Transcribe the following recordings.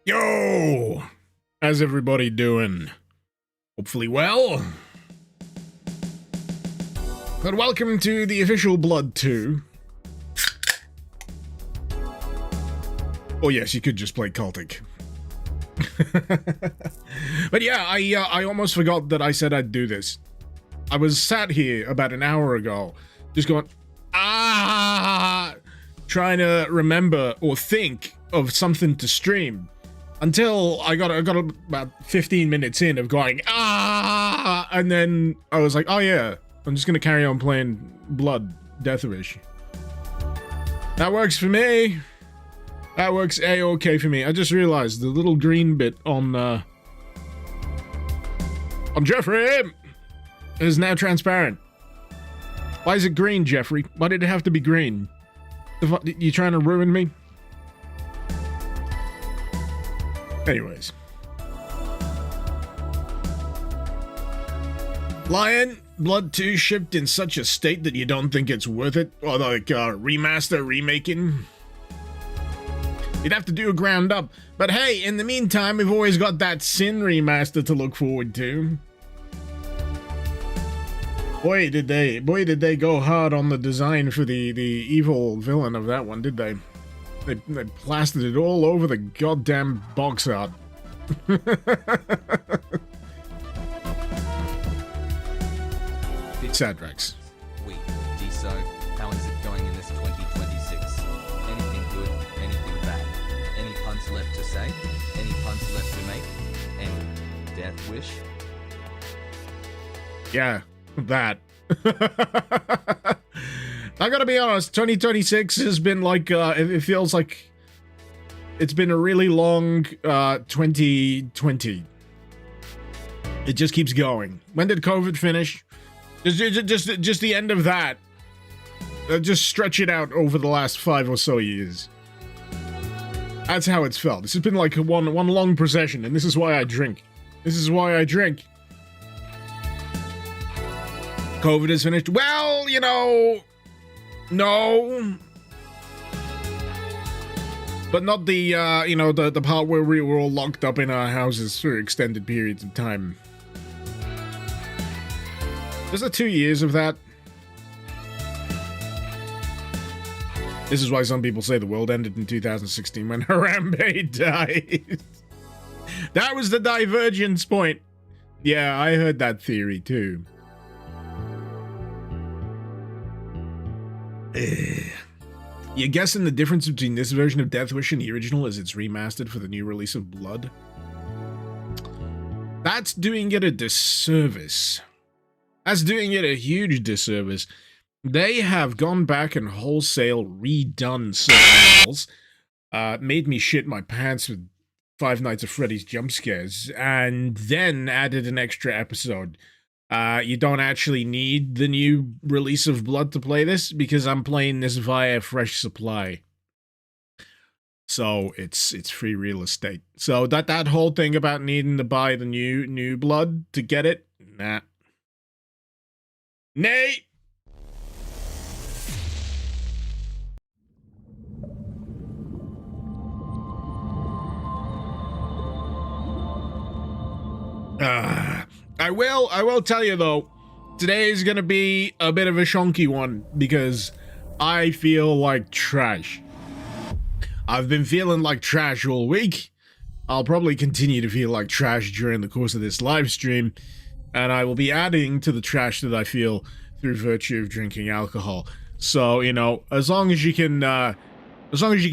Yo! How's everybody doing? Hopefully well. But welcome to the official Blood 2. Oh yes, you could just play Cultic. But yeah, I almost forgot that I said I'd do this. I was sat here about an hour ago, just going, trying to remember or think of something to stream. Until I got about 15 minutes in of going, and then I was like, oh yeah, I'm just gonna carry on playing Blood, Deathwish. That works for me. That works A-okay for me. I just realized the little green bit on Jeffrey is now transparent. Why is it green, Jeffrey? Why did it have to be green? You trying to ruin me? Anyways. Lion, Blood 2 shipped in such a state that you don't think it's worth it? Or like remaster, remaking? You'd have to do a ground up. But hey, in the meantime, we've always got that Sin remaster to look forward to. Boy, did they go hard on the design for the evil villain of that one, did they? They plastered it all over the goddamn box art. Sadrax. Wait, DSO, how is it going in this 2026? Anything good, anything bad? Any puns left to say? Any puns left to make? Any death wish? Yeah, that. I gotta be honest, 2026 has been like, it feels like it's been a really long 2020. It just keeps going. When did COVID finish? Just the end of that. Just stretch it out over the last 5 or so years. That's how it's felt. This has been like one long procession, and this is why I drink. This is why I drink. COVID is finished. Well, you know... No. But not the, you know, the part where we were all locked up in our houses for extended periods of time. Was there 2 years of that? This is why some people say the world ended in 2016 when Harambe died. That was the divergence point. Yeah, I heard that theory too. You guessing the difference between this version of Deathwish and the original is it's remastered for the new release of Blood? That's doing it a disservice. That's doing it a huge disservice. They have gone back and wholesale redone certain levels, made me shit my pants with Five Nights at Freddy's jump scares, and then added an extra episode. You don't actually need the new release of Blood to play this, because I'm playing this via Fresh Supply. So it's free real estate. So that whole thing about needing to buy the new Blood to get it, nah. Nay! I will tell you though, today is gonna be a bit of a shonky one because I feel like trash. I've been feeling like trash all week. I'll probably continue to feel like trash during the course of this live stream, and I will be adding to the trash that I feel through virtue of drinking alcohol. So, you know, as long as you can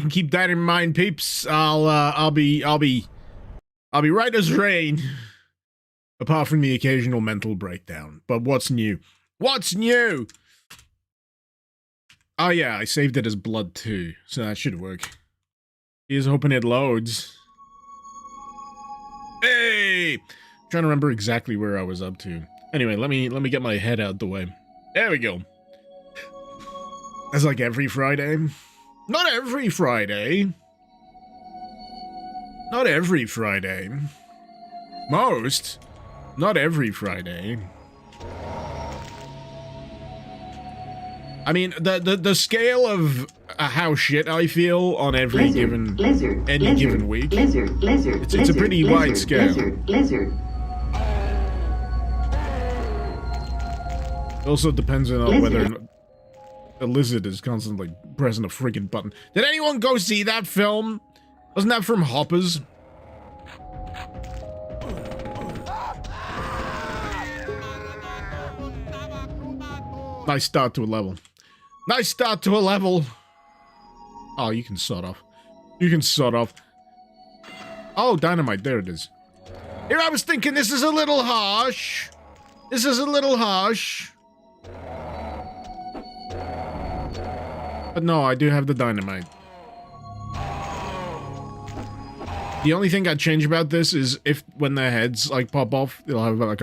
keep that in mind, peeps, I'll be right as rain. Apart from the occasional mental breakdown. But what's new? What's new? Oh yeah, I saved it as Blood 2, so that should work. Here's hoping it loads. Hey! Trying to remember exactly where I was up to. Anyway, let me get my head out the way. There we go. That's like every Friday. Not every Friday. Not every Friday. Most. Not every Friday. I mean, the scale of how shit I feel on every given week. It's a pretty wide scale. It also depends on whether or not the lizard is constantly pressing a freaking button. Did anyone go see that film? Wasn't that from Hoppers? Nice start to a level. Nice start to a level. Oh, you can sod off. You can sod off. Oh, dynamite. There it is. Here I was thinking this is a little harsh. This is a little harsh. But no, I do have the dynamite. The only thing I'd change about this is if when their heads like pop off, they'll have like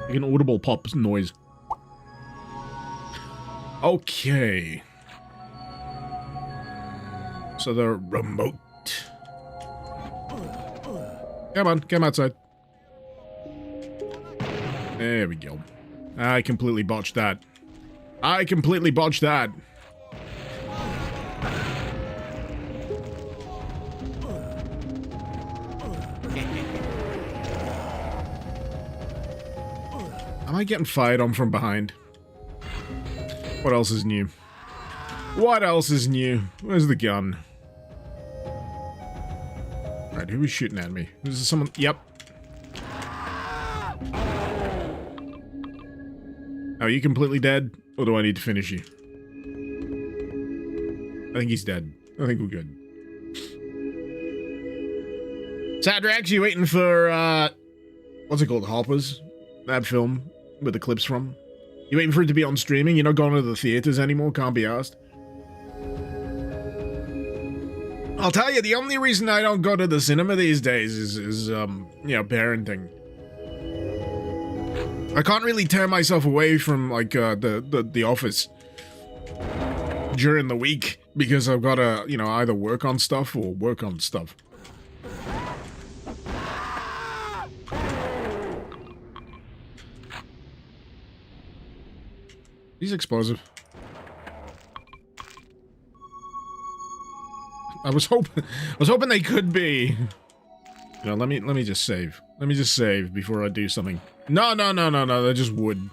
an audible pop noise. Okay. So the remote. Come on, come outside. There we go. I completely botched that. I completely botched that. Am I getting fired on from behind? What else is new? What else is new? Where's the gun? Alright, who was shooting at me? Is this someone? Yep. Are you completely dead? Or do I need to finish you? I think he's dead. I think we're good. Sadrax, you waiting for, what's it called? Hoppers? That film with the clips from? You waiting for it to be on streaming? You're not going to the theaters anymore? Can't be asked. I'll tell you, the only reason I don't go to the cinema these days is you know, parenting. I can't really tear myself away from, like, the office during the week because I've got to, you know, either work on stuff or work on stuff. He's explosive. I was hoping they could be. You know, let me just save. Let me just save before I do something. No, they're just wood.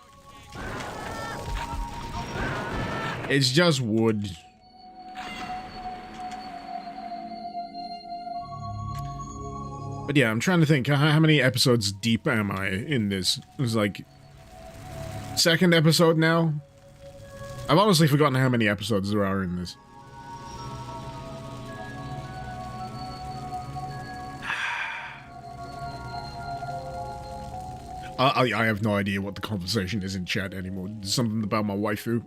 It's just wood. But yeah, I'm trying to think, how many episodes deep am I in this? It was like, second episode now? I've honestly forgotten how many episodes there are in this. I have no idea what the conversation is in chat anymore. There's something about my waifu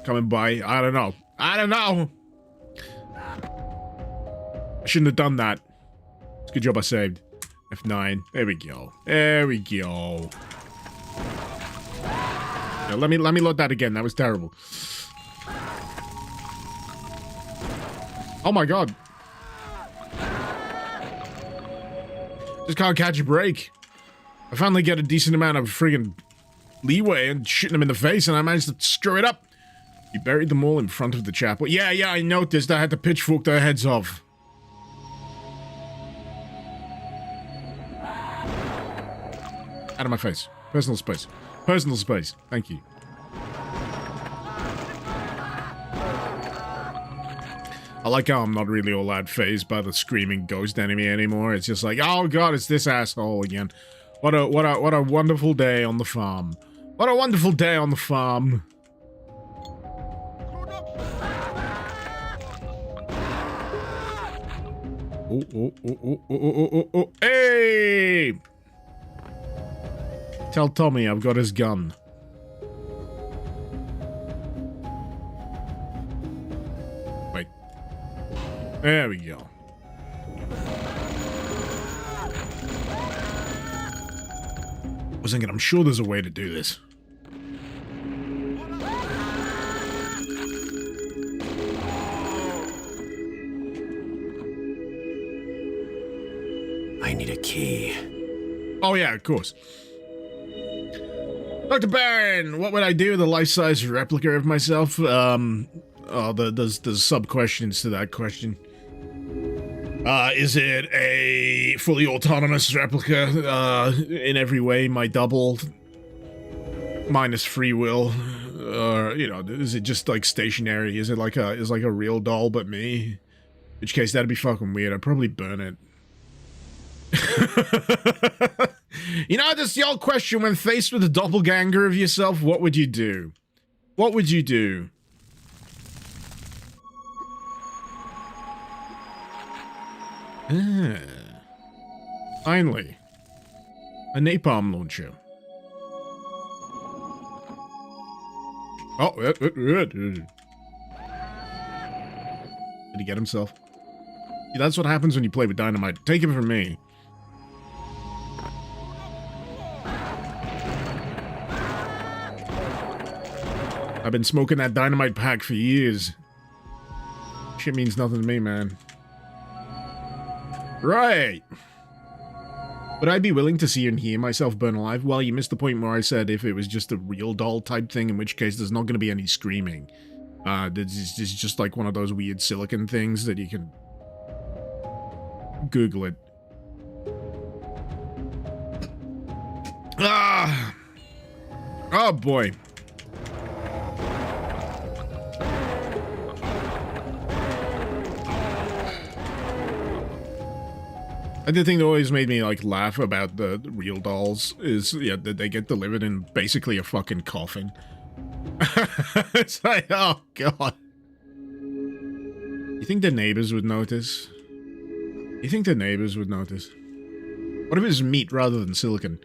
coming by. I don't know. I don't know. I shouldn't have done that. It's a good job I saved. F9. There we go. There we go. Yeah, let me load that again. That was terrible. Oh my god. Just can't catch a break. I finally get a decent amount of friggin' leeway and shooting them in the face, and I managed to screw it up. You buried them all in front of the chapel. Yeah, I noticed. I had to pitchfork their heads off. Out of my face. Personal space. Personal space. Thank you. I like how I'm not really all that fazed by the screaming ghost enemy anymore. It's just like, oh god, it's this asshole again. What a wonderful day on the farm. What a wonderful day on the farm. Oh, hey! Tell Tommy I've got his gun. Wait. There we go. I was thinking, I'm sure there's a way to do this. I need a key. Oh yeah, of course. Dr. Baron, what would I do with a life-size replica of myself? There's sub-questions to that question. Is it a fully autonomous replica, in every way, my double, minus free will? Or, you know, is it just, like, stationary? Is it like a real doll but me? In which case, that'd be fucking weird. I'd probably burn it. You know, this the old question, when faced with a doppelganger of yourself, what would you do? What would you do? Ah. Finally. A napalm launcher. Oh, did he get himself? Yeah, that's what happens when you play with dynamite. Take it from me. I've been smoking that dynamite pack for years. Shit means nothing to me, man. Right. Would I be willing to see and hear myself burn alive? Well, you missed the point where I said if it was just a real doll type thing, in which case there's not going to be any screaming. This is just like one of those weird silicon things that you can Google it. Ah! Oh boy. And the thing that always made me, like, laugh about the real dolls is, yeah, that they get delivered in basically a fucking coffin. It's like, oh, God. You think the neighbors would notice? You think the neighbors would notice? What if it was meat rather than silicon?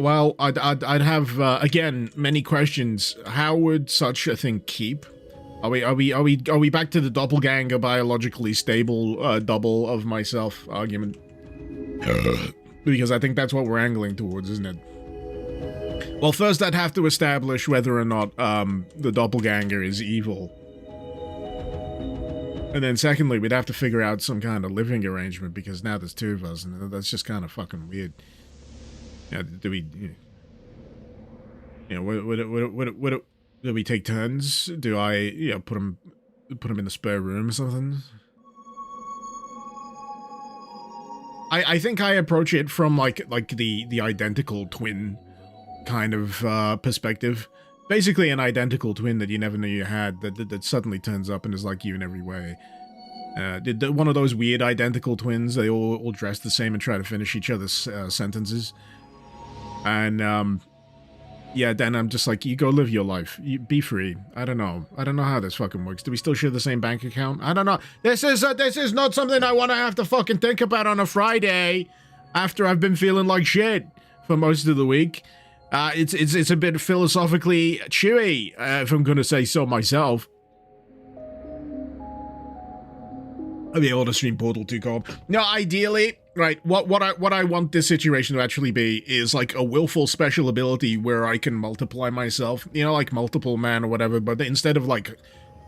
Well, I'd have, again, many questions. How would such a thing keep? Are we back to the doppelganger biologically stable double of myself argument? Because I think that's what we're angling towards, isn't it? Well, first I'd have to establish whether or not the doppelganger is evil. And then secondly, we'd have to figure out some kind of living arrangement, because now there's two of us, and that's just kind of fucking weird. Yeah, do we... You know, do we take turns? Do I, you know, put him in the spare room or something? I think I approach it from like the identical twin kind of perspective. Basically, an identical twin that you never knew you had that suddenly turns up and is like you in every way. One of those weird identical twins. They all dress the same and try to finish each other's sentences. And yeah, then I'm just like, you go live your life. You be free. I don't know how this fucking works. Do we still share the same bank account? I don't know. This is not something I want to have to fucking think about on a Friday after I've been feeling like shit for most of the week. It's a bit philosophically chewy, if I'm gonna say so myself. I'll be able to stream Portal 2 co-op. No, ideally, right, what I want this situation to actually be is like a willful special ability where I can multiply myself, you know, like multiple man or whatever, but instead of like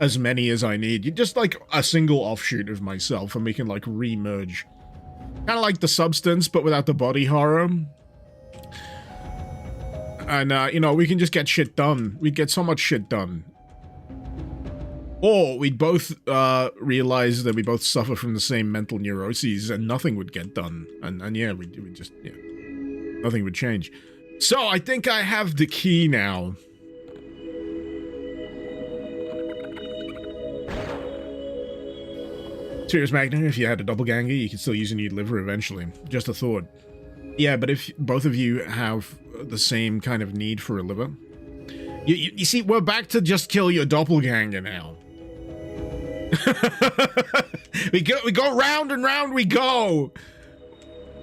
as many as I need, just like a single offshoot of myself, and we can like re-merge. Kind of like the Substance, but without the body horror. And, you know, we can just get shit done. We'd get so much shit done. Or we'd both realize that we both suffer from the same mental neuroses and nothing would get done. And yeah, we just, yeah, nothing would change. So I think I have the key now. Serious Magna, if you had a doppelganger, you could still use a new liver eventually. Just a thought. Yeah, but if both of you have the same kind of need for a liver... You see, we're back to just kill your doppelganger now. we go round and round we go.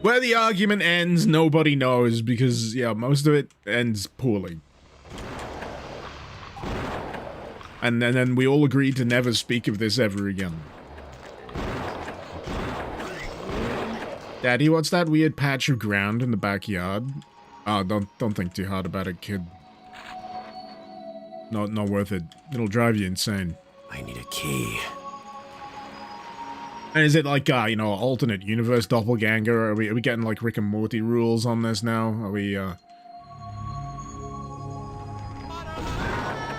Where the argument ends, nobody knows, because, yeah, most of it ends poorly. And then we all agreed to never speak of this ever again. Daddy, what's that weird patch of ground in the backyard? Oh, don't think too hard about it, kid. Not worth it. It'll drive you insane. I need a key. And is it like, you know, alternate universe doppelganger? Are we getting like Rick and Morty rules on this now? Are we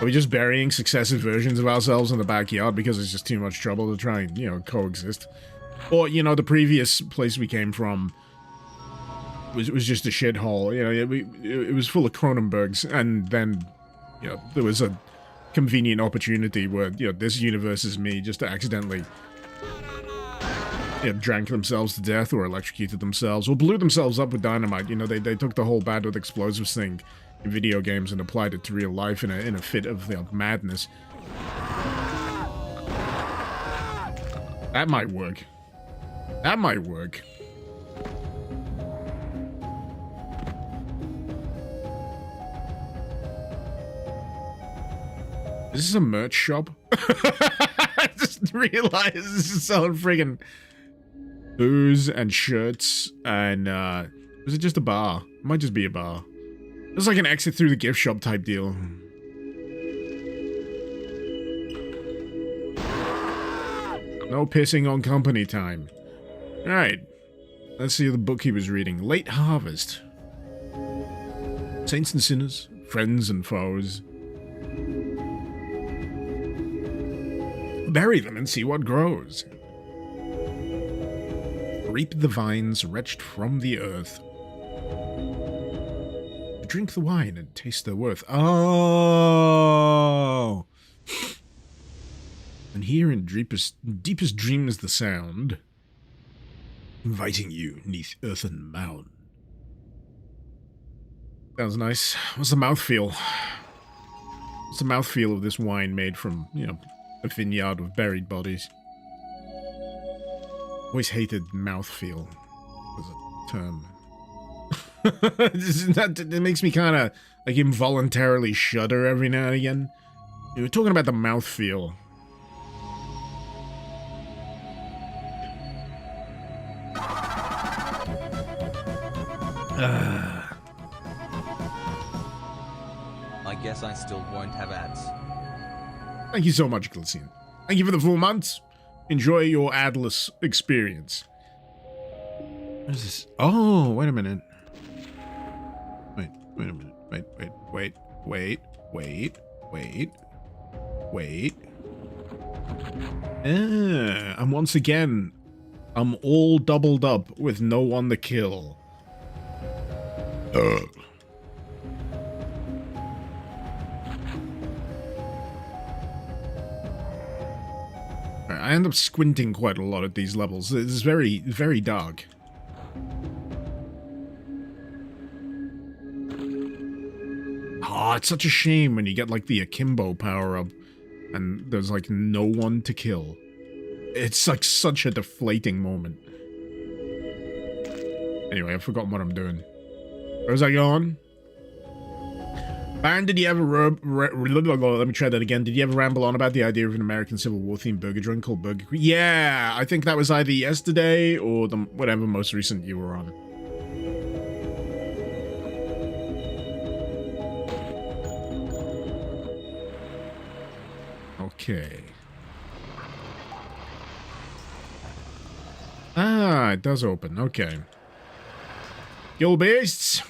Are we just burying successive versions of ourselves in the backyard because it's just too much trouble to try and, you know, coexist? Or, you know, the previous place we came from was just a shithole. You know, it was full of Cronenbergs, and then, you know, there was a convenient opportunity where, you know, this universe is me just accidentally, you know, drank themselves to death or electrocuted themselves or blew themselves up with dynamite. You know, they took the whole bad with explosives thing in video games and applied it to real life in a fit of, you know, madness. That might work. That might work. Is this a merch shop? I just realized this is selling friggin' booze and shirts and, was it just a bar? It might just be a bar. It's like an exit through the gift shop type deal. No pissing on company time. Alright. Let's see the book he was reading. Late Harvest. Saints and sinners, friends and foes. Bury them and see what grows. Reap the vines wretched from the earth. Drink the wine and taste their worth. Oh! And here in deepest dreams the sound, inviting you neath earthen mound. Sounds nice. What's the mouthfeel? What's the mouthfeel of this wine made from, you know, a vineyard of buried bodies? Always hated mouthfeel as a term. It makes me kind of like involuntarily shudder every now and again. We were talking about the mouthfeel. I guess I still won't have ads. Thank you so much, Glycine. Thank you for the full months. Enjoy your adless experience. What is this? Oh, wait a minute. Wait a minute. Wait. And once again, I'm all doubled up with no one to kill. I end up squinting quite a lot at these levels. It's very, very dark. Oh, it's such a shame when you get, like, the akimbo power-up and there's, like, no one to kill. It's, like, such a deflating moment. Anyway, I've forgotten what I'm doing. Where's I going? Baron, did you ever let me try that again. Did you ever ramble on about the idea of an American Civil War themed burger joint called Burger Creek? Yeah, I think that was either yesterday or the whatever most recent you were on. Okay. Ah, it does open. Okay. Kill beasts.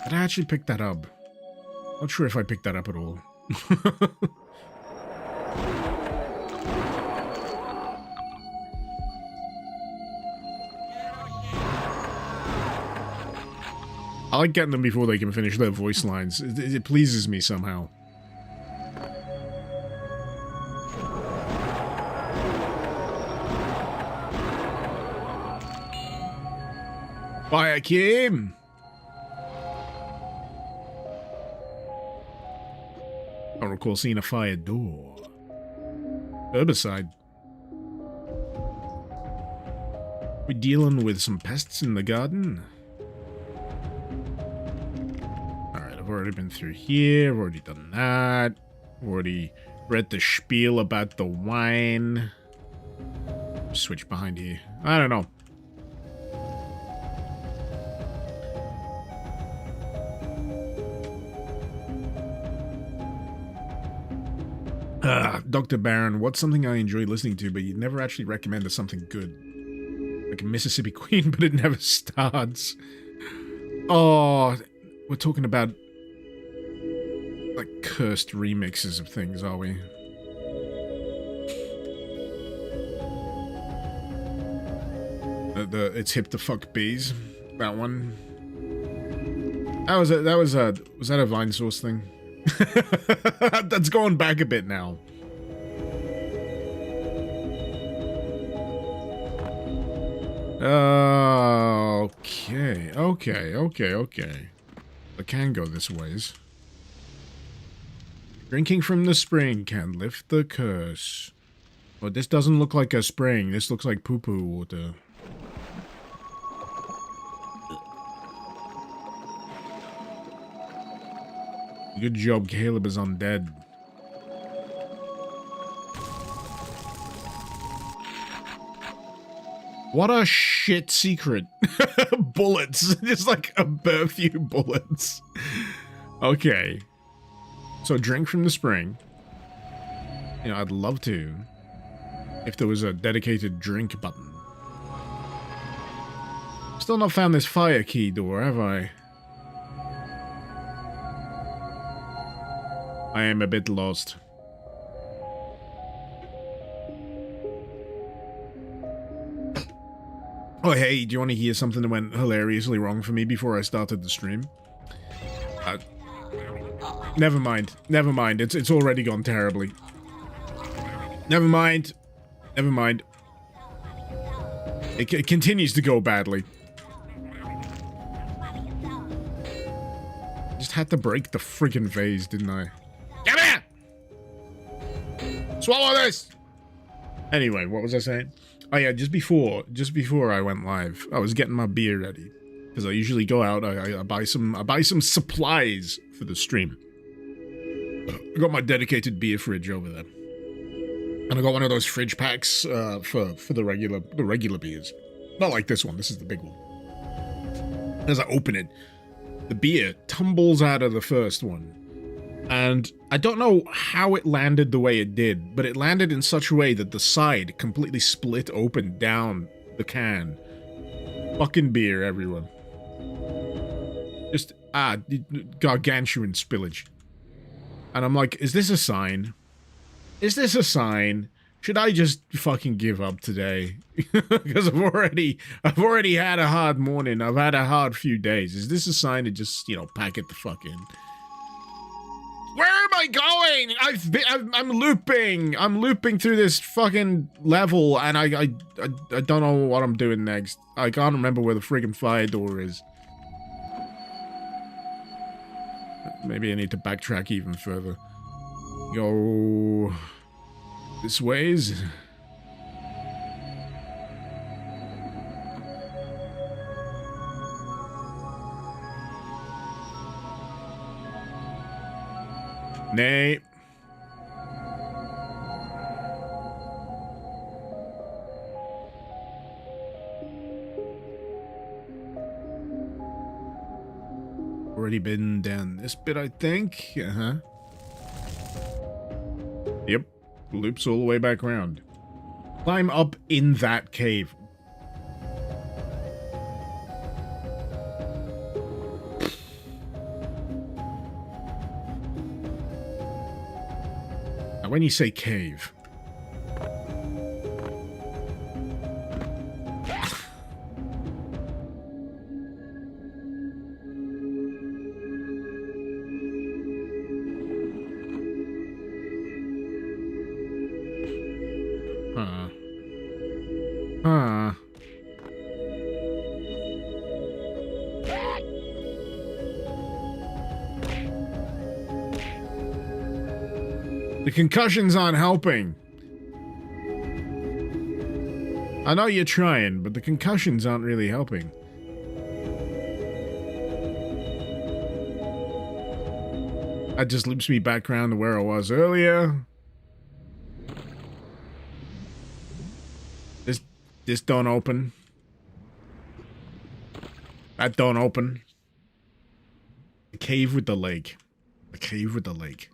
Did I actually pick that up? Not sure if I picked that up at all. I like getting them before they can finish their voice lines. It pleases me somehow. Fire came! I don't recall seeing a fire door. Herbicide. We dealing with some pests in the garden? Alright, I've already been through here. I've already done that. I've already read the spiel about the wine. Switch behind here. I don't know. Dr. Barron, what's something I enjoy listening to, but you never actually recommend as something good? Like a Mississippi Queen, but it never starts. Oh, we're talking about like cursed remixes of things, are we? It's hip to fuck bees. That one. Was that a Vine Source thing? That's going back a bit now. Okay. I can go this ways. Drinking from the spring can lift the curse. But this doesn't look like a spring. This looks like poo-poo water. Good job, Caleb is undead. What a shit secret. Bullets. Just like a few bullets. Okay. So drink from the spring. You know, I'd love to. If there was a dedicated drink button. Still not found this fire key door, have I? I am a bit lost. Oh, hey, do you want to hear something that went hilariously wrong for me before I started the stream? Never mind. It's already gone terribly. Never mind. It continues to go badly. Just had to break the friggin' vase, didn't I? Come here! Swallow this! Anyway, what was I saying? Oh yeah, just before I went live, I was getting my beer ready. Because I usually go out, I buy some supplies for the stream. I got my dedicated beer fridge over there. And I got one of those fridge packs for the regular beers. Not like this one, this is the big one. As I open it, the beer tumbles out of the first one. And I don't know how it landed the way it did, but it landed in such a way that the side completely split open down the can. Fucking beer, everyone. Just, gargantuan spillage. And I'm like, is this a sign? Is this a sign? Should I just fucking give up today? Because I've already had a hard morning. I've had a hard few days. Is this a sign to just, you know, pack it the fuck in? Where am I going? I'm looping. I'm looping through this fucking level, and I don't know what I'm doing next. I can't remember where the friggin' fire door is. Maybe I need to backtrack even further. Go this ways. Nay. Already been down this bit, I think. Uh-huh. Yep. Loops all the way back around. Climb up in that cave. Now, when you say cave... The concussions aren't helping. I know you're trying, but the concussions aren't really helping. That just loops me back around to where I was earlier. This don't open. That don't open. The cave with the lake. The cave with the lake.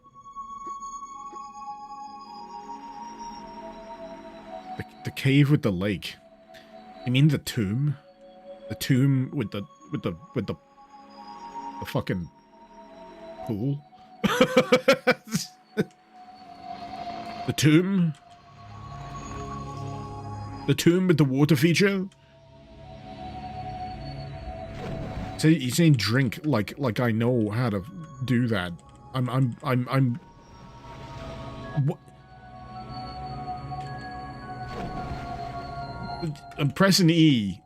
The cave with the lake. You mean the tomb? The tomb with the fucking pool? The tomb? The tomb with the water feature? So he's saying drink like I know how to do that. I'm what? I'm pressing E.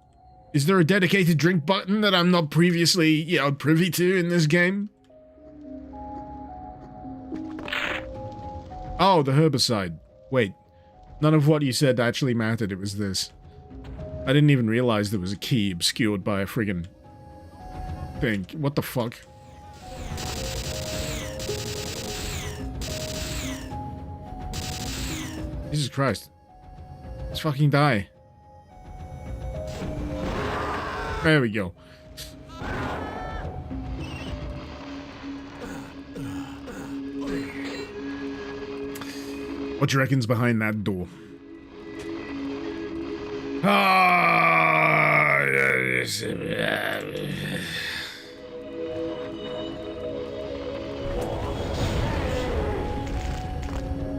Is there a dedicated drink button that I'm not previously, privy to in this game? Oh, the herbicide. Wait. None of what you said actually mattered. It was this. I didn't even realize there was a key obscured by a friggin' thing. What the fuck? Jesus Christ. Let's fucking die. There we go. What do you reckon's behind that door?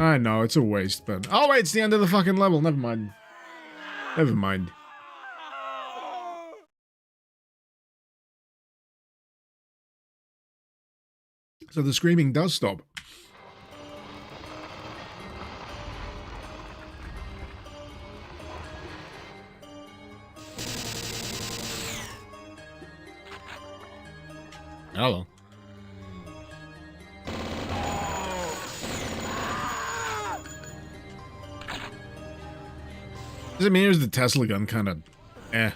I know, it's a waste, but... Oh, wait, it's the end of the fucking level. Never mind. Never mind. So the screaming does stop. Hello. Does it mean is the Tesla gun kind of eh?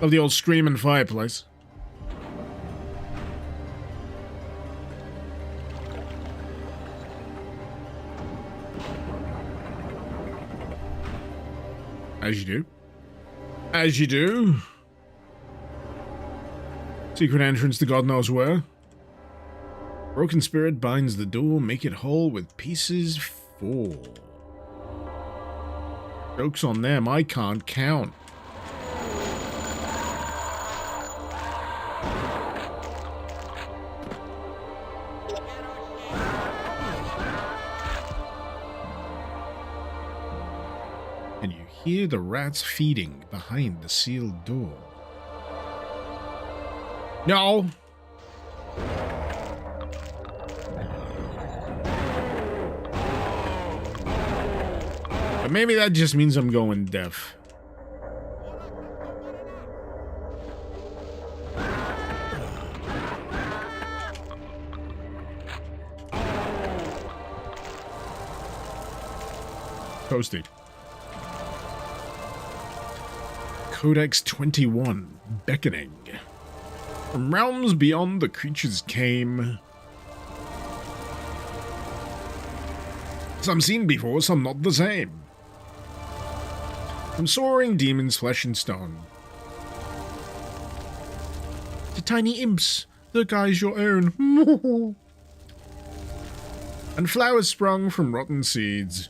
Of the old screaming fireplace. As you do. As you do. Secret entrance to God knows where. Broken spirit binds the door, make it whole with pieces 4. Joke's on them, I can't count. Hear the rats feeding behind the sealed door. No! But maybe that just means I'm going deaf. Toasty. Codex 21, Beckoning. From realms beyond the creatures came. Some seen before, some not the same. From soaring demons, flesh and stone. To tiny imps, the guise your own. And flowers sprung from rotten seeds.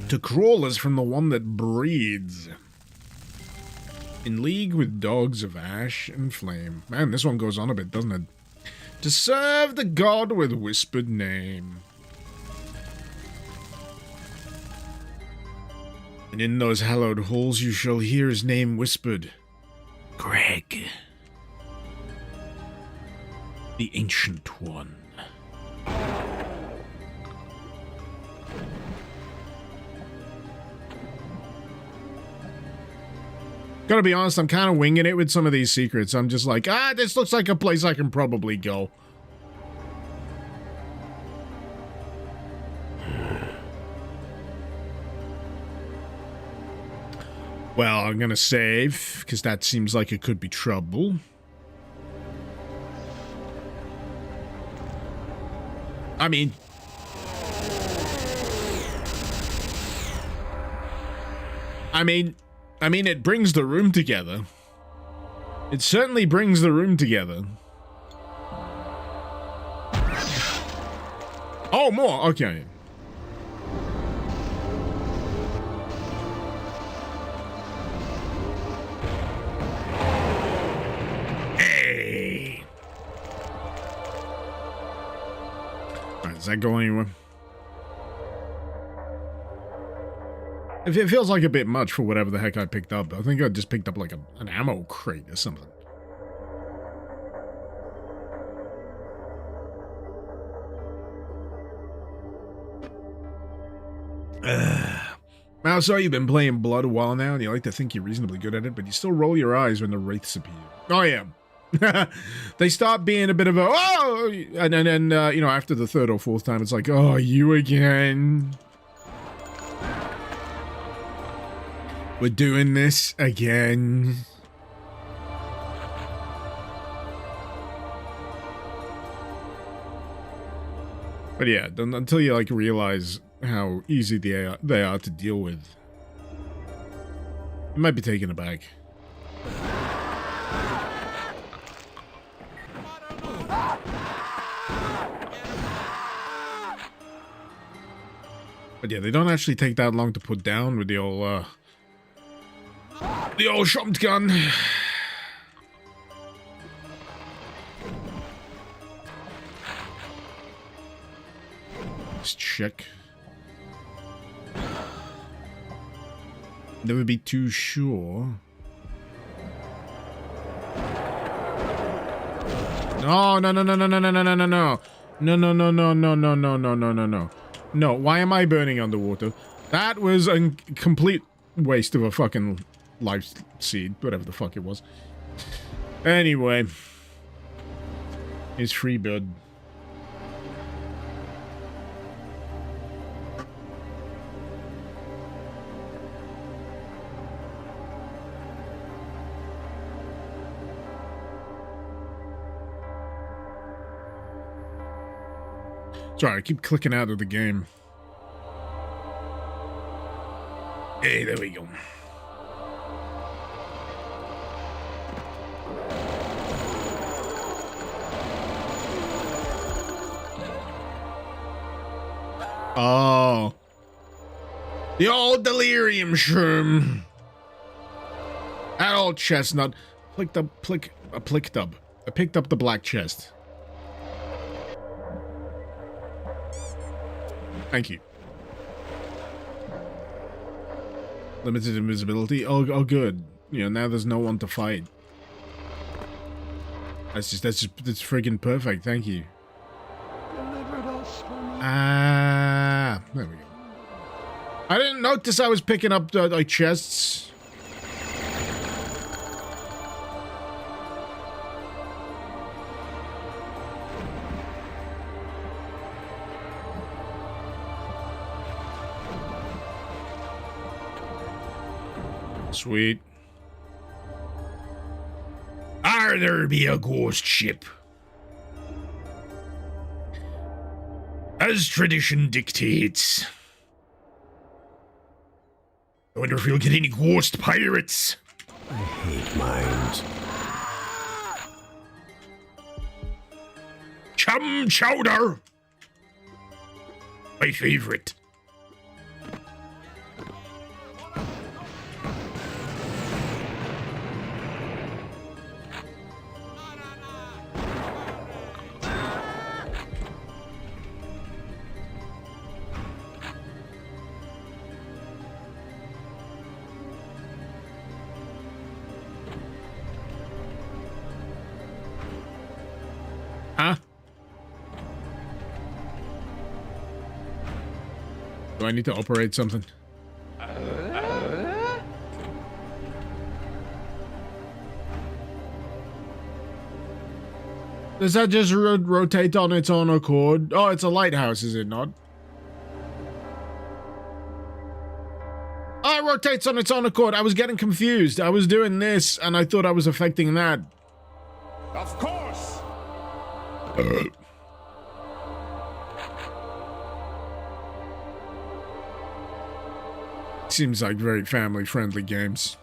To crawlers from the one that breeds. In league with dogs of ash and flame. Man, this one goes on a bit, doesn't it? To serve the god with whispered name. And in those hallowed halls you shall hear his name whispered. Greg. The Ancient One. Gotta be honest, I'm kind of winging it with some of these secrets. I'm just like, this looks like a place I can probably go. Well, I'm gonna save, because that seems like it could be trouble. I mean... I mean, it brings the room together. It certainly brings the room together. Oh, more. Okay. Hey. All right, does that go anywhere? It feels like a bit much for whatever the heck I picked up. I think I just picked up like an ammo crate or something. Now, so you've been playing Blood a while now, and you like to think you're reasonably good at it, but you still roll your eyes when the wraiths appear. Oh, yeah. They start being a bit of a, oh! And then, you know, after the third or fourth time, it's like, oh, you again. We're doing this again. But yeah, until you like realize how easy they are to deal with, you might be taken aback. But yeah, they don't actually take that long to put down with the old shotgun. Let's check. Never be too sure. No, no, no, no, no, no, no, no, no, no, no. No, no, no, no, no, no, no, no, no, no, no. No, why am I burning underwater? That was a complete waste of a fucking life seed, whatever the fuck it was. Anyway. It's free bird. Sorry, I keep clicking out of the game. Hey, there we go. Oh. The old delirium shroom. That old chestnut. I picked up the black chest. Thank you. Limited invisibility. Oh, good. You know, now there's no one to fight. That's friggin' perfect. Thank you. Ah, there we go. I didn't notice I was picking up like chests. Sweet. Are there be a ghost ship? As tradition dictates. I wonder if we'll get any ghost pirates. I hate mines. Chum chowder. My favorite. Huh? Do I need to operate something? Does that just rotate on its own accord? Oh, it's a lighthouse, is it not? Oh, it rotates on its own accord. I was getting confused. I was doing this, and I thought I was affecting that. Of course. Seems like very family-friendly games.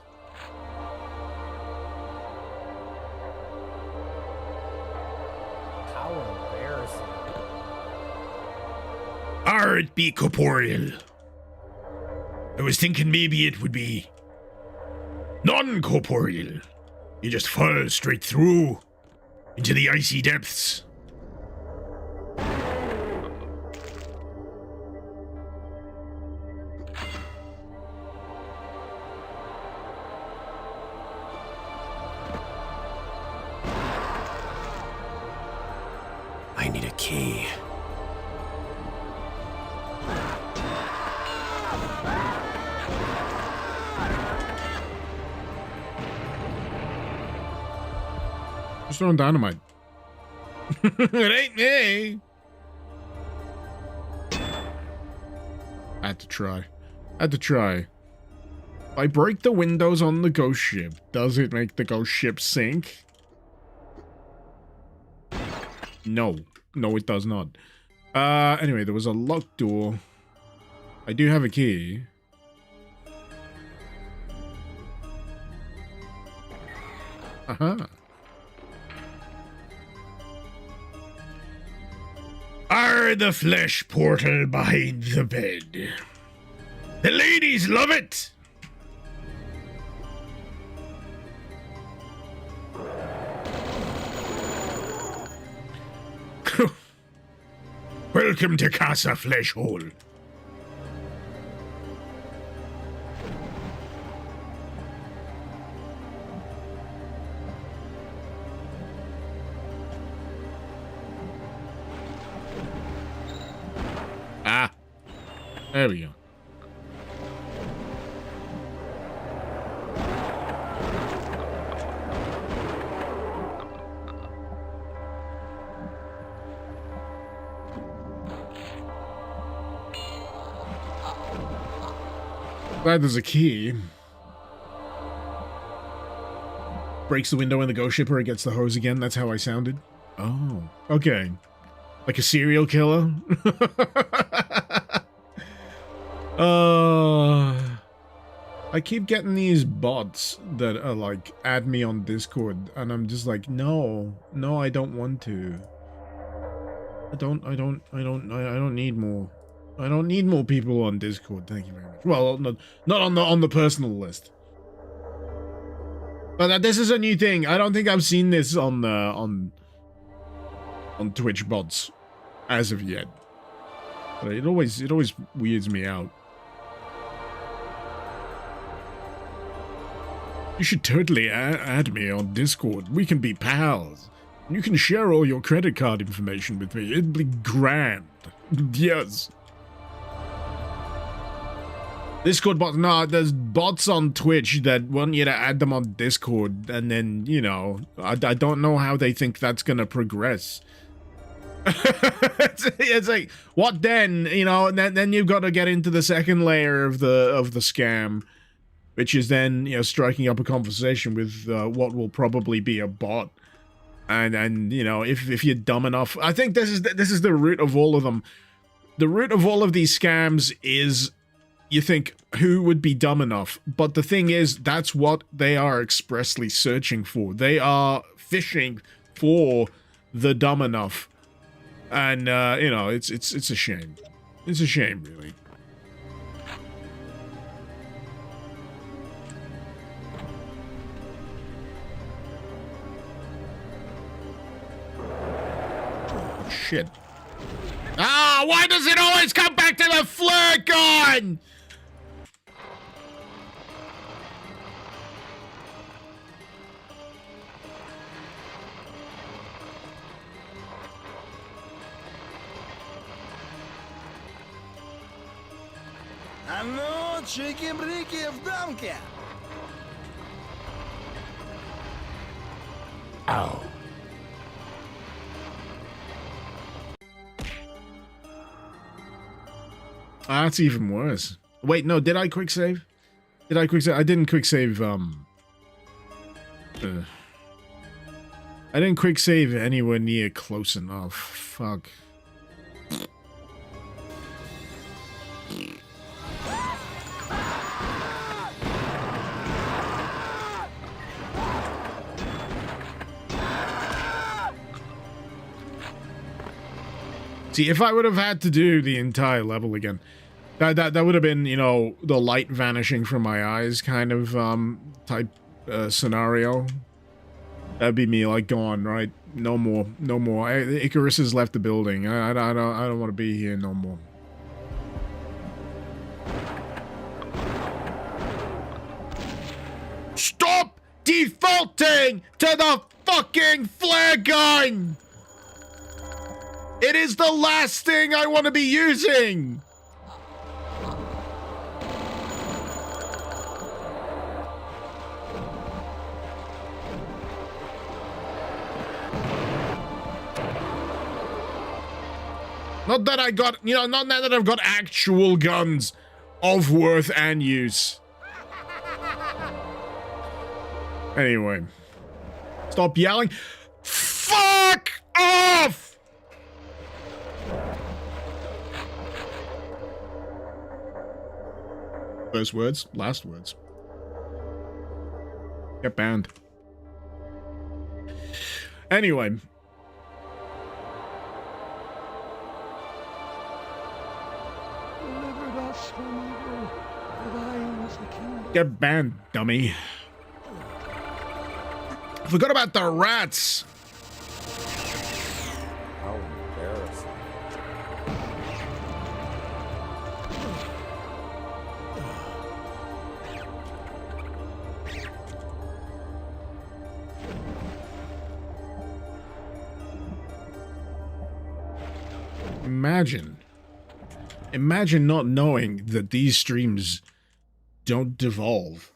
How embarrassing. It be corporeal. I was thinking maybe it would be non-corporeal. You just fall straight through into the icy depths. I need a key. Just throwing dynamite. It ain't me. I had to try. If I break the windows on the ghost ship, does it make the ghost ship sink? No. No, it does not. Anyway, there was a locked door. I do have a key. Uh-huh. Are the flesh portal behind the bed. The ladies love it. Welcome to Casa Flesh Hole. Ah, there we go. Glad there's a key. Breaks the window in the ghost shipper, it gets the hose again. That's how I sounded. Oh, okay. Like a serial killer? I keep getting these bots that are like, add me on Discord, and I'm just like, no, I don't want to. I don't need more. I don't need more people on Discord, thank you very much. Well, not on the personal list. But this is a new thing. I don't think I've seen this on Twitch bots as of yet. But it always weirds me out. You should totally add me on Discord. We can be pals. You can share all your credit card information with me. It'd be grand. Yes. Discord bots, no, there's bots on Twitch that want you to add them on Discord, and then, you know, I don't know how they think that's gonna progress. It's like, what then? You know, and then you've got to get into the second layer of the scam, which is then, you know, striking up a conversation with what will probably be a bot, and you know, if you're dumb enough, I think this is the root of all of them. The root of all of these scams is, you think, who would be dumb enough? But the thing is, that's what they are expressly searching for. They are fishing for the dumb enough. And, you know, it's a shame. It's a shame, really. Oh, shit. Ah, why does it always come back to the flirt gun? А ну, чики-брики в дамке! Ow. That's even worse. Wait, no, did I quick save? I didn't quick save, I didn't quick save anywhere near close enough. Fuck. See, if I would have had to do the entire level again, that would have been, you know, the light vanishing from my eyes kind of type scenario. That'd be me like gone, right? No more, no more. Icarus has left the building. I don't want to be here no more. Stop defaulting to the fucking flare gun! It is the last thing I want to be using! Not that I got, you know, not that I've got actual guns of worth and use. Anyway. Stop yelling. Fuck off! First words, last words. Get banned. Anyway. Get banned, dummy. Forgot about the rats. How embarrassing. Imagine not knowing that these streams don't devolve.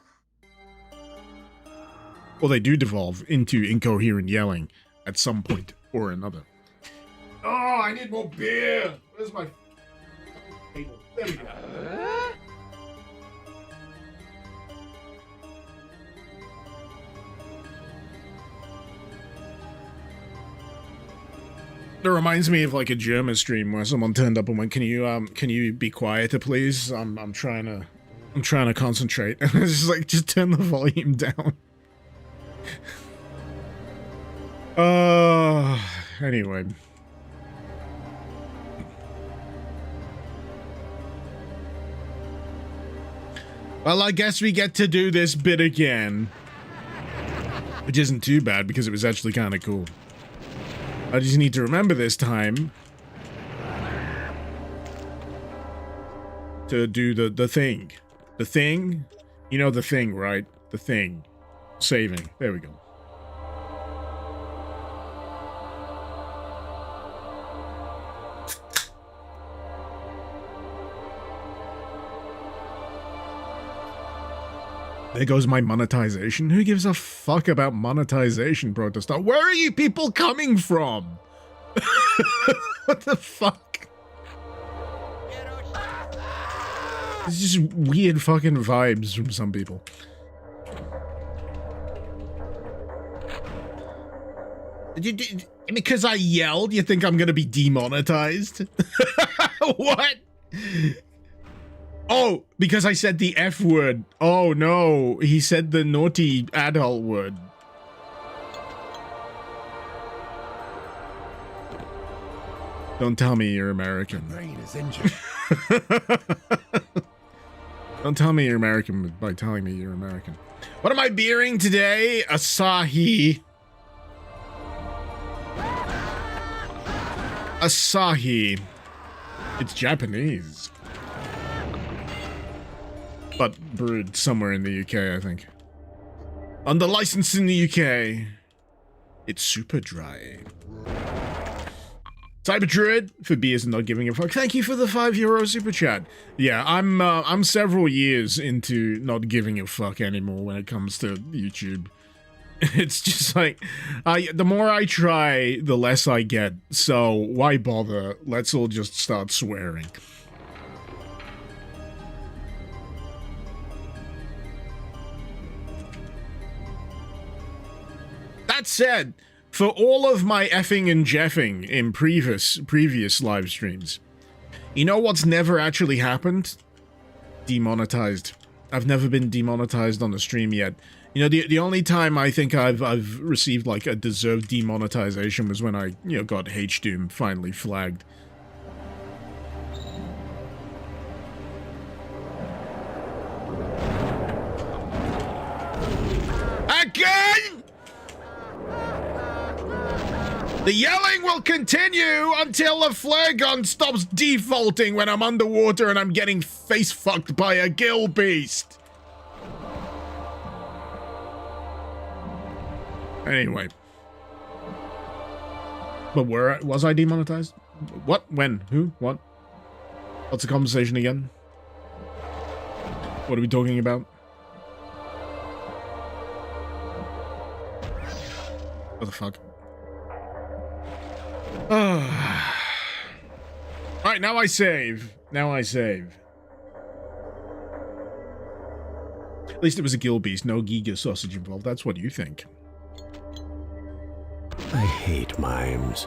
Well, they do devolve into incoherent yelling at some point or another. Oh, I need more beer. Where's my table? There we go. That reminds me of like a German stream where someone turned up and went, "Can you be quieter, please? I'm trying to concentrate." And it's just like, just turn the volume down. Anyway. Well, I guess we get to do this bit again. Which isn't too bad because it was actually kind of cool. I just need to remember this time to do the thing. The thing? You know the thing, right? The thing. Saving. There we go. There goes my monetization. Who gives a fuck about monetization, protester? Where are you people coming from? What the fuck? It's just weird fucking vibes from some people. Because I yelled, you think I'm gonna be demonetized? What? Oh, because I said the F word. Oh no, he said the naughty adult word. Don't tell me you're American. Brain is injured. Don't tell me you're American by telling me you're American. What am I beering today? Asahi. Asahi. It's Japanese. But brewed somewhere in the UK, I think. Under license in the UK. It's super dry. Cyber Druid for beers and not giving a fuck. Thank you for the €5 super chat. Yeah, I'm several years into not giving a fuck anymore when it comes to YouTube. It's just like, the more I try, the less I get. So why bother? Let's all just start swearing. That said, for all of my effing and jeffing in previous live streams, you know what's never actually happened? Demonetized. I've never been demonetized on a stream yet. You know, the only time I think I've received like a deserved demonetization was when I, you know, got H-Doom finally flagged. Again! The yelling will continue until the flare gun stops defaulting when I'm underwater and I'm getting face fucked by a gill beast. Anyway. But where was I demonetized? What? When? Who? What? What's the conversation again? What are we talking about? What the fuck? Alright, now I save. Now I save. At least it was a gill beast, no Giga sausage involved. That's what you think. I hate mimes.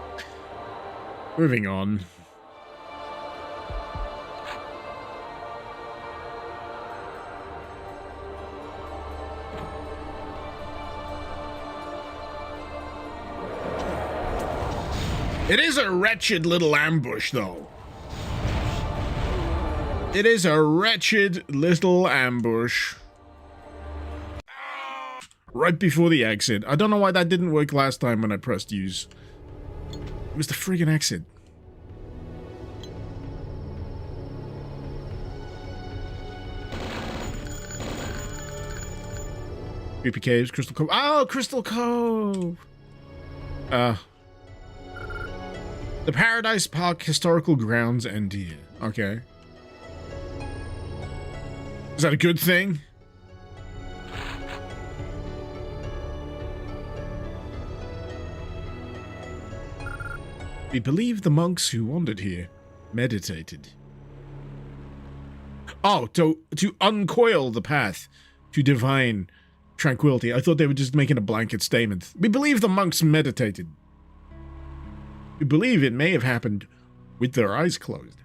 Moving on. It is a wretched little ambush, though. It is a wretched little ambush. Right before the exit. I don't know why that didn't work last time when I pressed use. It was the friggin' exit. Creepy Caves, Crystal Cove. Oh, Crystal Cove! The Paradise Park Historical Grounds end here. Okay. Is that a good thing? We believe the monks who wandered here meditated. Oh, to uncoil the path to divine tranquility. I thought they were just making a blanket statement. We believe the monks meditated. We believe it may have happened with their eyes closed.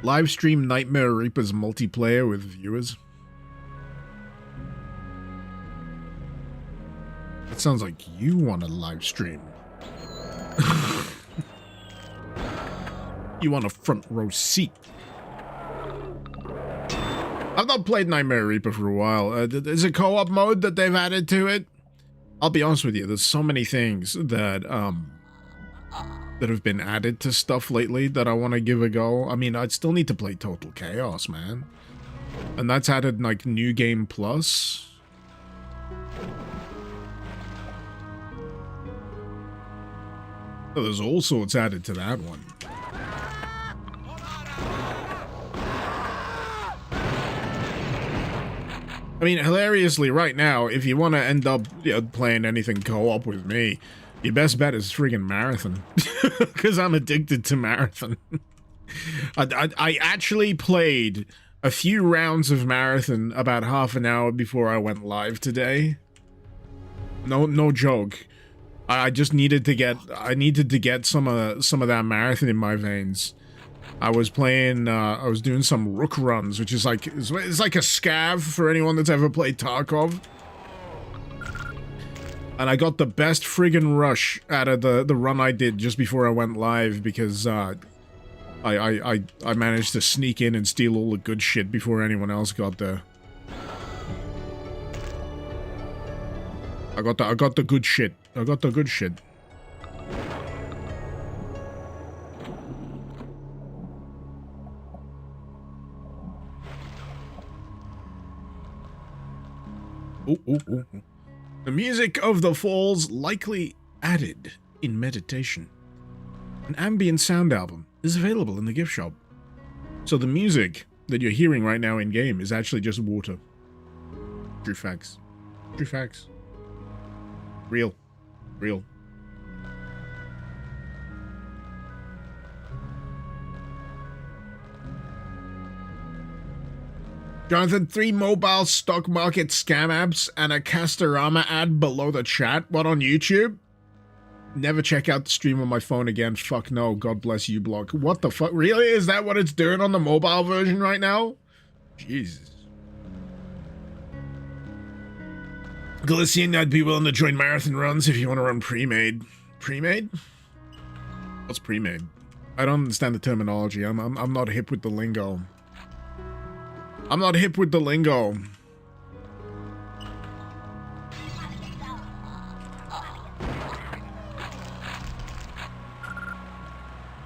Livestream Nightmare Reapers multiplayer with viewers. That sounds like you want a live stream. You want a front row seat. I've not played Nightmare Reaper for a while. Is it co-op mode that they've added to it? I'll be honest with you, there's so many things that have been added to stuff lately that I want to give a go. I mean, I'd still need to play Total Chaos, man. And that's added, like, New Game Plus. So there's all sorts added to that one. I mean, hilariously, right now, if you want to end up playing anything co-op with me, your best bet is friggin' Marathon. Because I'm addicted to Marathon. I actually played a few rounds of Marathon about half an hour before I went live today. No joke. I just needed to get some of that Marathon in my veins. I was playing, I was doing some Rook runs, which is like, it's like a scav for anyone that's ever played Tarkov. And I got the best friggin' rush out of the run I did just before I went live because, I managed to sneak in and steal all the good shit before anyone else got there. I got the good shit. I got the good shit. Ooh. The music of the falls likely added in meditation. An ambient sound album is available in the gift shop. So the music that you're hearing right now in game is actually just water. True facts. True facts. Real. Jonathan, 3 mobile stock market scam apps and a Castorama ad below the chat. What, on YouTube? Never check out the stream on my phone again. Fuck no. God bless you, block. What the fuck? Really? Is that what it's doing on the mobile version right now? Jesus. Galician, I'd be willing to join marathon runs if you want to run pre-made. Pre-made? What's pre-made? I don't understand the terminology. I'm not hip with the lingo. I'm not hip with the lingo.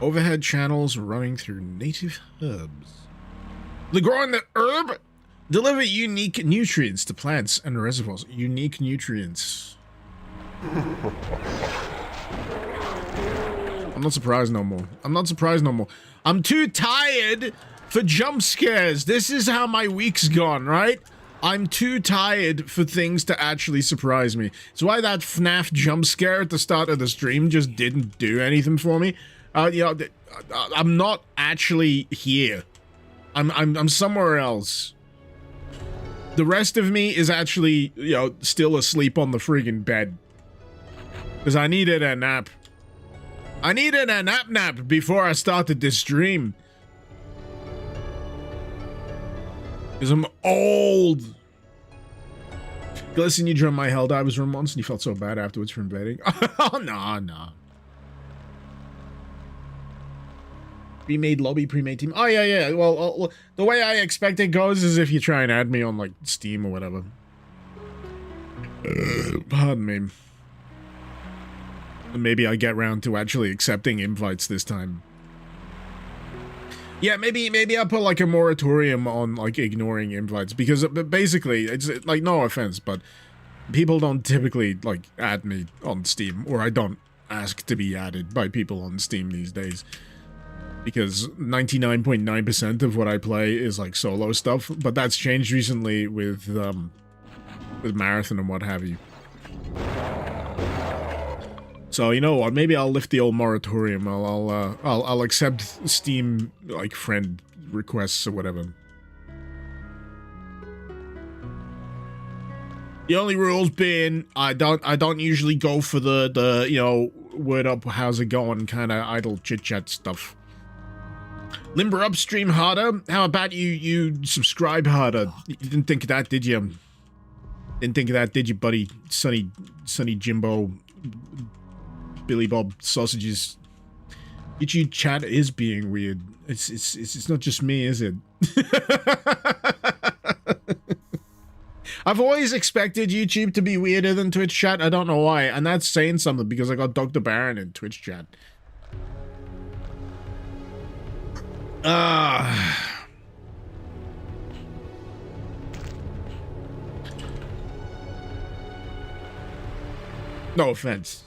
Overhead channels running through native herbs. The growing the herb deliver unique nutrients to plants and reservoirs. Unique nutrients. I'm not surprised no more. I'm not surprised no more. I'm too tired for jump scares. This is how my week's gone, right? I'm too tired for things to actually surprise me. It's why that FNAF jump scare at the start of the stream just didn't do anything for me. You know, I'm not actually here. I'm somewhere else. The rest of me is actually, you know, still asleep on the friggin' bed. Because I needed a nap. I needed a nap before I started this stream. Because I'm old. Listen, you drum my Hell Divers room once and you felt so bad afterwards for invading. Oh, no. Pre-made lobby, pre-made team. Oh, yeah. Well, the way I expect it goes is if you try and add me on, like, Steam or whatever. Pardon me. Maybe I get round to actually accepting invites this time. Yeah, maybe I'll put, like, a moratorium on, like, ignoring invites. Because, basically, it's, like, no offense, but people don't typically, like, add me on Steam. Or I don't ask to be added by people on Steam these days. Because 99.9% of what I play is like solo stuff, but that's changed recently with Marathon and what have you. So you know what? Maybe I'll lift the old moratorium. I'll accept Steam like friend requests or whatever. The only rules being I don't usually go for the you know, word up, how's it going kind of idle chit chat stuff. Limber upstream harder? How about you subscribe harder? You didn't think of that, did you? Didn't think of that, did you, buddy? Sonny Jimbo, Billy Bob sausages. YouTube chat is being weird. It's not just me, is it? I've always expected YouTube to be weirder than Twitch chat. I don't know why, and that's saying something because I got Dr. Baron in Twitch chat. No offense.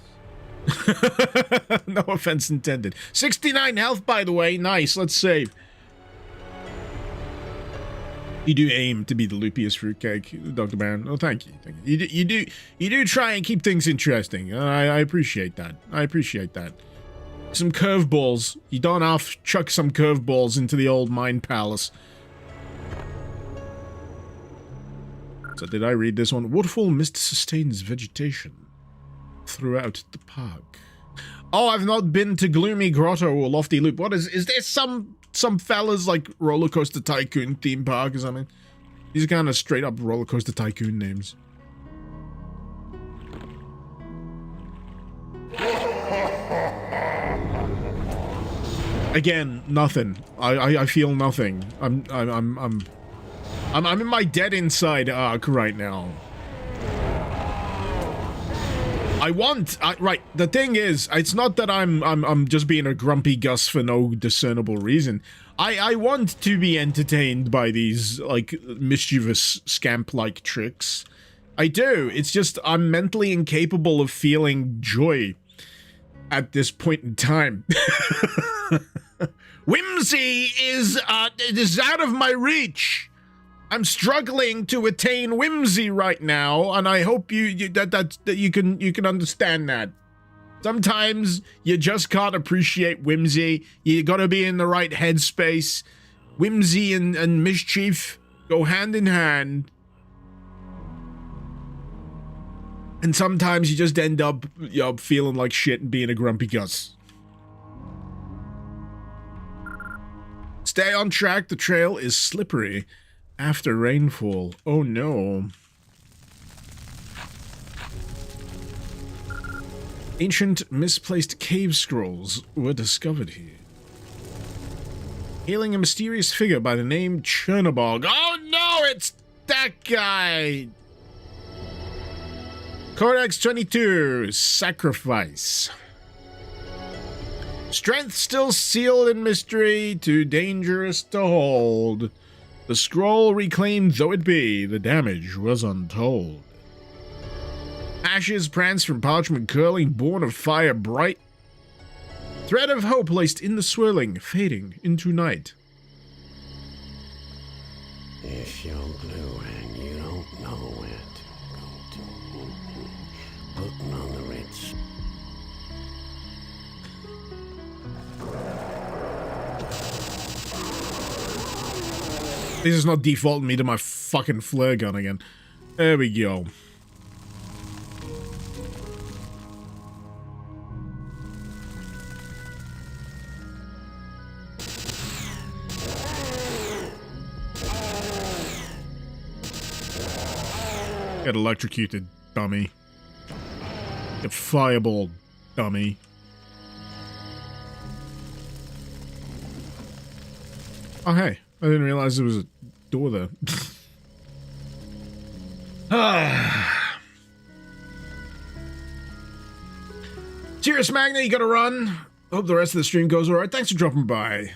No offense intended. 69 health, by the way. Nice. Let's save. You do aim to be the loopiest fruitcake, Dr. Baron. Oh, thank you. Thank you. You do try and keep things interesting. I appreciate that. I appreciate that. Some curveballs. You don't have to chuck some curveballs into the old mine palace. So did I read this one? Waterfall mist sustains vegetation throughout the park. Oh, I've not been to Gloomy Grotto or Lofty Loop. What is there some fellas like Roller Coaster Tycoon theme park or something? These are kind of straight up Roller Coaster Tycoon names. Again, nothing. I feel nothing. I'm in my dead inside arc right now. Right, the thing is, it's not that I'm just being a grumpy Gus for no discernible reason. I want to be entertained by these, like, mischievous scamp-like tricks. I do. It's just I'm mentally incapable of feeling joy at this point in time. Whimsy is out of my reach. I'm struggling to attain whimsy right now, and I hope you can understand that. Sometimes you just can't appreciate whimsy. You gotta be in the right headspace. Whimsy and mischief go hand in hand. And sometimes you just end up, you know, feeling like shit and being a grumpy Gus. Stay on track, the trail is slippery after rainfall. Oh no. Ancient misplaced cave scrolls were discovered here, hailing a mysterious figure by the name Chernobog. Oh no, it's that guy! Codex 22, Sacrifice. Strength still sealed in mystery, too dangerous to hold. The scroll reclaimed though it be, the damage was untold. Ashes prance from parchment curling, born of fire bright. Thread of hope placed in the swirling, fading into night. If you're blue and you don't know it, go to putting on the ritz. This is not defaulting me to my fucking flare gun again. There we go. Get electrocuted, dummy. Get fireball, dummy. Oh, hey. I didn't realize there was a door there. Cheers, Magna. You gotta run. Hope the rest of the stream goes alright. Thanks for dropping by.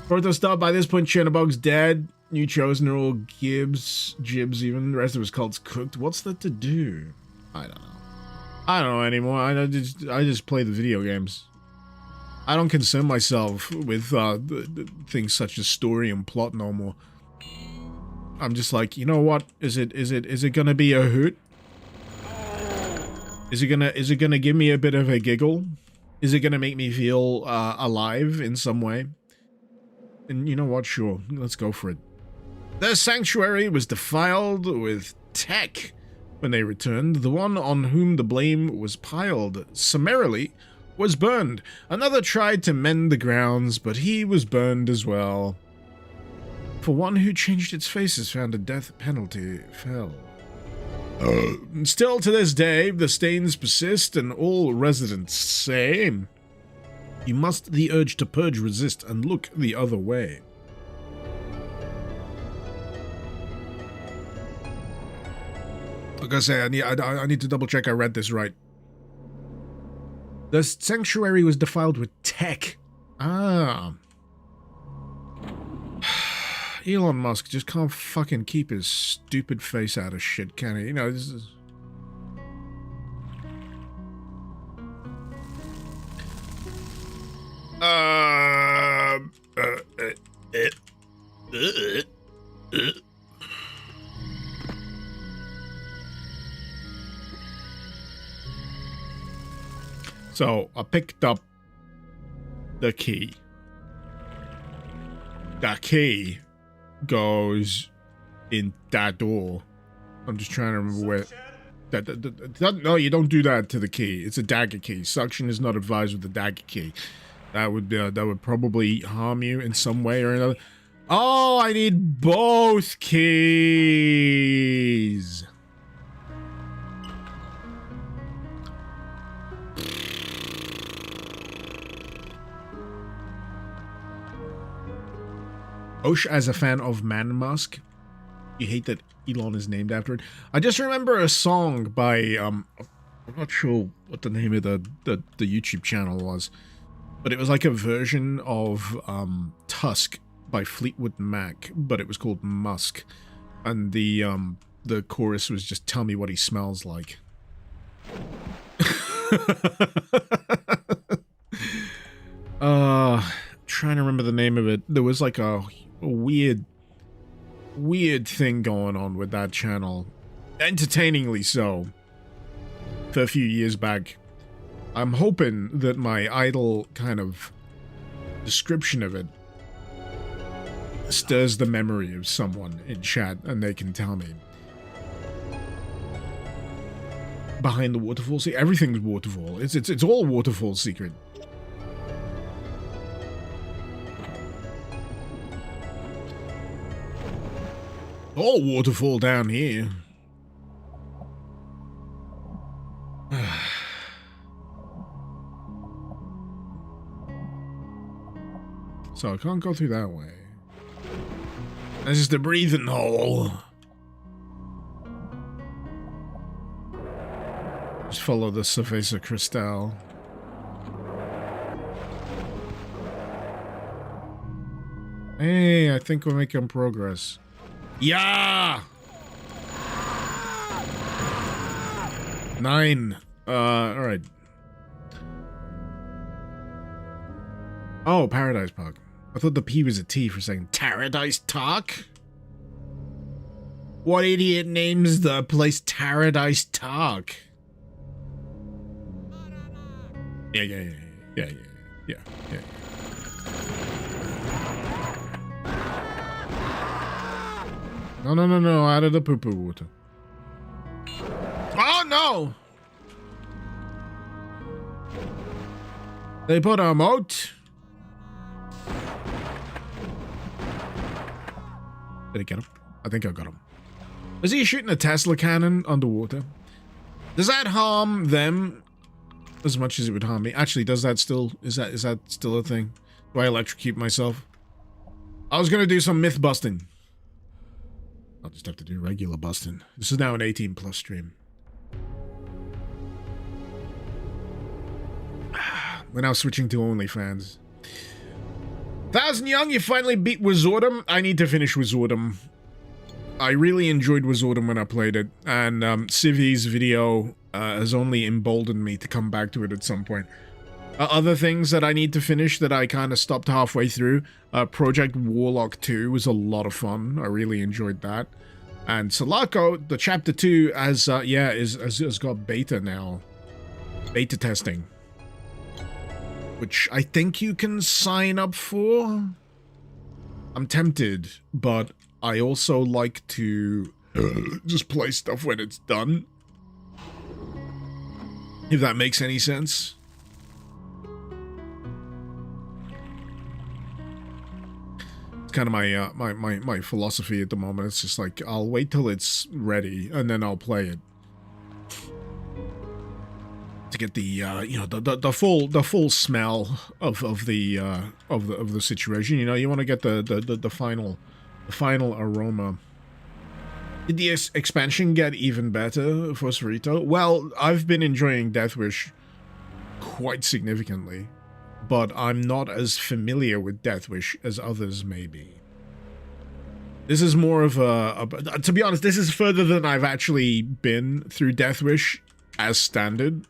Ortho stop. By this point, Chernobog's dead. New chosen are all jibs even. The rest of his cult's cooked. What's that to do? I don't know. I don't know anymore. I just play the video games. I don't concern myself with things such as story and plot no more. I'm just like, you know what? Is it gonna be a hoot? Is it gonna give me a bit of a giggle? Is it gonna make me feel alive in some way? And you know what? Sure, let's go for it. The sanctuary was defiled with tech when they returned. The one on whom the blame was piled summarily was burned. Another tried to mend the grounds, but he was burned as well. For one who changed its faces found a death penalty fell. Still to this day, the stains persist, and all residents say, you must the urge to purge resist and look the other way. Like I say, I need to double check I read this right. The sanctuary was defiled with tech. Ah. Elon Musk just can't fucking keep his stupid face out of shit, can he? You know, this is... So, I picked up the key. The key goes in that door. I'm just trying to remember where... No, you don't do that to the key. It's a dagger key. Suction is not advised with the dagger key. That would probably harm you in some way or another. Oh, I need both keys. Osh, as a fan of Man Musk, you hate that Elon is named after it. I just remember a song by I'm not sure what the name of the YouTube channel was, but it was like a version of Tusk by Fleetwood Mac, but it was called Musk, and the chorus was just "Tell me what he smells like." Trying to remember the name of it. There was like a weird thing going on with that channel, entertainingly so, for a few years back. I'm hoping that my idle kind of description of it stirs the memory of someone in chat and they can tell me. Behind the waterfall, see, everything's waterfall. It's all waterfall secret. All waterfall down here. So I can't go through that way. This is the breathing hole. Just follow the Cerveza Cristal. Hey, I think we're making progress. Yeah! 9. Alright. Oh, Paradise Park. I thought the P was a T for a second. Paradise Talk? What idiot names the place Paradise Talk? Yeah. No, out of the poo-poo water. Oh, no! They put him out. Did I get him? I think I got him. Is he shooting a Tesla cannon underwater? Does that harm them as much as it would harm me? Actually, does that still... Is that still a thing? Do I electrocute myself? I was gonna do some myth busting. I'll just have to do regular busting. This is now an 18+ stream. We're now switching to OnlyFans. 1000 Young, you finally beat Wizardum. I need to finish Wizardum. I really enjoyed Wizardum when I played it, and Civi's video has only emboldened me to come back to it at some point. Other things that I need to finish that I kind of stopped halfway through. Project Warlock 2 was a lot of fun. I really enjoyed that. And Sulaco, the Chapter 2, has got beta now. Beta testing. Which I think you can sign up for. I'm tempted, but I also like to just play stuff when it's done. If that makes any sense. It's kind of my philosophy at the moment. It's just like, I'll wait till it's ready, and then I'll play it. To get the the full smell of the situation. You know, you want to get the final aroma. Did the expansion get even better for Cerrito? Well, I've been enjoying Deathwish quite significantly, but I'm not as familiar with Deathwish as others may be. This is more of to be honest, this is further than I've actually been through Deathwish as standard.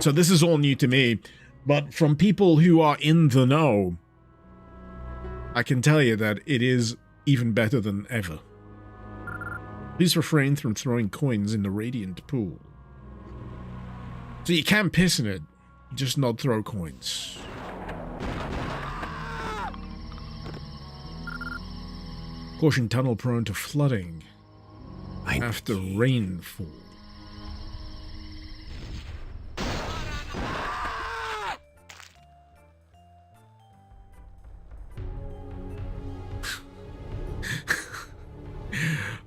So this is all new to me, but from people who are in the know, I can tell you that it is even better than ever. Please refrain from throwing coins in the radiant pool. So you can piss in it, just not throw coins. Caution tunnel prone to flooding after rainfall.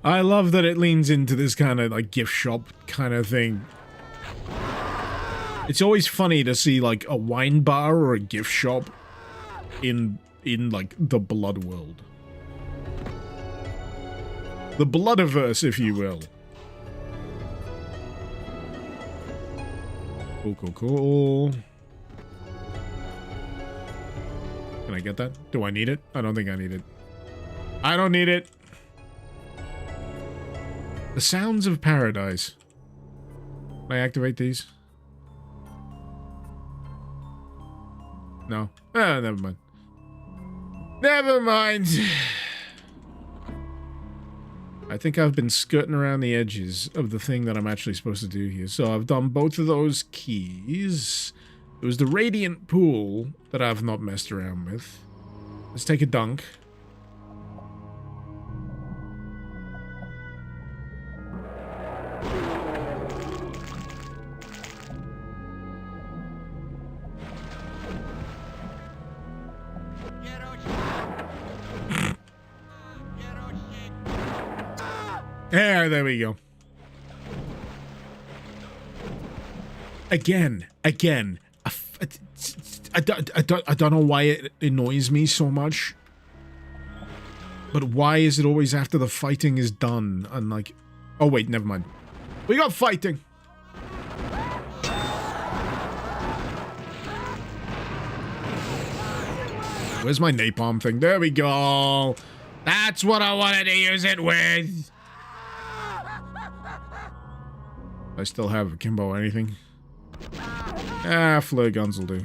I love that it leans into this kind of like gift shop kind of thing. It's always funny to see like a wine bar or a gift shop in like the blood world. The Bloodiverse, if you will. Cool. Can I get that? Do I need it? I don't think I need it. I don't need it. The Sounds of Paradise. Can I activate these? No. Ah, never mind. Never mind. I think I've been skirting around the edges of the thing that I'm actually supposed to do here. So I've done both of those keys. It was the Radiant Pool that I've not messed around with. Let's take a dunk. Yeah, there we go. Again. I don't know why it annoys me so much. But why is it always after the fighting is done? And like... Oh, wait, never mind. We got fighting! Where's my napalm thing? There we go! That's what I wanted to use it with! I still have akimbo or anything? Ah, flare guns will do.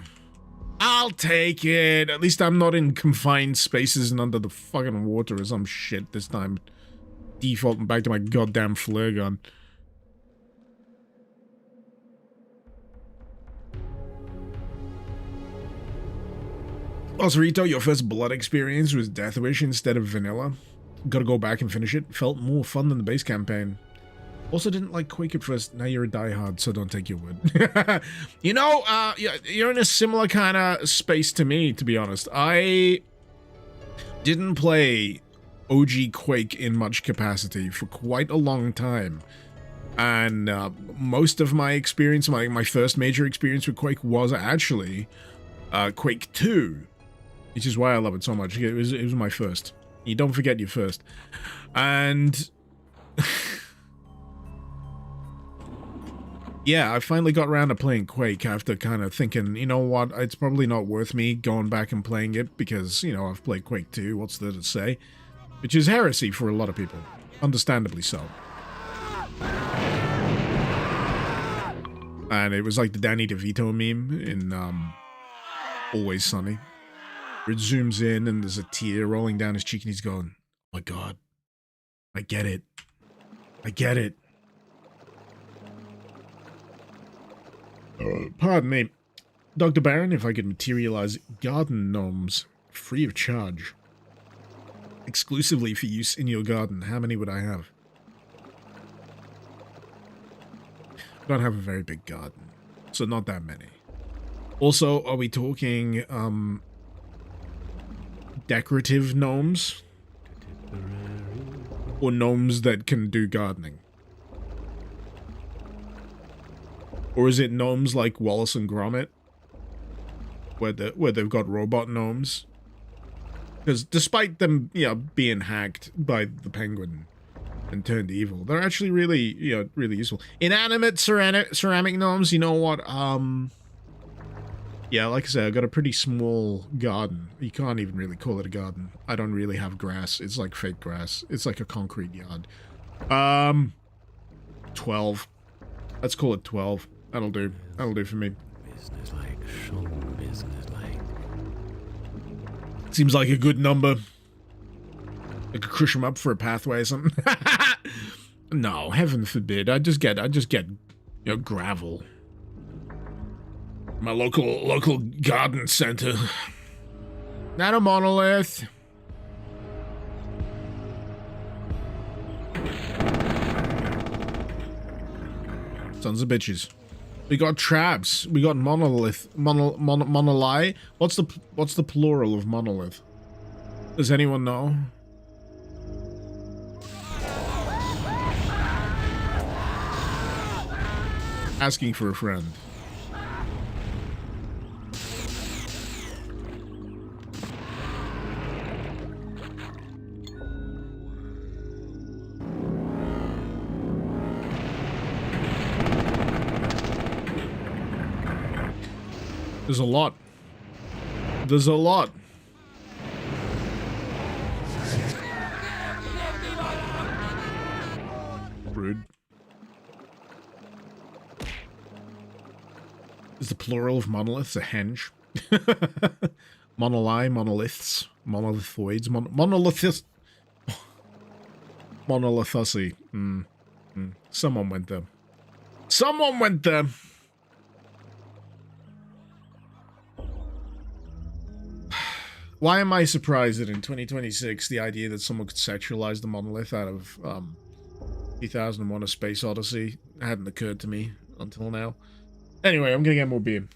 I'll take it! At least I'm not in confined spaces and under the fucking water or some shit this time. Defaulting back to my goddamn flare gun. Also, Rito, your first blood experience was Death Wish instead of vanilla. Gotta go back and finish it. Felt more fun than the base campaign. Also didn't like Quake at first. Now you're a diehard, so don't take your word. You know, you're in a similar kind of space to me, to be honest. I didn't play OG Quake in much capacity for quite a long time. And most of my experience, my first major experience with Quake was actually Quake 2. Which is why I love it so much. It was my first. You don't forget your first. And... yeah, I finally got around to playing Quake after kind of thinking, you know what, it's probably not worth me going back and playing it because, you know, I've played Quake 2, what's there to say? Which is heresy for a lot of people. Understandably so. And it was like the Danny DeVito meme in Always Sunny. Where it zooms in and there's a tear rolling down his cheek and he's going, oh my god, I get it. I get it. Pardon me. Dr. Baron, if I could materialize garden gnomes free of charge, exclusively for use in your garden, how many would I have? I don't have a very big garden, so not that many. Also, are we talking, decorative gnomes? Or gnomes that can do gardening? Or is it gnomes like Wallace and Gromit? Where they've got robot gnomes? Because despite them, you know, being hacked by the Penguin and turned evil, they're actually really, you know, really useful. Inanimate ceramic gnomes, you know what, yeah, like I said, I've got a pretty small garden. You can't even really call it a garden. I don't really have grass. It's like fake grass. It's like a concrete yard. 12. Let's call it 12. That'll do. That'll do for me. Business-like, show business-like. Seems like a good number. I could crush them up for a pathway or something. No, heaven forbid. I just get, you know, gravel. My local garden center. Not a monolith. Sons of bitches. We got traps. We got monolith. Monolith. What's the plural of monolith? Does anyone know? Asking for a friend. There's a lot. There's a lot. Rude. Is the plural of monoliths a henge? Monoli, monoliths, monolithoids, monolithus. Monolithussy. Someone went there. Someone went there. Why am I surprised that in 2026 the idea that someone could sexualize the monolith out of 2001: A Space Odyssey hadn't occurred to me until now? Anyway, I'm gonna get more beer.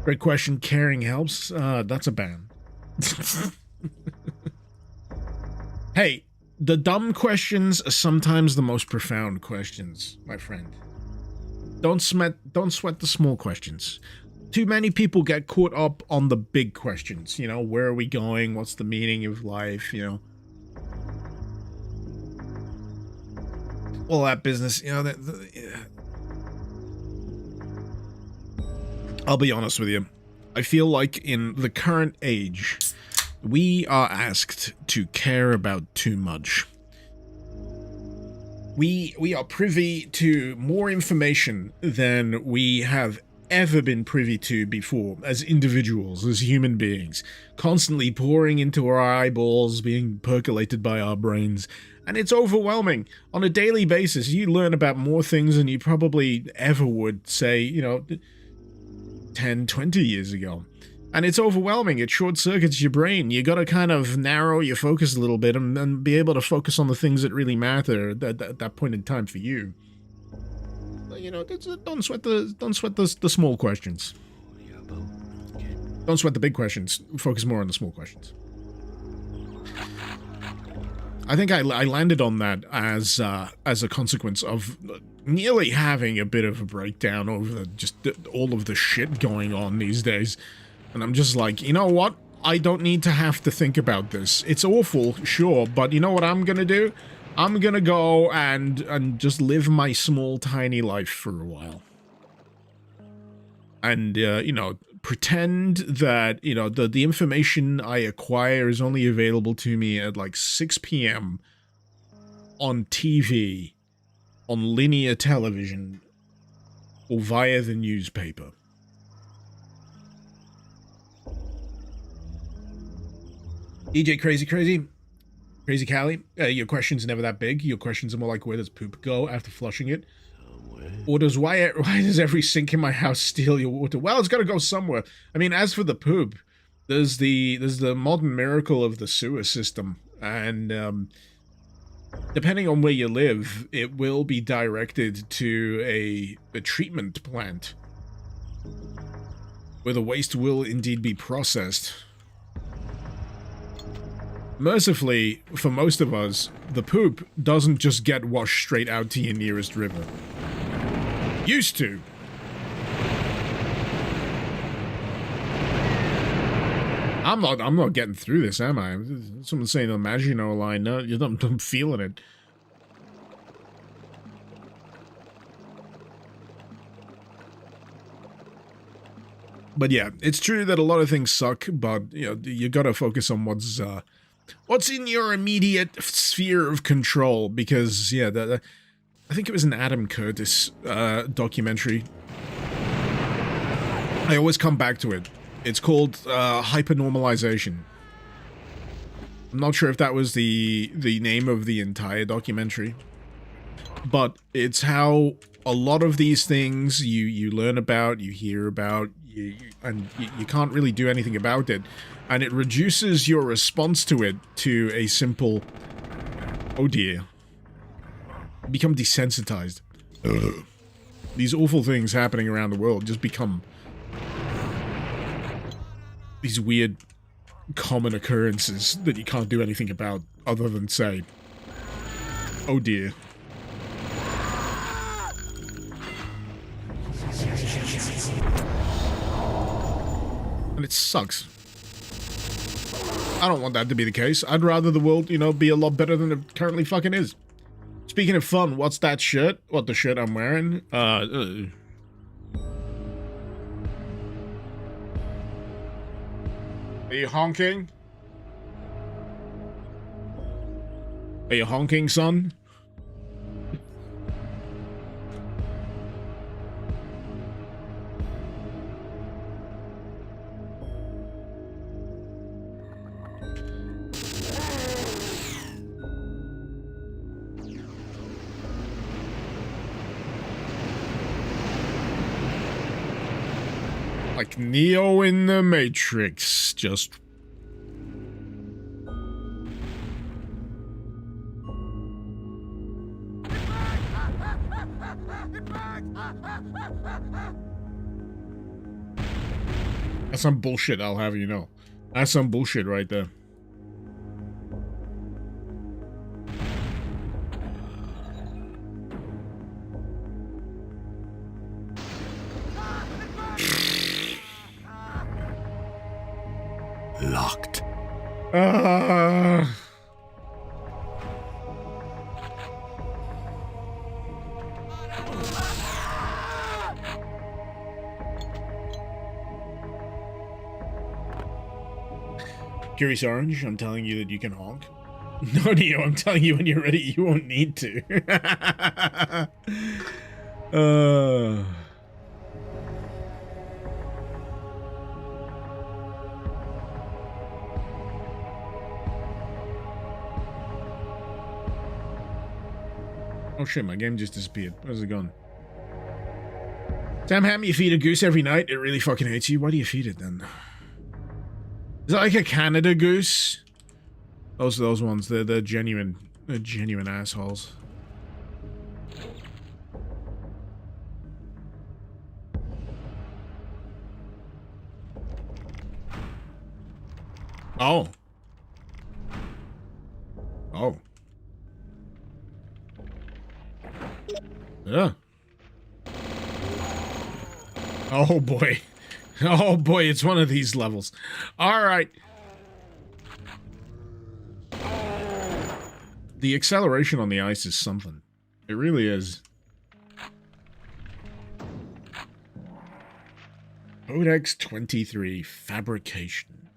Great question. Caring helps. That's a ban. Hey, the dumb questions are sometimes the most profound questions, my friend. Don't sweat the small questions. Too many people get caught up on the big questions. You know, where are we going? What's the meaning of life? You know, all that business. You know, I'll be honest with you. I feel like in the current age, we are asked to care about too much. We are privy to more information than we have ever been privy to before as individuals, as human beings, constantly pouring into our eyeballs, being percolated by our brains, and it's overwhelming. On a daily basis, you learn about more things than you probably ever would, say, you know, 10, 20 years ago. And it's overwhelming. It short-circuits your brain. You gotta kind of narrow your focus a little bit and be able to focus on the things that really matter at that point in time for you. You know, don't sweat the small questions. Don't sweat the big questions. Focus more on the small questions. I think I landed on that as a consequence of nearly having a bit of a breakdown over just all of the shit going on these days. And I'm just like, you know what? I don't need to have to think about this. It's awful, sure, but you know what I'm gonna do? I'm gonna go and just live my small, tiny life for a while. And, you know, pretend that, you know, the information I acquire is only available to me at like 6 p.m. on TV, on linear television, or via the newspaper. DJ Crazy Callie, your question's never that big. Your questions are more like, where does poop go after flushing it? Somewhere. Or why does every sink in my house steal your water? Well, it's got to go somewhere. I mean, as for the poop, there's the modern miracle of the sewer system, and depending on where you live, it will be directed to a treatment plant where the waste will indeed be processed. Mercifully, for most of us, the poop doesn't just get washed straight out to your nearest river. Used to. I'm not getting through this, am I? Someone's saying the Maginot line. No, I'm feeling it. But yeah, it's true that a lot of things suck, but you know, you gotta focus on what's in your immediate sphere of control, because, yeah, I think it was an Adam Curtis documentary. I always come back to it. It's called Hypernormalization. I'm not sure if that was the name of the entire documentary, but it's how a lot of these things you learn about, you hear about, and you can't really do anything about it. And it reduces your response to it to a simple, oh dear. Become desensitized. Ugh. These awful things happening around the world just become these weird common occurrences that you can't do anything about other than say, oh dear. And it sucks. I don't want that to be the case. I'd rather the world, you know, be a lot better than it currently fucking is. Speaking of fun, what's that shirt? What, the shirt I'm wearing? Are you honking? Are you honking, son? Like Neo in the Matrix, just... That's some bullshit, I'll have you know. That's some bullshit right there. Locked. Curious Orange, I'm telling you that you can honk. No, Neo, I'm telling you when you're ready, you won't need to. Oh shit, my game just disappeared. Where's it gone? Sam Ham, you feed a goose every night? It really fucking hates you. Why do you feed it then? Is that like a Canada goose? Those ones, they're genuine assholes. Oh. Oh. Yeah. Oh boy. Oh boy, it's one of these levels. Alright. The acceleration on the ice is something. It really is. Codex 23, Fabrication.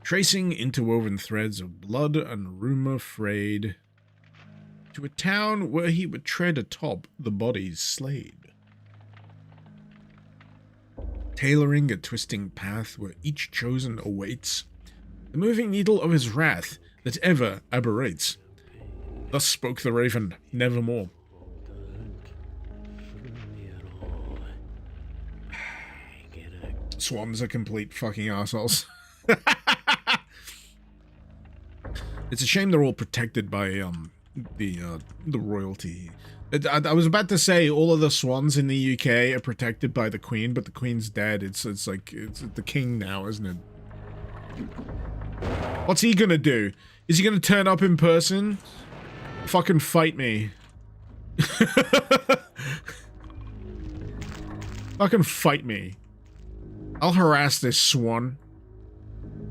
Tracing interwoven threads of blood and rumor frayed to a town where he would tread atop the bodies slayed. Tailoring a twisting path where each chosen awaits the moving needle of his wrath that ever aberrates. Thus spoke the raven, nevermore. Swans are complete fucking assholes. It's a shame they're all protected by the royalty. I was about to say all of the swans in the UK are protected by the Queen, but the Queen's dead. It's like it's the King now, isn't it? What's he gonna do? Is he gonna turn up in person? Fucking fight me. Fucking fight me. I'll harass this swan.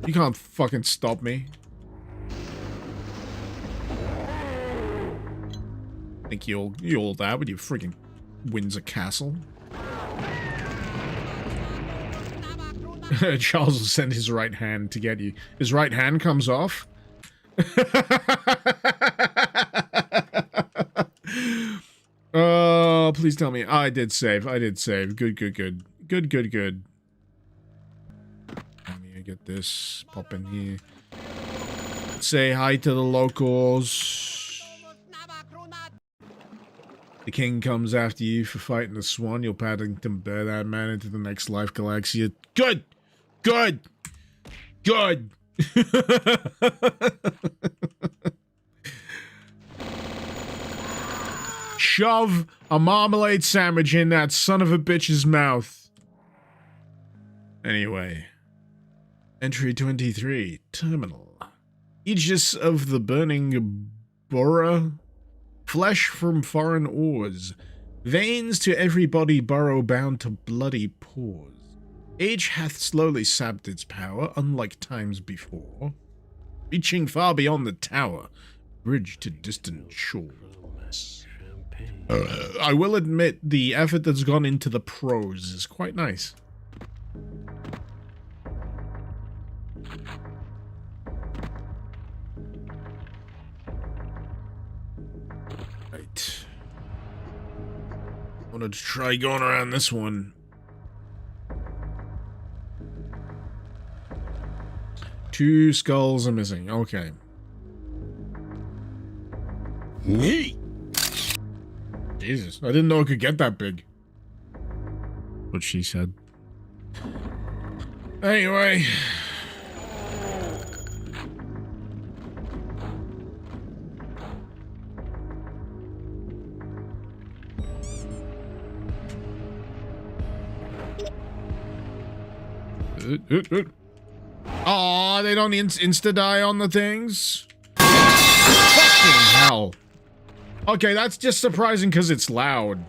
You can't fucking stop me. Think you'll that with your freaking Windsor Castle. Charles will send his right hand to get you. His right hand comes off. Oh, please tell me. I did save. I did save. Good. Let me get this. Pop in here. Say hi to the locals. The king comes after you for fighting the swan. You'll Paddington bear that man into the next life galaxia. Good! Shove a marmalade sandwich in that son of a bitch's mouth. Anyway. Entry 23. Terminal. Aegis of the burning Bora. Flesh from foreign ores, veins to every body burrow bound to bloody pores. Age hath slowly sapped its power, unlike times before, reaching far beyond the tower, bridge to distant shores. I will admit the effort that's gone into the prose is quite nice. Wanted to try going around this one. Two skulls are missing. Okay. Me. Jesus, I didn't know it could get that big. What she said. Anyway. Oh, they don't insta-die on the things? Fucking hell. Okay, that's just surprising because it's loud.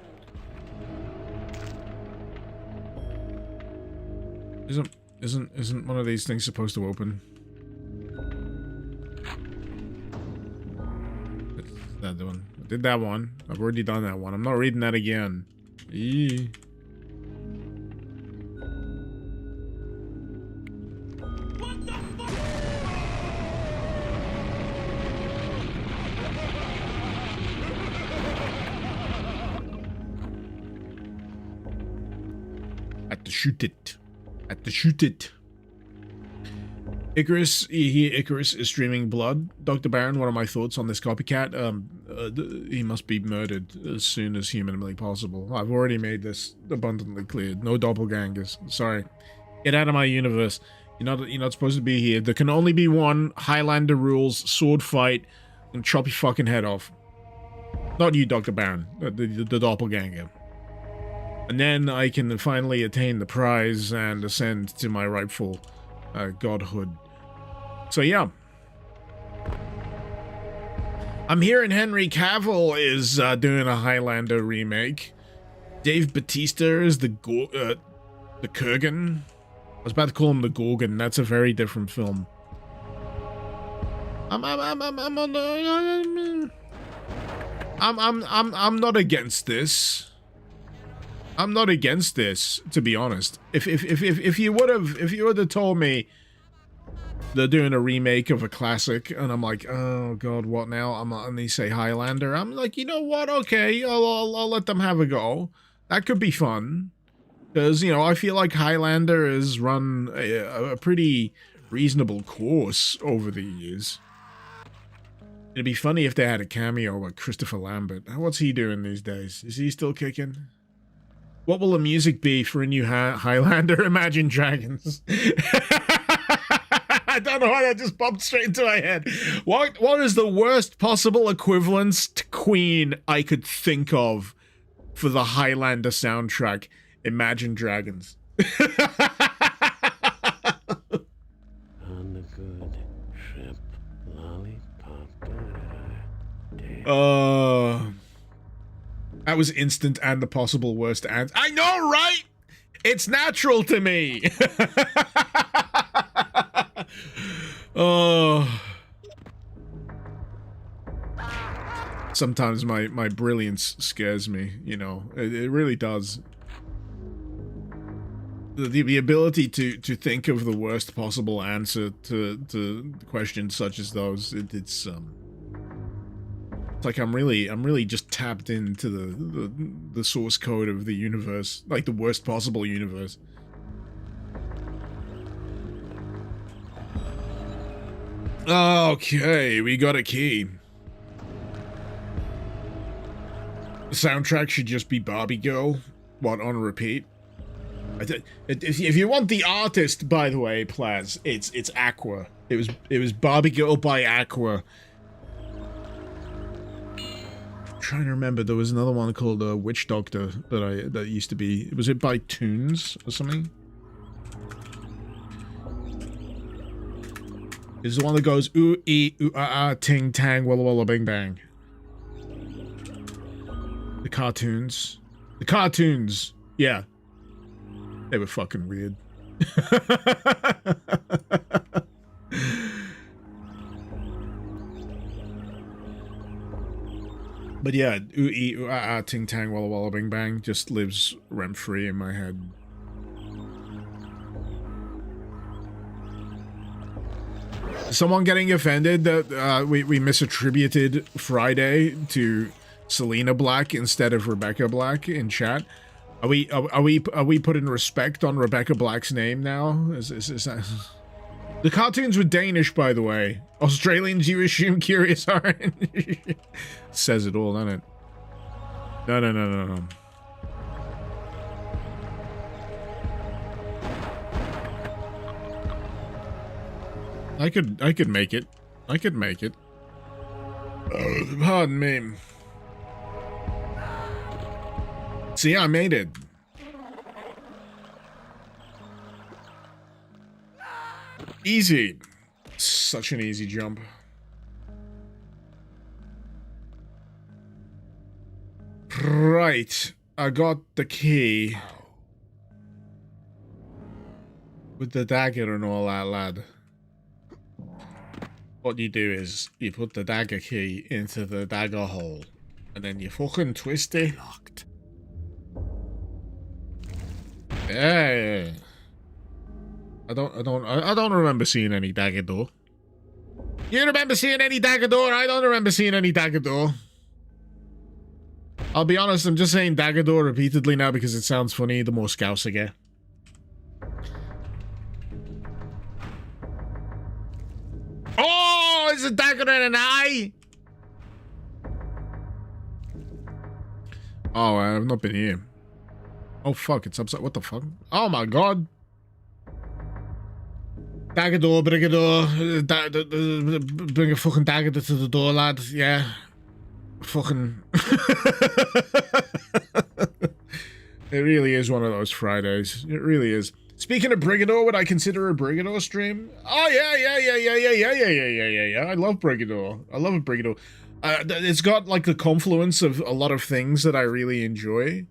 Isn't one of these things supposed to open? That one. I did that one. I've already done that one. I'm not reading that again. Eee. Had to shoot it. Had to shoot it. Icarus, Icarus is streaming blood. Dr. Baron, what are my thoughts on this copycat? He must be murdered as soon as humanly possible. I've already made this abundantly clear. No doppelgangers. Sorry. Get out of my universe. You're not supposed to be here. There can only be one. Highlander rules, sword fight, and chop your fucking head off. Not you, Dr. Baron. The doppelganger. And then I can finally attain the prize and ascend to my rightful godhood. So yeah. I'm hearing Henry Cavill is doing a Highlander remake. Dave Bautista is the Kurgan. I was about to call him the Gorgon. That's a very different film. I'm not against this. I'm not against this, to be honest. If you would have told me they're doing a remake of a classic, and I'm like, oh god, what now? And they say Highlander. I'm like, you know what? Okay, I'll let them have a go. That could be fun, because I feel like Highlander has run a pretty reasonable course over the years. It'd be funny if they had a cameo like Christopher Lambert. What's he doing these days? Is he still kicking? What will the music be for a new Highlander? Imagine Dragons. I don't know why that just popped straight into my head. What is the worst possible equivalence to Queen I could think of for the Highlander soundtrack? Imagine Dragons. On the good ship, lollipop. That was instant and the possible worst answer. I know, right? It's natural to me. Oh. Sometimes my brilliance scares me, It really does. The ability to think of the worst possible answer to questions such as those, it's like I'm really just tapped into the source code of the universe, like the worst possible universe. Okay, we got a key. The soundtrack should just be Barbie Girl. What, on repeat? If you want the artist, by the way, Plaz, it's Aqua. It was Barbie Girl by Aqua. I'm trying to remember, there was another one called Witch Doctor that used to be. Was it by Toons or something? Is the one that goes ooh ee ooh ah ah ting tang walla walla bing bang. The cartoons. The cartoons. Yeah. They were fucking weird. But yeah, ooh ee ooh ah ah ting tang walla walla bing bang just lives rent free in my head. Someone getting offended that we misattributed Friday to Selena Black instead of Rebecca Black in chat. Are we putting respect on Rebecca Black's name now? Is that... The cartoons were Danish, by the way. Australians, you assume Curious Orange. Says it all, doesn't it? No. I could make it. I could make it. Pardon me. See, I made it. Easy. Such an easy jump. Right. I got the key. With the dagger and all that, lad. What you do is you put the dagger key into the dagger hole. And then you fucking twist it. Locked. Yeah. I don't remember seeing any dagger door. You remember seeing any dagger door? I don't remember seeing any dagger door. I'll be honest, I'm just saying dagger door repeatedly now because it sounds funny the more scouts I get. Oh, it's a dagger and an eye! Oh, I've not been here. Oh fuck, it's upside. What the fuck? Oh my god. Dagger door, bring a door. Bring a fucking dagger to the door, lad. Yeah. Fucking. It really is one of those Fridays. It really is. Speaking of Brigador, would I consider a Brigador stream? Oh yeah. I love Brigador. I love a Brigador. It's got like the confluence of a lot of things that I really enjoy.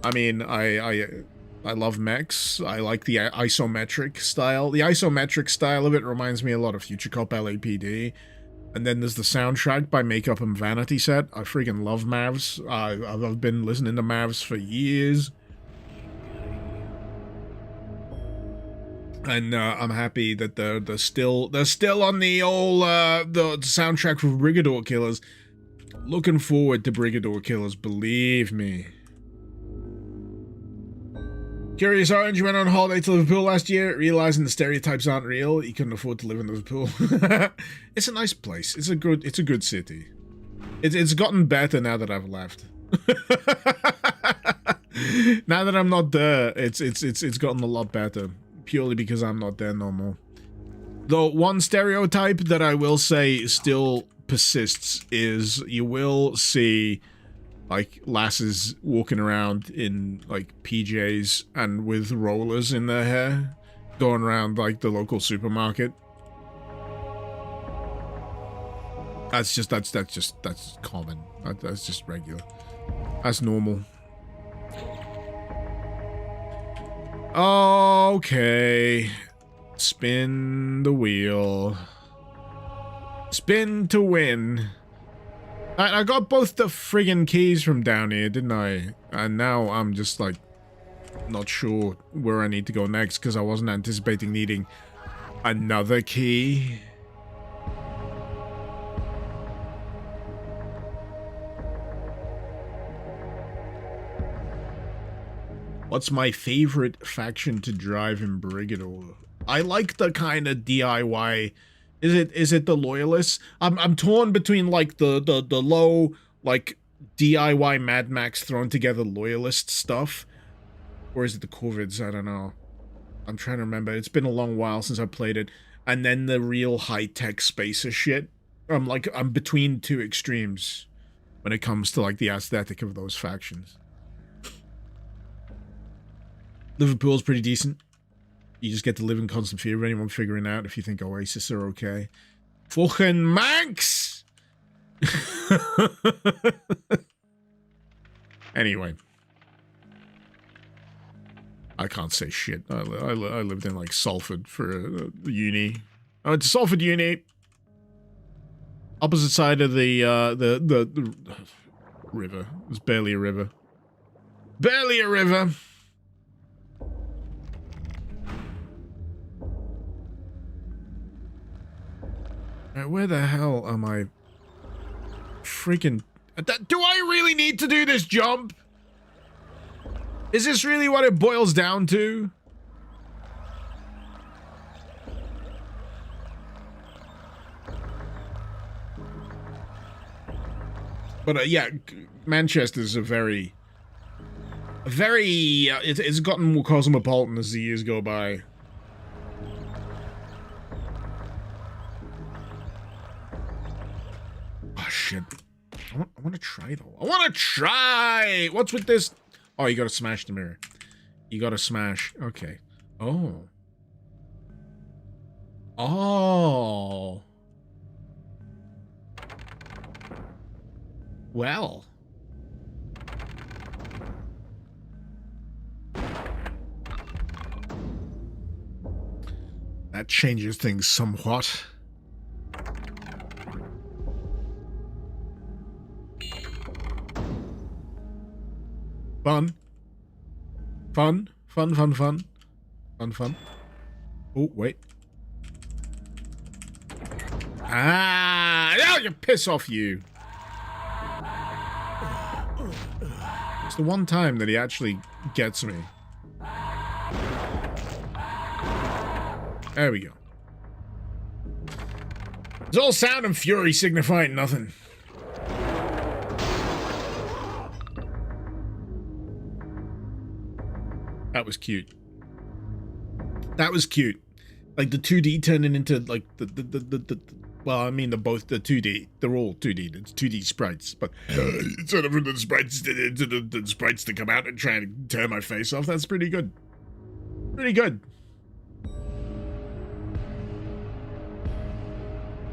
I mean, I love mechs. I like the isometric style. The isometric style of it reminds me a lot of Future Cop LAPD. And then there's the soundtrack by Makeup and Vanity Set. I freaking love Mavs. I've been listening to Mavs for years. And I'm happy that they're still on the old the soundtrack for Brigador Killers. Looking forward to Brigador Killers, believe me. Curious Orange went on holiday to Liverpool last year, realizing the stereotypes aren't real. He couldn't afford to live in Liverpool. It's a nice place. It's a good city. It's gotten better now that I've left. Now that I'm not there, it's gotten a lot better. Purely because I'm not there no more. Though one stereotype that I will say still persists is you will see like lasses walking around in like PJs and with rollers in their hair going around like the local supermarket. That's common. That's just regular. That's normal. Okay. Spin the wheel. Spin to win. I got both the friggin' keys from down here, didn't I? And now I'm just like not sure where I need to go next because I wasn't anticipating needing another key. What's my favorite faction to drive in Brigador? I like the kind of DIY. Is it the Loyalists? I'm torn between like the low like DIY Mad Max thrown together Loyalist stuff, or is it the Corvids? I don't know. I'm trying to remember. It's been a long while since I played it. And then the real high-tech spacer shit. I'm between two extremes when it comes to like the aesthetic of those factions. Liverpool's pretty decent. You just get to live in constant fear of anyone figuring out if you think Oasis are okay. Fucking Manx! Anyway. I can't say shit. I lived in like Salford for uni. I went to Salford Uni. Opposite side of the river. It was barely a river. Barely a river. Where the hell am I? Freaking... Do I really need to do this jump? Is this really what it boils down to? But yeah, Manchester's a very... it's gotten more cosmopolitan as the years go by. Oh, shit. I want to try, though. I want to try! What's with this? Oh, you gotta smash the mirror. You gotta smash. Okay. Oh. Oh. Well. That changes things somewhat. Fun. Fun. Fun, fun, fun. Fun, fun. Oh, wait. Ah! Oh, you piss off, you. It's the one time that he actually gets me. There we go. It's all sound and fury signifying nothing. That was cute. That was cute. Like the 2D turning into like the well, I mean, the 2D. They're all 2D. It's 2D sprites, but instead of the sprites into the sprites to come out and try and tear my face off, that's pretty good. Pretty good.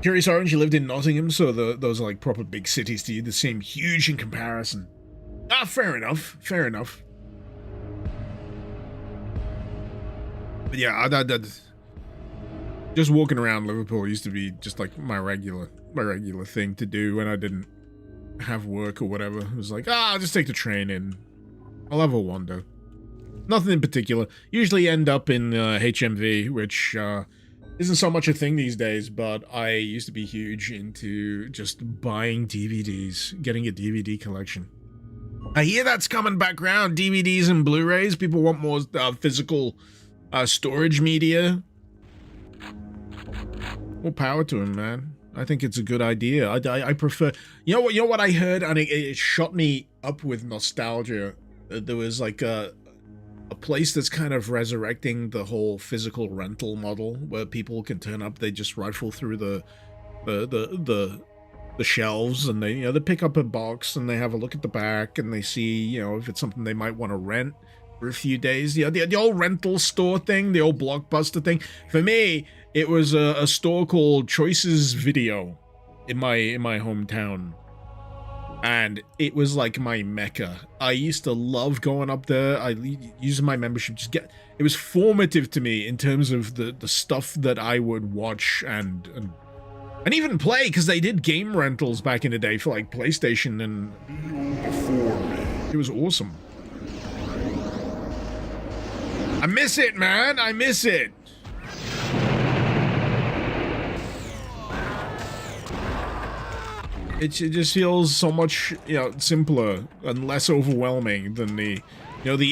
Curious Orange, you lived in Nottingham, so those are like proper big cities to you. They seem huge in comparison. Ah, fair enough. Fair enough. But yeah, just walking around Liverpool used to be just like my regular thing to do when I didn't have work or whatever. It was like, I'll just take the train in. I'll have a wander. Nothing in particular. Usually end up in HMV, which isn't so much a thing these days, but I used to be huge into just buying DVDs, getting a DVD collection. I hear that's coming back around, DVDs and Blu-rays. People want more physical storage media. More power to him, man. I think it's a good idea. I prefer... You know what I heard? And it shot me up with nostalgia. There was like a place that's kind of resurrecting the whole physical rental model, where people can turn up, they just rifle through the shelves, and they pick up a box and they have a look at the back and they see if it's something they might want to rent for a few days. The old rental store thing, the old Blockbuster thing. For me, it was a store called Choices Video in my hometown. And it was like my mecca. I used to love going up there. I used my membership. It was formative to me in terms of the stuff that I would watch and even play, because they did game rentals back in the day for like PlayStation and before. It was awesome. I miss it, man. I miss it. It just feels so much, simpler and less overwhelming than the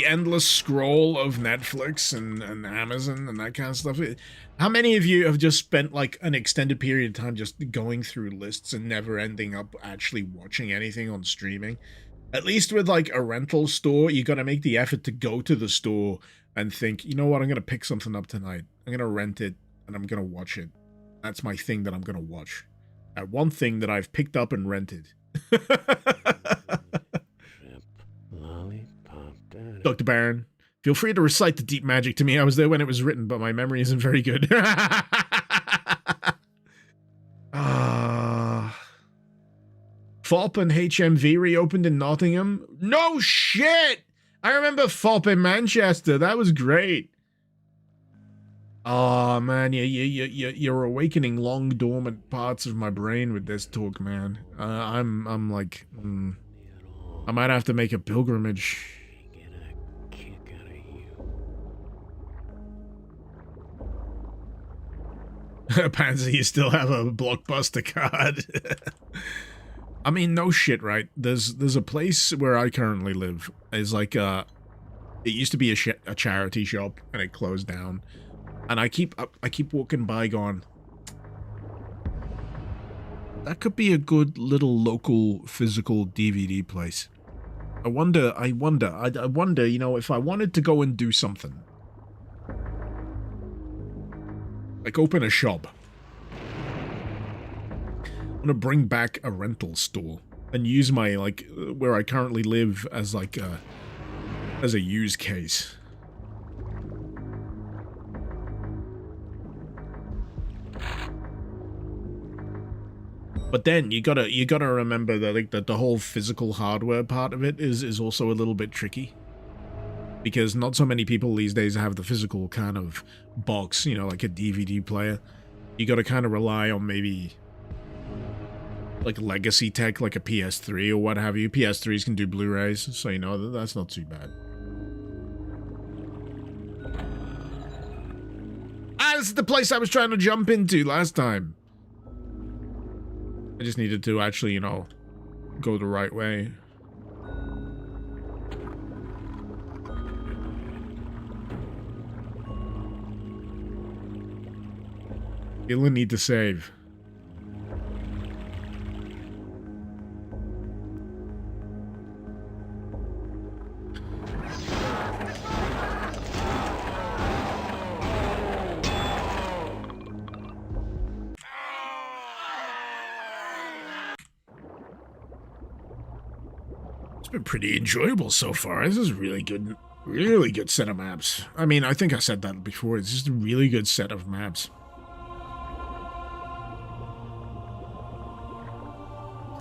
endless scroll of Netflix and Amazon and that kind of stuff. How many of you have just spent like an extended period of time just going through lists and never ending up actually watching anything on streaming? At least with like a rental store, you got to make the effort to go to the store and think, you know what, I'm going to pick something up tonight. I'm going to rent it and I'm going to watch it. That's my thing that I'm going to watch. At one thing that I've picked up and rented. Dr. Baron, feel free to recite the deep magic to me. I was there when it was written, but my memory isn't very good. FOP and HMV reopened in Nottingham. No shit! I remember FOP in Manchester. That was great. Oh man, you're awakening long dormant parts of my brain with this talk, man. I'm like, I might have to make a pilgrimage. Pansy, you still have a Blockbuster card. I mean, no shit, right? There's a place where I currently live. It's like it used to be a charity shop and it closed down. And I keep walking by going, that could be a good little local physical DVD place. I wonder, if I wanted to go and do something. Like open a shop. I want to bring back a rental store and use my, like, where I currently live as like as a use case. But then you gotta remember that like that the whole physical hardware part of it is also a little bit tricky. Because not so many people these days have the physical kind of box, you know, like a DVD player. You gotta kind of rely on maybe like legacy tech, like a PS3 or what have you. PS3s can do Blu-rays, so you know, that's not too bad. Ah, this is the place I was trying to jump into last time. I just needed to actually, you know, go the right way. You'll need to save. It's been pretty enjoyable so far. This is a really good set of maps. I mean, I think I said that before. It's just a really good set of maps.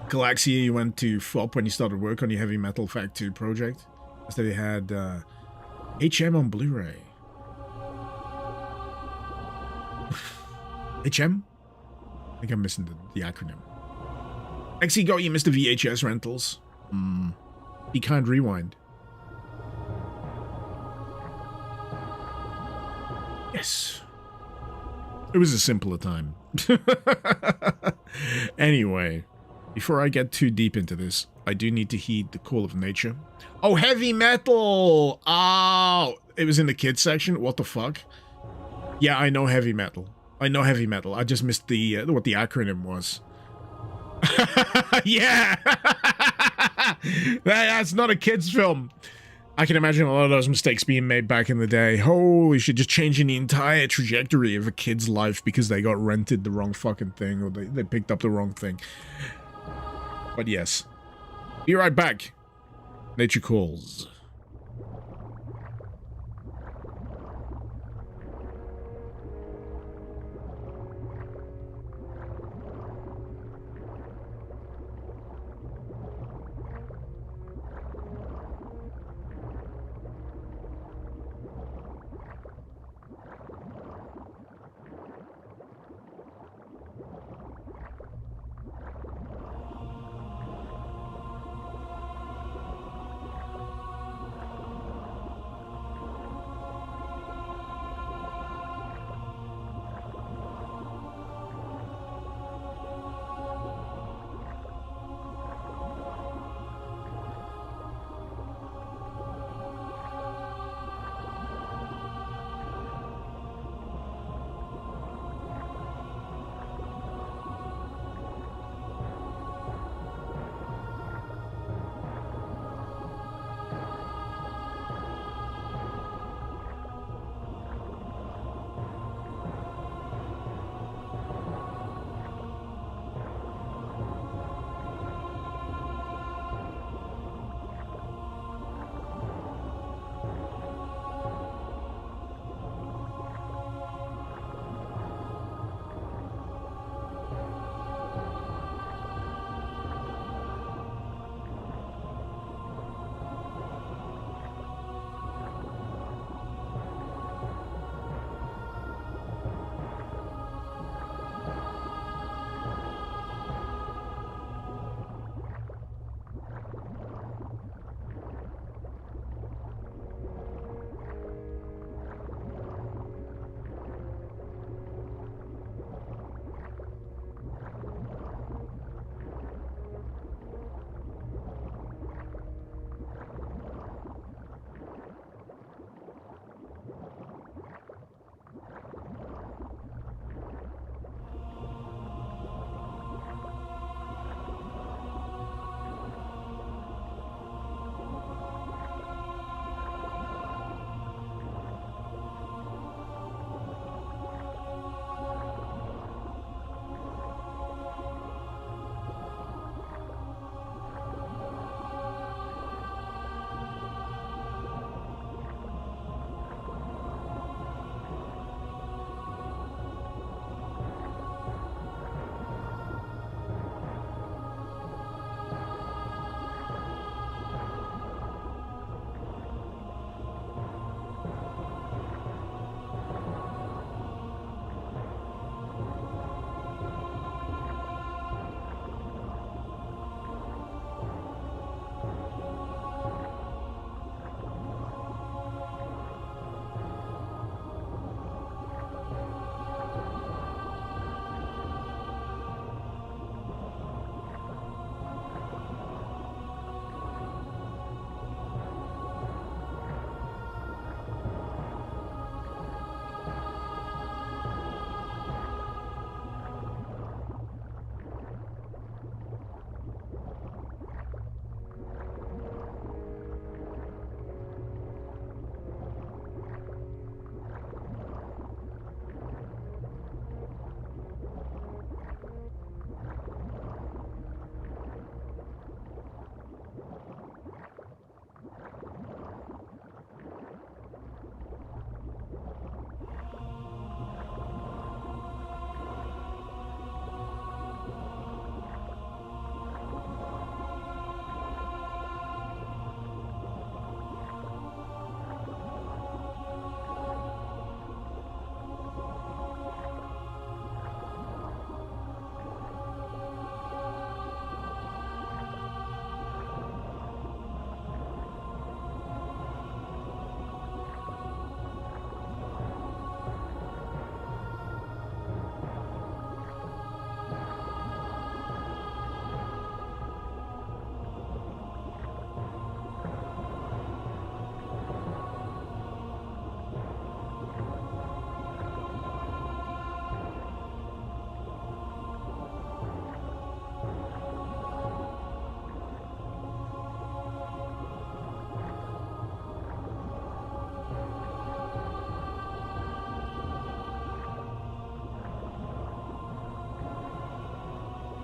Galaxia, you went to FOP when you started work on your Heavy Metal Fact 2 project. So they had HM on Blu-ray. HM? I think I'm missing the acronym. XE got you Mr. VHS rentals. Be kind, rewind. Yes. It was a simpler time. Anyway. Before I get too deep into this, I do need to heed the call of nature. Oh, heavy metal! Oh, it was in the kids section? What the fuck? Yeah, I know heavy metal. I know heavy metal. I just missed the what the acronym was. Yeah! That's not a kids film. I can imagine a lot of those mistakes being made back in the day. Holy shit, just changing the entire trajectory of a kid's life because they got rented the wrong fucking thing or they picked up the wrong thing. But yes. Be right back. Nature calls.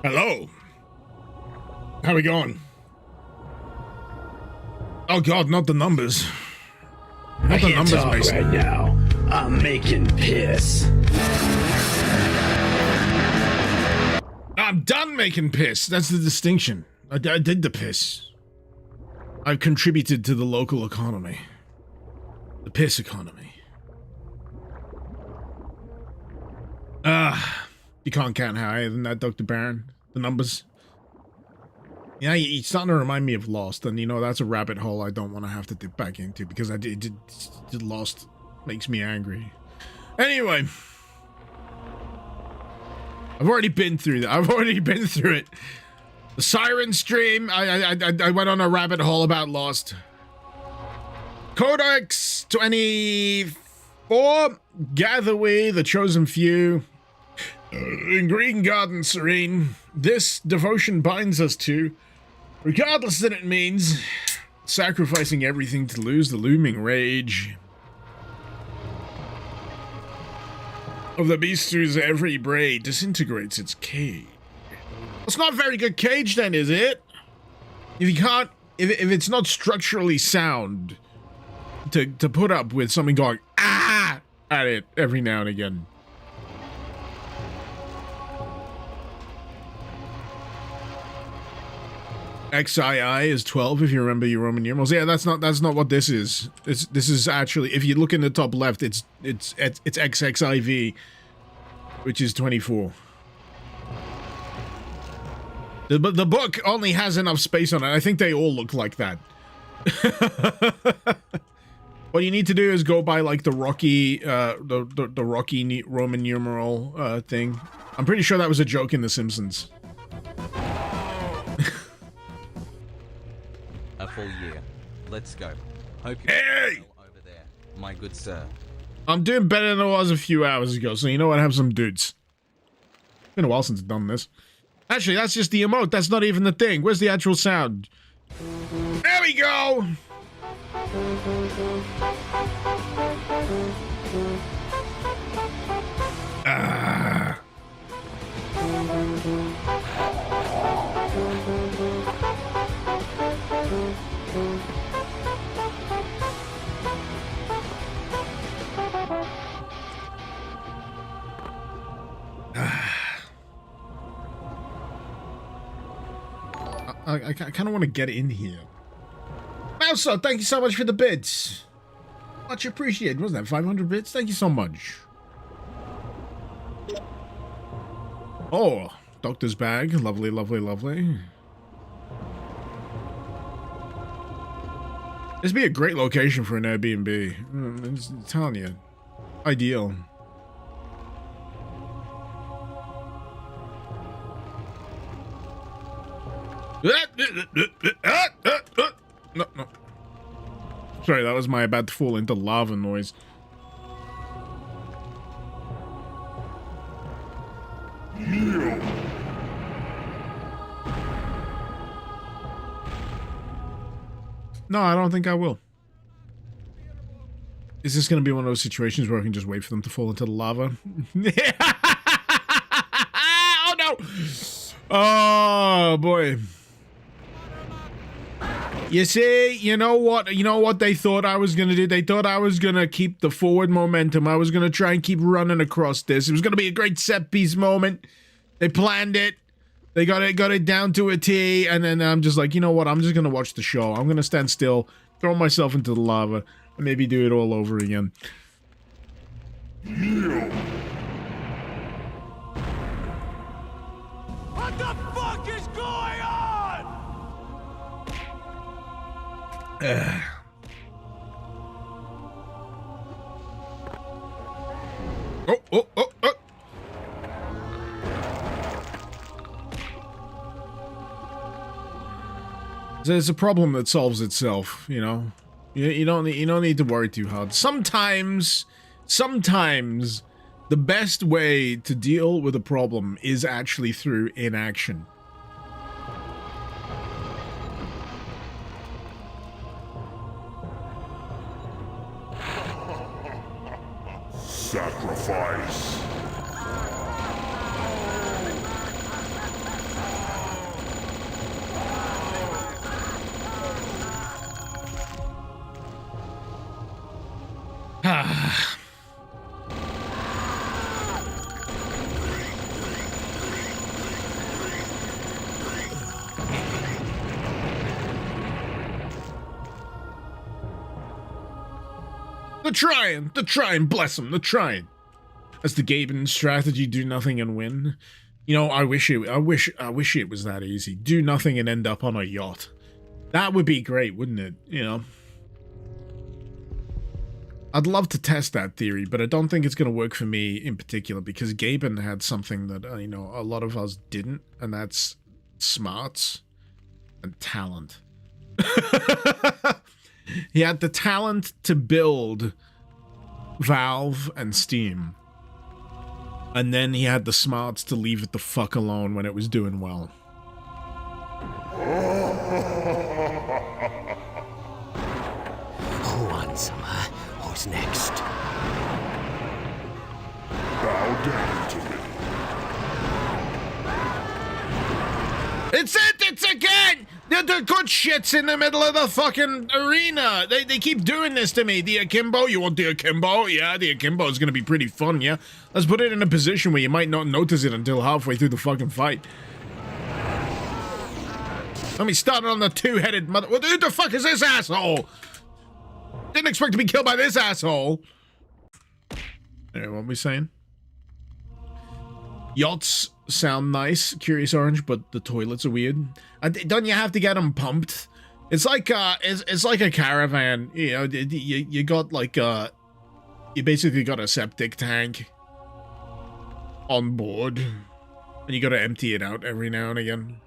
Hello. How we going? Oh God, not the numbers. I Not the can't numbers, talk Mason. right now. I'm making piss. I'm done making piss. That's the distinction. I did the piss. I've contributed to the local economy. The piss economy. You can't count higher than that, Dr. Barron. The numbers. Yeah, you're starting to remind me of Lost, and you know, that's a rabbit hole I don't want to have to dip back into, because I did Lost makes me angry. Anyway. I've already been through that. I've already been through it. The Siren Stream, I went on a rabbit hole about Lost. Codex 24, Gather We, The Chosen Few. In Green Garden Serene, this devotion binds us to, regardless that it means, sacrificing everything to lose the looming rage of the beast whose every braid disintegrates its cage. It's not a very good cage then, is it? If you can't, if it's not structurally sound to put up with something going ah at it every now and again. XII is 12 if you remember your Roman numerals. Yeah, that's not what this is. This is actually, if you look in the top left, it's XXIV, which is 24. The book only has enough space on it. I think they all look like that. What you need to do is go by like the Rocky the Rocky Roman numeral thing. I'm pretty sure that was a joke in The Simpsons. A full year. Let's go. Hope you're Hey! well over there, my good sir. I'm doing better than I was a few hours ago, so you know what? Have some dudes. It's been a while since I've done this. Actually, that's just the emote. That's not even the thing. Where's the actual sound? There we go! Ah. I kind of want to get in here. Also, thank you so much for the bits. Much appreciated. Wasn't that 500 bits? Thank you so much. Oh, doctor's bag. Lovely, lovely, lovely. This would be a great location for an Airbnb. I'm just telling you. Ideal. No. Sorry, that was my about to fall into lava noise. No, I don't think I will. Is this going to be one of those situations where I can just wait for them to fall into the lava? Oh, no! Oh, boy. You see, you know what they thought I was going to do? They thought I was going to keep the forward momentum. I was going to try and keep running across this. It was going to be a great set piece moment. They planned it. They got it down to a T, and then I'm just like, you know what? I'm just going to watch the show. I'm going to stand still, throw myself into the lava, and maybe do it all over again. What the fuck is going on? Oh. There's a problem that solves itself, you know. You don't need to worry too hard. Sometimes the best way to deal with a problem is actually through inaction. Sacrifice. They're trying, bless them, they're trying. That's the Gaben strategy, do nothing and win. You know, I wish it was that easy. Do nothing and end up on a yacht. That would be great, wouldn't it? You know? I'd love to test that theory, but I don't think it's going to work for me in particular because Gaben had something that, you know, a lot of us didn't, and that's smarts and talent. He had the talent to build Valve and Steam. And then he had the smarts to leave it the fuck alone when it was doing well. Who wants some, huh? Who's next? Bow down to me. It's again! The good shit's in the middle of the fucking arena. They keep doing this to me. The akimbo, you want the akimbo? Yeah, the akimbo is gonna be pretty fun, yeah? Let's put it in a position where you might not notice it until halfway through the fucking fight. Let me start on the two-headed mother- What the fuck is this asshole? Didn't expect to be killed by this asshole. Anyway, what are we saying? Yachts sound nice, Curious Orange, but the toilets are weird. Don't you have to get them pumped? It's like it's like a caravan. You know, you got like you basically got a septic tank on board, and you got to empty it out every now and again.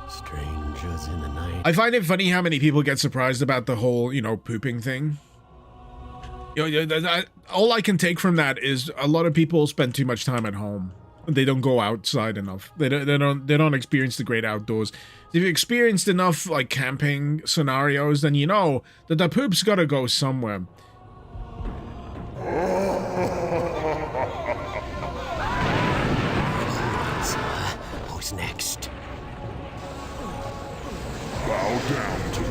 Strangers in the night. I find it funny how many people get surprised about the whole, you know, pooping thing. You know, all I can take from that is a lot of people spend too much time at home. They don't go outside enough. They don't experience the great outdoors. If you've experienced enough like camping scenarios, then you know that the poop's got to go somewhere. Who's next? Bow down to me.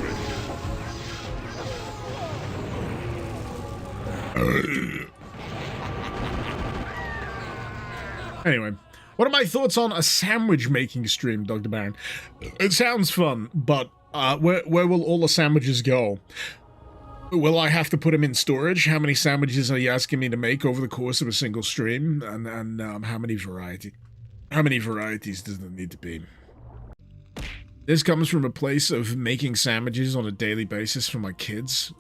Anyway, what are my thoughts on a sandwich making stream, Dr. Baron? It sounds fun, but where will all the sandwiches go? Will I have to put them in storage? How many sandwiches are you asking me to make over the course of a single stream? And how many varieties does there need to be? This comes from a place of making sandwiches on a daily basis for my kids.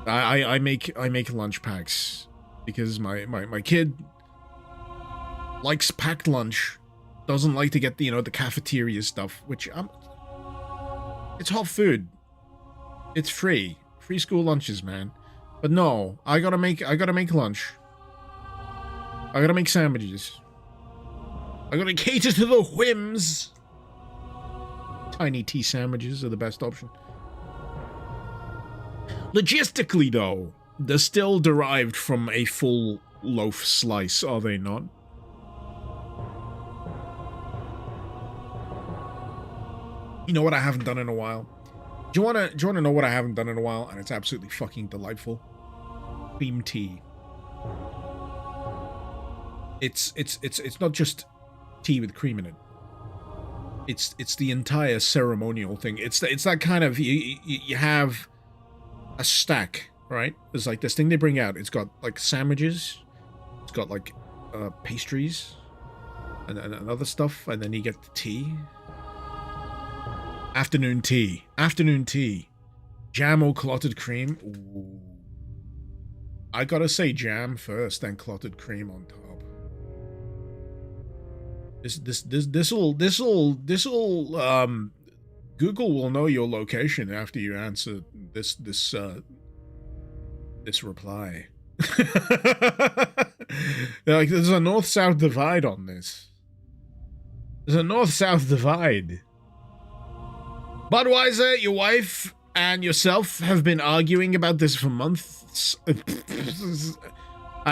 I make lunch packs because my kid likes packed lunch, doesn't like to get the, you know, the cafeteria stuff, which it's hot food. It's free school lunches, man. But no, I gotta make lunch. I gotta make sandwiches. I gotta cater to the whims. Tiny tea sandwiches are the best option. Logistically, though, they're still derived from a full loaf slice, are they not? You know what I haven't done in a while? Do you wanna know what I haven't done in a while? And it's absolutely fucking delightful. Cream tea. It's not just tea with cream in it. It's the entire ceremonial thing. It's that kind of you have a stack, right? There's like this thing they bring out. It's got like sandwiches, it's got like pastries and other stuff, and then you get the tea. Afternoon tea. Jam or clotted cream. Ooh. I gotta say jam first, then clotted cream on top. This'll Google will know your location after you answer this reply. Like, there's a north-south divide on this. There's a north-south divide. Budweiser, your wife and yourself have been arguing about this for months. And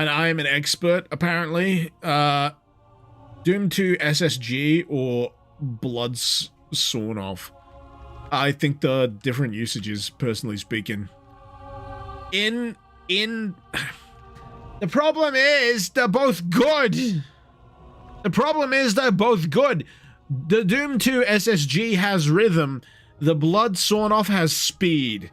I'm an expert, apparently. Doom 2 SSG or Blood's Sawn Off. I think the different usages, personally speaking. The problem is they're both good. The Doom 2 SSG has rhythm. The Blood Sawn Off has speed.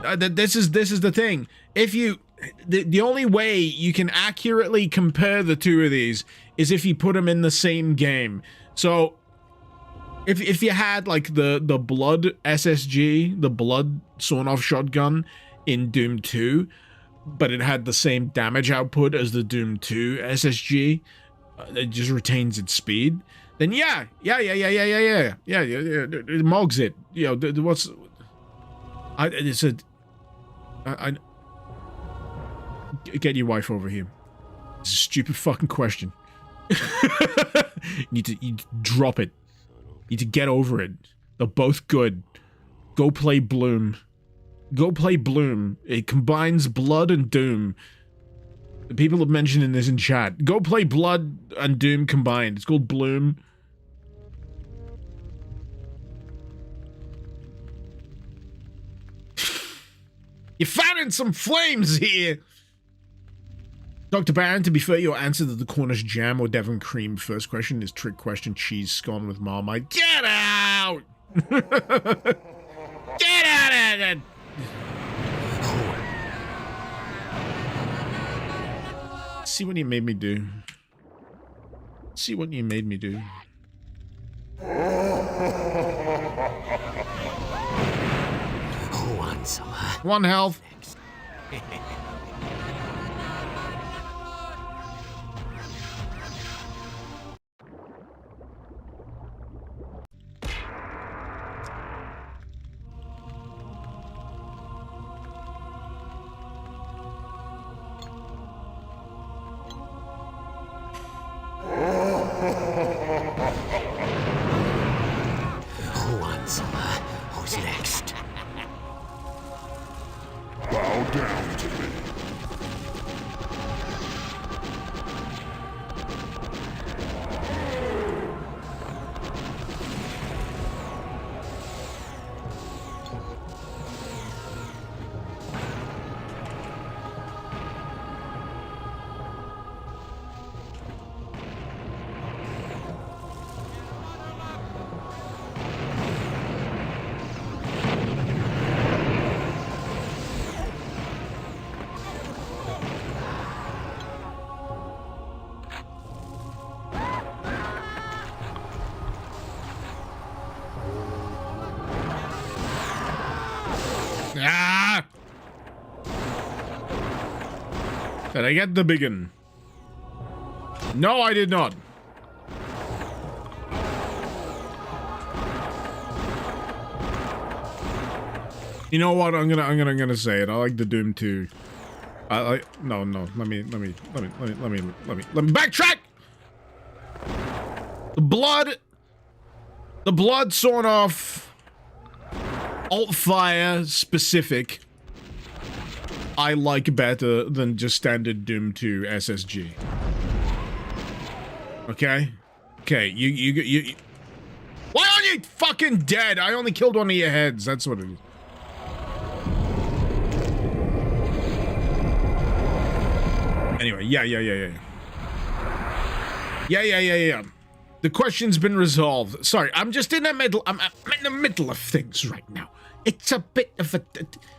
This is the thing. If you, the only way you can accurately compare the two of these is if you put them in the same game. So if you had like the blood SSG, the blood sawn-off shotgun in Doom 2, but it had the same damage output as the Doom 2 SSG, it just retains its speed. Then yeah, it mogs it. You know, what's get your wife over here. It's a stupid fucking question. you need to drop it. You need to get over it. They're both good. Go play Bloom. Go play Bloom. It combines Blood and Doom. The people have mentioned this in chat. Go play Blood and Doom combined. It's called Bloom. You're fanning some flames here! Dr. Barron, to be fair, your answer to the Cornish jam or Devon cream first question is trick question cheese scone with Marmite. Get out! Get out of it! See what you made me do. See what you made me do. Who wants some? One health. Who wants some? Who's next? Bow down to me. Ah! Did I get the big one? No, I did not. You know what? I'm gonna say it. I like the Doom 2. No. Let me backtrack. The blood sawn off. Alt fire specific. I like better than just standard Doom 2 SSG. Okay? Okay, you why aren't you fucking dead? I only killed one of your heads. That's what it is. Anyway, yeah. Yeah. The question's been resolved. Sorry, I'm just in the middle. I'm in the middle of things right now. It's a bit of a.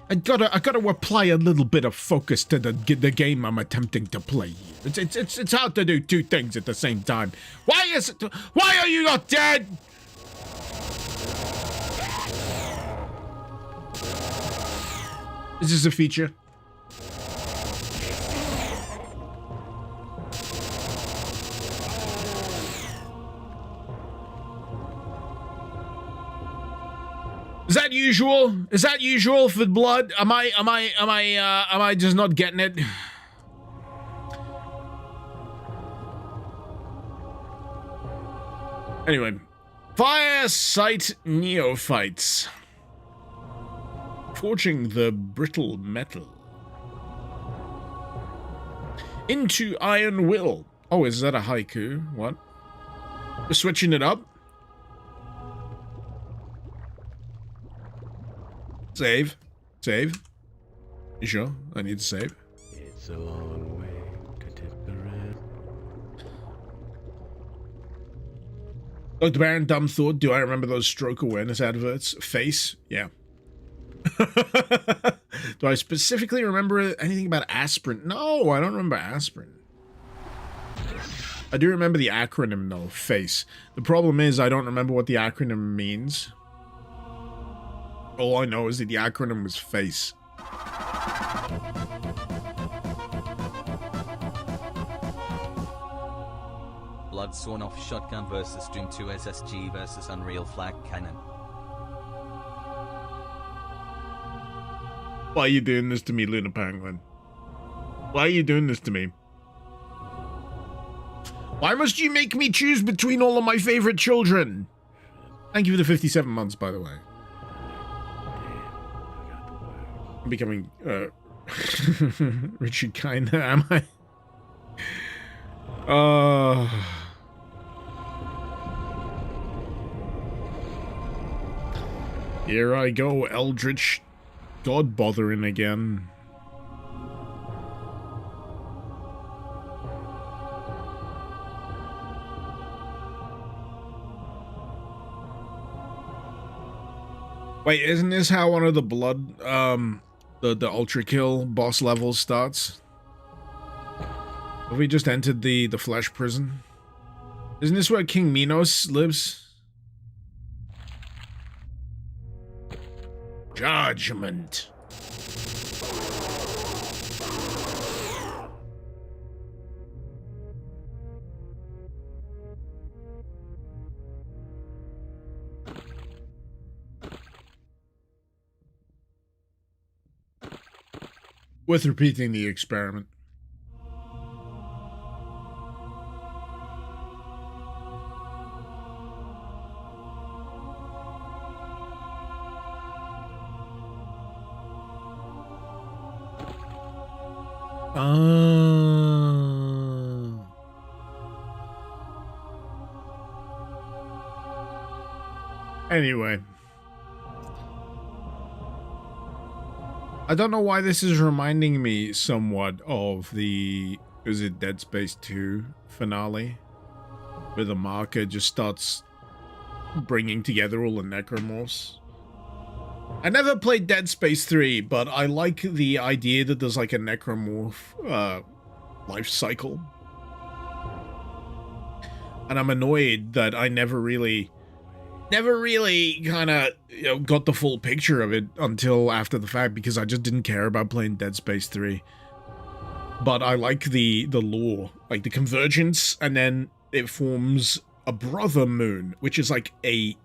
I gotta apply a little bit of focus to the game I'm attempting to play. It's hard to do two things at the same time. Why are you not dead? Is this a feature? Is that usual? Is that usual for blood? Am I just not getting it? Anyway, fire site neophytes. Forging the brittle metal. Into iron will. Oh, is that a haiku? What? We're switching it up? Save. Save. You sure? I need to save. It's a long way to tip the red. Dr. Baron, dumb thought. Do I remember those stroke awareness adverts? Face? Yeah. Do I specifically remember anything about aspirin? No, I don't remember aspirin. I do remember the acronym, though, FACE. The problem is I don't remember what the acronym means. All I know is that the acronym was FACE. Blood Sawn Off Shotgun versus Doom 2 SSG versus Unreal Flag Cannon. Why are you doing this to me, Luna Penguin? Why are you doing this to me? Why must you make me choose between all of my favorite children? Thank you for the 57 months, by the way. I'm becoming, Richard Kinda, am I? Here I go, Eldritch God bothering again. Wait, isn't this how one of the blood, the Ultra Kill boss levels starts? Have we just entered the flesh prison? Isn't this where King Minos lives? Judgment. Worth repeating the experiment. Anyway. I don't know why this is reminding me somewhat of the, is it Dead Space 2 finale? Where the marker just starts bringing together all the necromorphs. I never played Dead Space 3, but I like the idea that there's like a necromorph life cycle. And I'm annoyed that I never really kind of, you know, got the full picture of it until after the fact, because I just didn't care about playing Dead Space 3. But I like the lore, like the convergence, and then it forms a brother moon, which is like a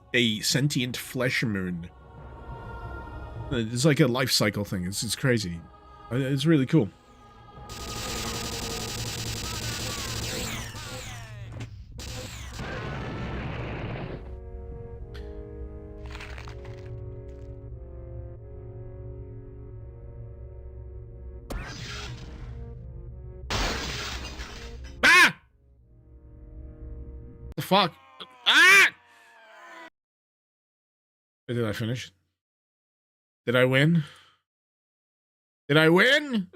sentient flesh moon. It's like a life cycle thing. It's crazy. It's really cool. Ah! The fuck? Ah! Did I finish? Did I win? Did I win?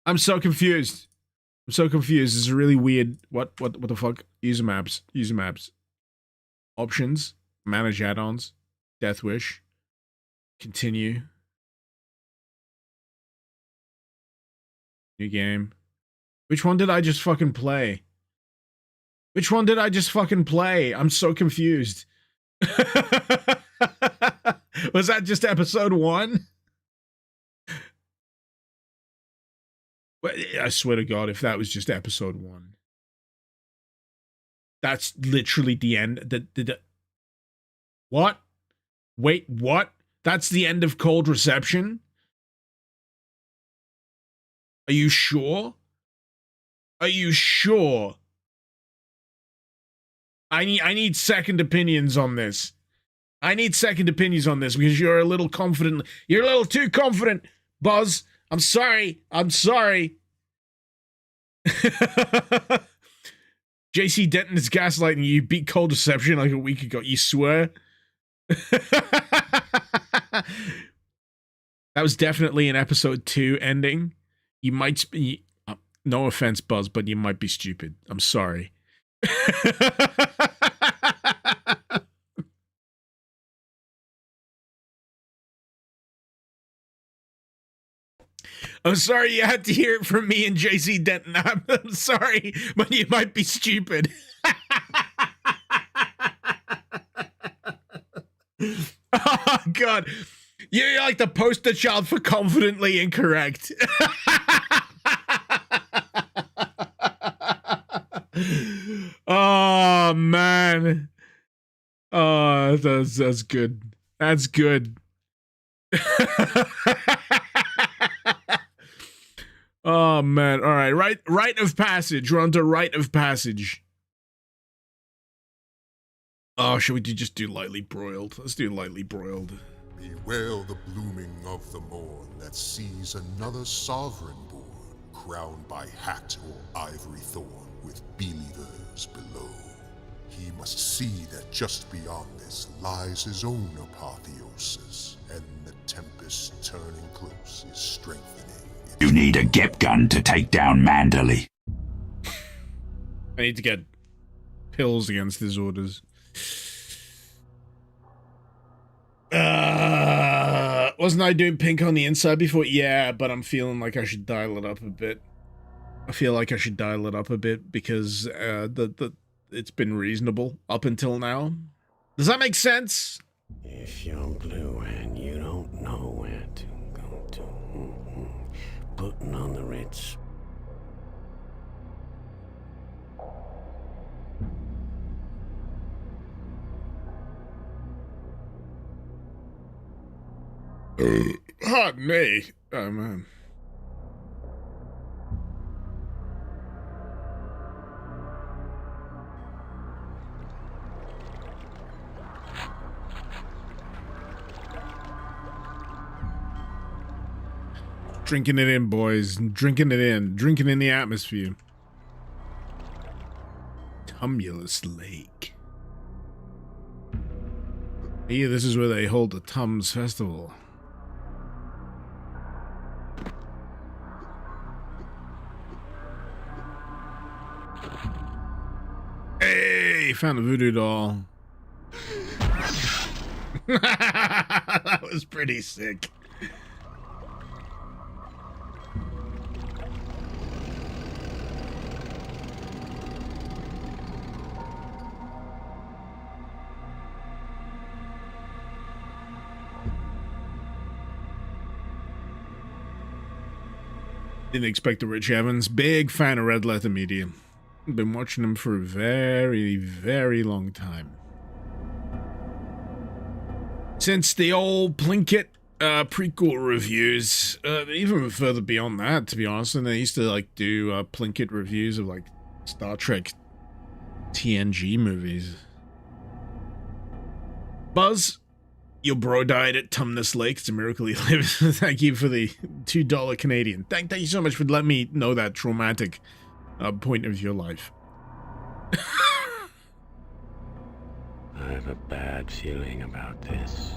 I'm so confused. I'm so confused. This is really weird. What the fuck? User maps. User maps. Options. Manage add-ons. Death Wish. Continue. New game. Which one did I just fucking play? Which one did I just fucking play? I'm so confused. Was that just episode 1? I swear to God, if that was just episode 1. That's literally the end. What? Wait, what? That's the end of Cold Reception? Are you sure? Are you sure? I need second opinions on this. I need second opinions on this because you're a little confident. You're a little too confident, Buzz. I'm sorry. I'm sorry. JC Denton is gaslighting you. You beat Cold Deception like a week ago. You swear? That was definitely an episode 2 ending. You might be, no offense, Buzz, but you might be stupid. I'm sorry. I'm sorry you had to hear it from me and JC Denton. I'm sorry, but you might be stupid. Oh, God. You're like the poster child for confidently incorrect. Oh, man. Oh, that's good. That's good. Oh, man. All right. Rite of passage. We're on to rite of passage. Oh, should we just do lightly broiled? Let's do lightly broiled. Bewail the blooming of the morn that sees another sovereign born, crowned by hat or ivory thorn, with believers below. He must see that just beyond this lies his own apotheosis, and the tempest turning close is strengthening. You need a GEP gun to take down Manderley. I need to get pills against disorders. Wasn't I doing pink on the inside before? Yeah, but I'm feeling like I should dial it up a bit. I feel like I should dial it up a bit because it's been reasonable up until now. Does that make sense? If you're blue and you don't know where to go to, putting on the Ritz. Pardon me. Oh, man. Drinking it in, boys. Drinking it in. Drinking in the atmosphere. Tumulus Lake. Yeah, this is where they hold the Tums Festival. Hey, found a voodoo doll. That was pretty sick. Didn't expect the Rich Evans. Big fan of Red Letter Media. Been watching him for a very, very long time. Since the old Plinkett prequel reviews, even further beyond that, to be honest, and they used to like do Plinkett reviews of like Star Trek TNG movies. Buzz, your bro died at Tumnus Lake. It's a miracle he lives. Thank you for the $2 Canadian. Thank you so much for letting me know that traumatic point of your life. I have a bad feeling about this.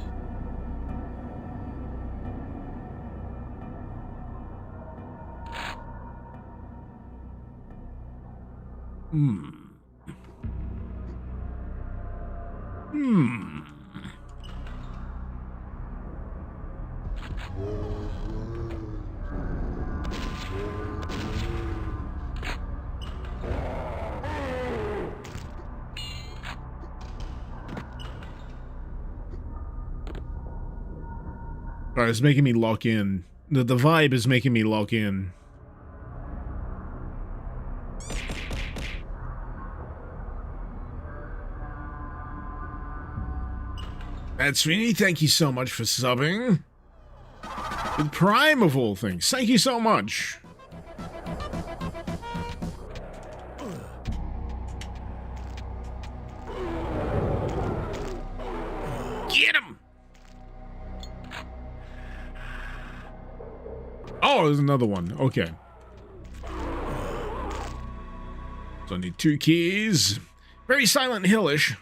Alright, it's making me lock in. The vibe is making me lock in. That's Sweeney, thank you so much for subbing. The Prime of all things, thank you so much. Get him! Oh, there's another one. Okay. So I need 2 keys. Very Silent Hillish.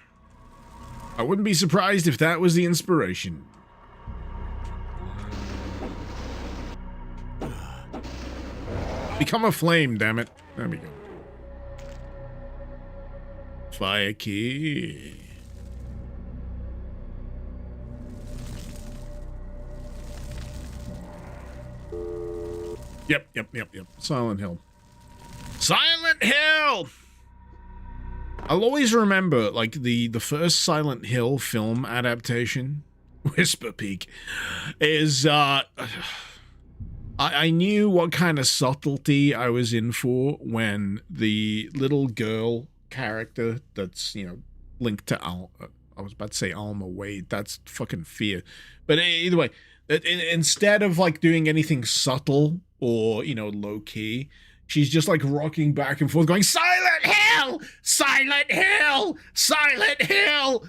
I wouldn't be surprised if that was the inspiration. Become a flame, damn it. There we go. Fire key. Yep. Silent Hill. Silent Hill! I'll always remember, like, the first Silent Hill film adaptation, Whisper Peak, is, I knew what kind of subtlety I was in for when the little girl character that's, you know, linked to I was about to say Alma Wade, that's fucking Fear. But either way, instead of, like, doing anything subtle or, you know, low-key, she's just, like, rocking back and forth going, Silent Hill! Silent Hill! Silent Hill!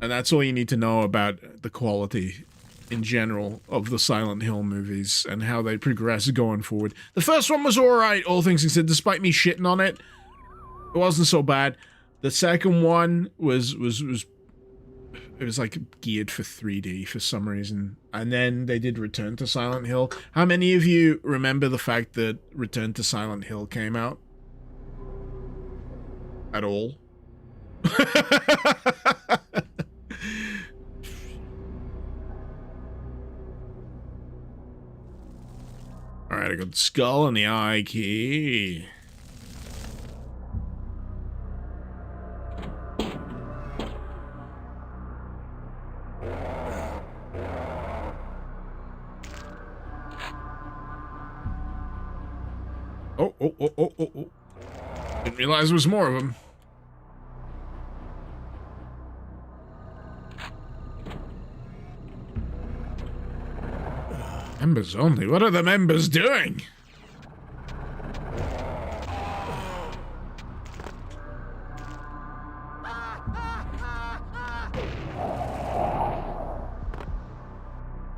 And that's all you need to know about the quality in general of the Silent Hill movies and how they progress going forward. The first one was alright, all things considered, despite me shitting on it. It wasn't so bad. The second one was it was like geared for 3D for some reason. And then they did Return to Silent Hill. How many of you remember the fact that Return to Silent Hill came out? At all? Alright, I got the skull and the eye key. Oh. Didn't realize there was more of them. Members only? What are the members doing?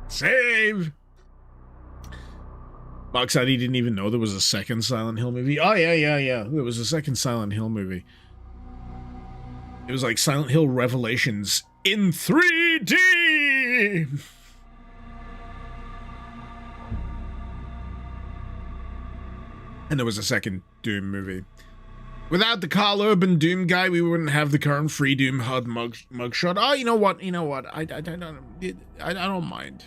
Save! Mark said he didn't even know there was a second Silent Hill movie. Oh, yeah. There was a second Silent Hill movie. It was like Silent Hill Revelations in 3D! And there was a second Doom movie. Without the Carl Urban Doom guy, we wouldn't have the current Free Doom HUD mugshot. Oh, you know what? I don't mind.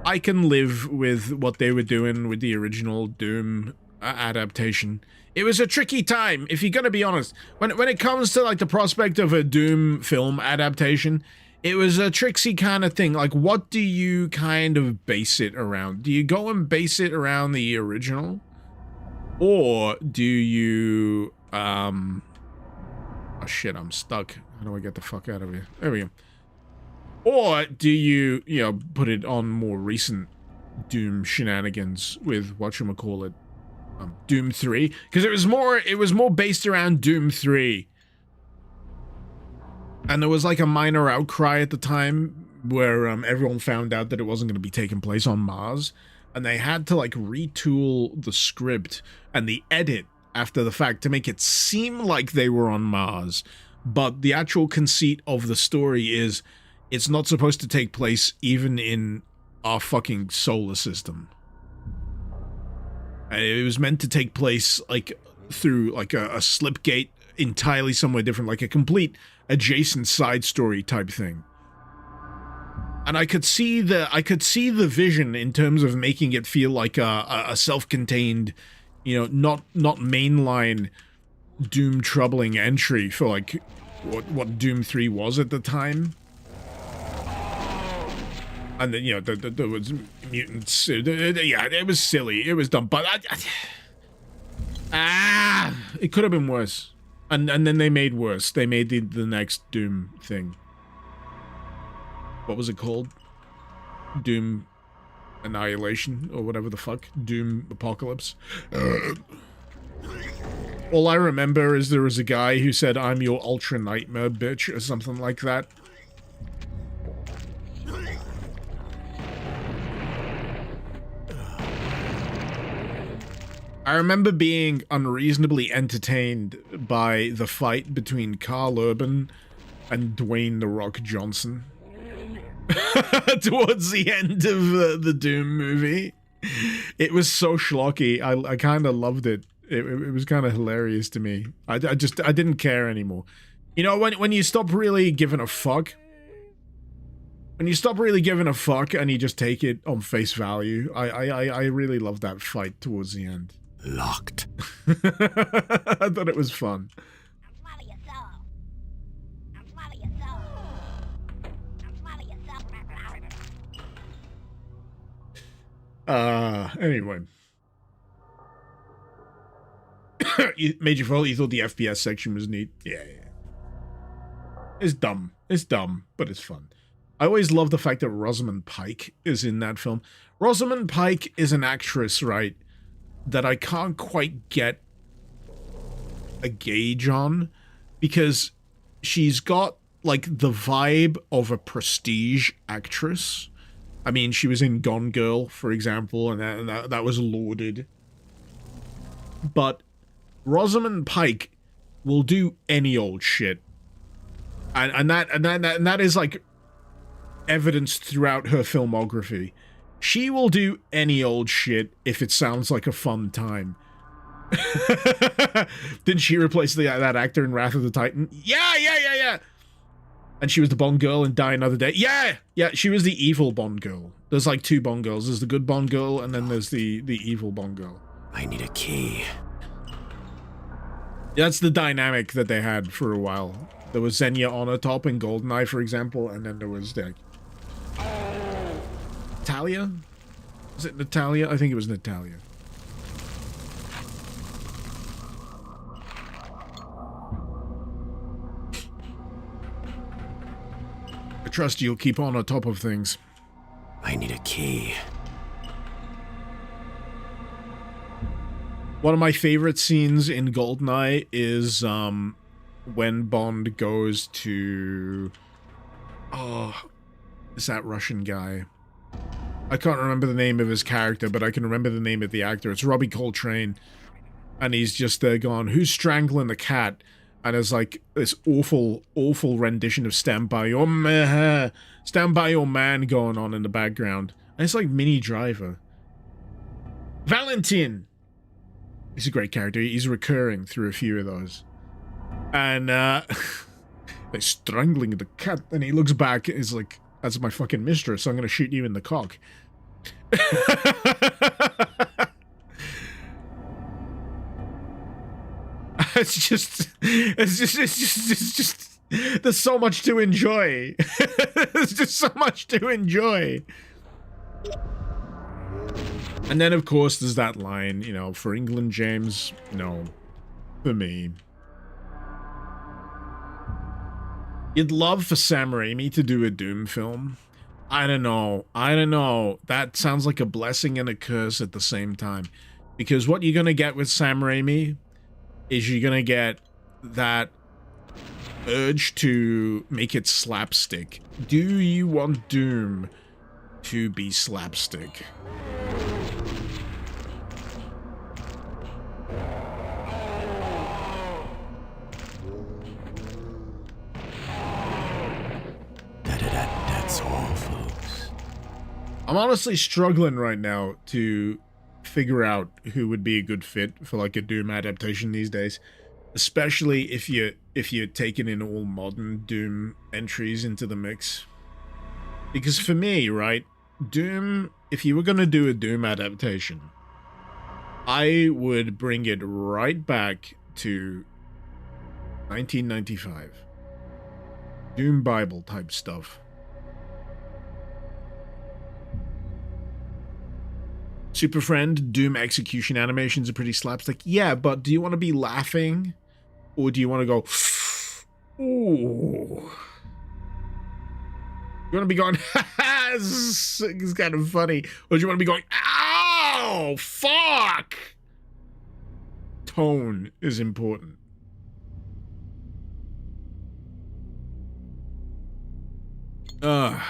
I can live with what they were doing with the original Doom adaptation. It was a tricky time, if you're gonna be honest. When it comes to, like, the prospect of a Doom film adaptation, it was a tricksy kind of thing. Like, what do you kind of base it around? Do you go and base it around the original? Or do you, oh shit, I'm stuck. How do I get the fuck out of here? There we go. Or do you, put it on more recent Doom shenanigans with, whatchamacallit, Doom 3? Because it was more based around Doom 3. And there was, like, a minor outcry at the time where everyone found out that it wasn't going to be taking place on Mars. And they had to, like, retool the script and the edit after the fact to make it seem like they were on Mars. But the actual conceit of the story is it's not supposed to take place even in our fucking solar system. It was meant to take place, like, through, like, a slipgate entirely somewhere different, like a complete adjacent side story type thing. And I could see the vision in terms of making it feel like a self-contained, not mainline Doom troubling entry for, like, what Doom 3 was at the time. And then, there was mutants. Yeah, it was silly. It was dumb. But it could have been worse. And then they made worse. They made the next Doom thing. What was it called? Doom Annihilation or whatever the fuck. Doom Apocalypse. All I remember is there was a guy who said, "I'm your ultra nightmare, bitch," or something like that. I remember being unreasonably entertained by the fight between Carl Urban and Dwayne "The Rock" Johnson. Towards the end of the Doom movie. It was so schlocky. I kind of loved it. It was kind of hilarious to me. I didn't care anymore. When you stop really giving a fuck, when you stop really giving a fuck and you just take it on face value. I really love that fight towards the end. Locked. I thought it was fun. Anyway. Major fault, you thought the FPS section was neat. Yeah. It's dumb. It's dumb, but it's fun. I always love the fact that Rosamund Pike is in that film. Rosamund Pike is an actress, right, that I can't quite get a gauge on, because she's got, like, the vibe of a prestige actress. I mean, she was in Gone Girl, for example, and that was lauded. But Rosamund Pike will do any old shit, and that is like evidenced throughout her filmography. She will do any old shit if it sounds like a fun time. Didn't she replace that actor in Wrath of the Titan? Yeah. And she was the Bond girl in Die Another Day. Yeah, she was the evil Bond girl. There's like two Bond girls. There's the good Bond girl, and then there's the evil Bond girl. I need a key. That's the dynamic that they had for a while. There was Xenia on her top in GoldenEye, for example, and then there was like Natalia? Was it Natalia? I think it was Natalia. I trust you'll keep on top of things. I need a key. One of my favorite scenes in GoldenEye is when Bond goes to... Oh, is that Russian guy? I can't remember the name of his character, but I can remember the name of the actor. It's Robbie Coltrane. And he's just there going, who's strangling the cat? And there's like this awful rendition of Stand By Your Man going on in the background. And it's like Minnie Driver. Valentin! He's a great character. He's recurring through a few of those. And they're strangling the cat. And he looks back and is like, that's my fucking mistress, so I'm gonna shoot you in the cock. It's just there's so much to enjoy. There's just so much to enjoy. And then, of course, there's that line, you know, for England, James, no, for me. You'd love for Sam Raimi to do a Doom film. I don't know. That sounds like a blessing and a curse at the same time. Because what you're going to get with Sam Raimi is you're going to get that urge to make it slapstick. Do you want Doom to be slapstick? That's all, folks. I'm honestly struggling right now to figure out who would be a good fit for like a Doom adaptation these days, especially if you're taking in all modern Doom entries into the mix. Because for me, right, Doom, if you were going to do a Doom adaptation, I would bring it right back to 1995. Doom Bible type stuff. Super Friend, Doom execution animations are pretty slapstick. Yeah, but do you want to be laughing? Or do you want to go, ooh? You want to be going, it's kind of funny. Or do you want to be going, ow, fuck? Tone is important. Oh,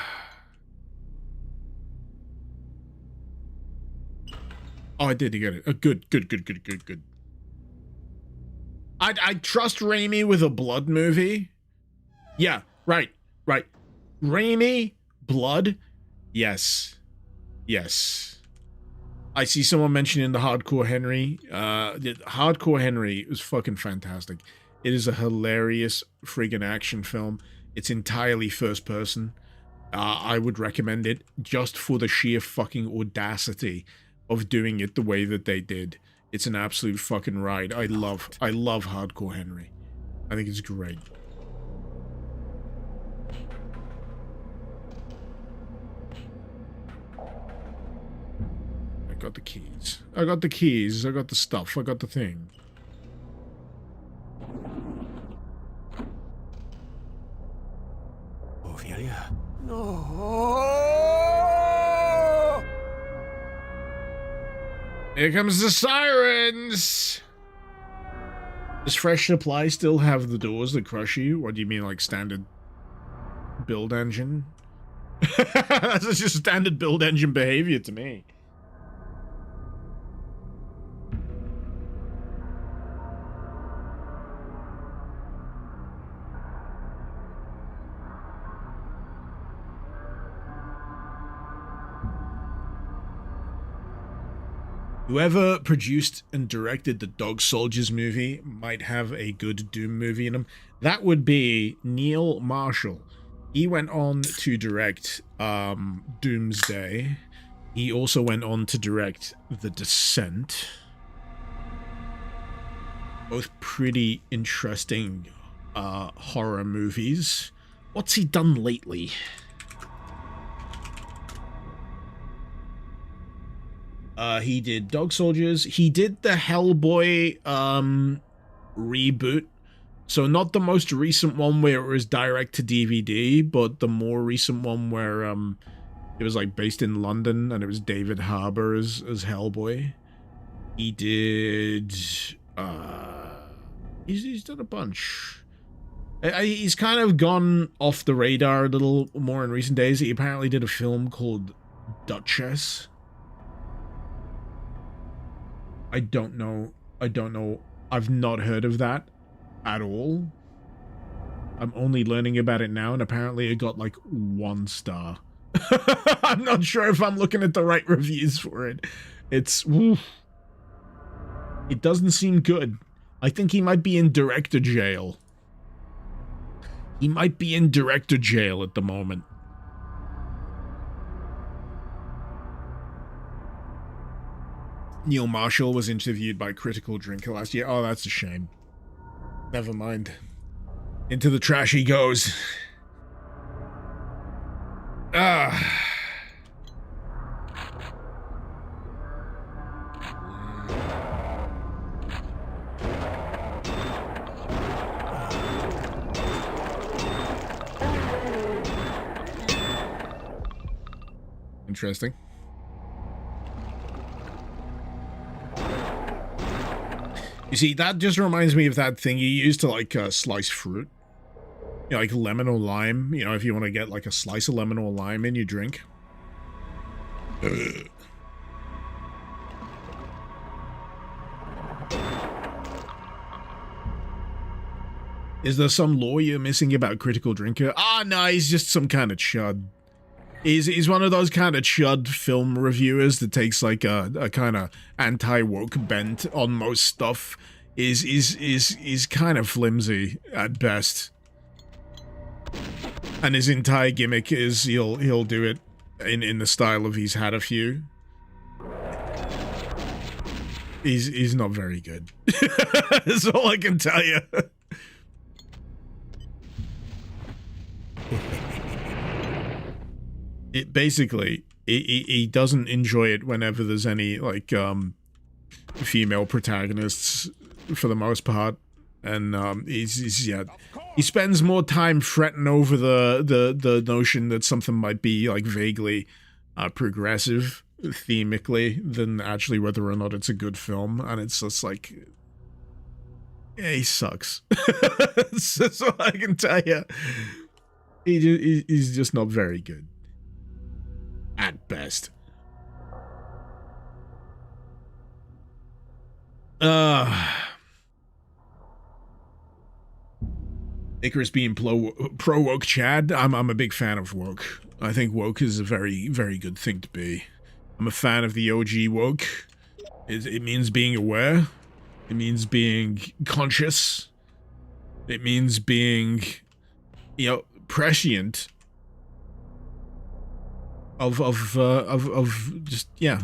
I did get it. Good. I trust Raimi with a blood movie. Yeah, right. Raimi, blood. Yes. I see someone mentioning the Hardcore Henry. The Hardcore Henry is fucking fantastic. It is a hilarious friggin' action film. It's entirely first person. I would recommend it just for the sheer fucking audacity of doing it the way that they did. It's an absolute fucking ride. I love Hardcore Henry. I think it's great. I got the keys. I got the keys. I got the stuff. I got the thing. Ophelia? No! Here comes the sirens! Does Fresh Supply still have the doors that crush you? What do you mean, like standard build engine? That's just standard build engine behavior to me. Whoever produced and directed the Dog Soldiers movie might have a good Doom movie in him. That would be Neil Marshall. He went on to direct Doomsday. He also went on to direct The Descent. Both pretty interesting horror movies. What's he done lately? He did Dog Soldiers. He did the Hellboy reboot. So not the most recent one where it was direct to DVD, but the more recent one where it was like based in London and it was David Harbour as Hellboy. He did he's done a bunch. He's kind of gone off the radar a little more in recent days. He apparently did a film called Duchess. I don't know. I've not heard of that at all. I'm only learning about it now, and apparently it got like 1 star. I'm not sure if I'm looking at the right reviews for it. It's... Oof. It doesn't seem good. I think he might be in director jail. He might be in director jail at the moment. Neil Marshall was interviewed by Critical Drinker last year. Oh, that's a shame. Never mind. Into the trash he goes. Ah. Interesting. You see, that just reminds me of that thing you use to, like, slice fruit. You know, like lemon or lime. You know, if you want to get, like, a slice of lemon or lime in your drink. Ugh. Is there some lore you're missing about Critical Drinker? Ah, no, he's just some kind of chud. He's one of those kind of chud film reviewers that takes like a kind of anti-woke bent on most stuff. Is kind of flimsy at best. And his entire gimmick is he'll do it in the style of he's had a few. He's not very good. That's all I can tell you. It basically, he doesn't enjoy it whenever there's any, like, female protagonists, for the most part. And, yeah, he spends more time fretting over the notion that something might be, like, vaguely progressive, themically, than actually whether or not it's a good film. And it's just like, yeah, he sucks. That's all I can tell you. He's just not very good. At best. Icarus being pro-woke Chad. I'm a big fan of woke. I think woke is a very, very good thing to be. I'm a fan of the OG woke. It means being aware. It means being conscious. It means being, you know, prescient. of just, yeah,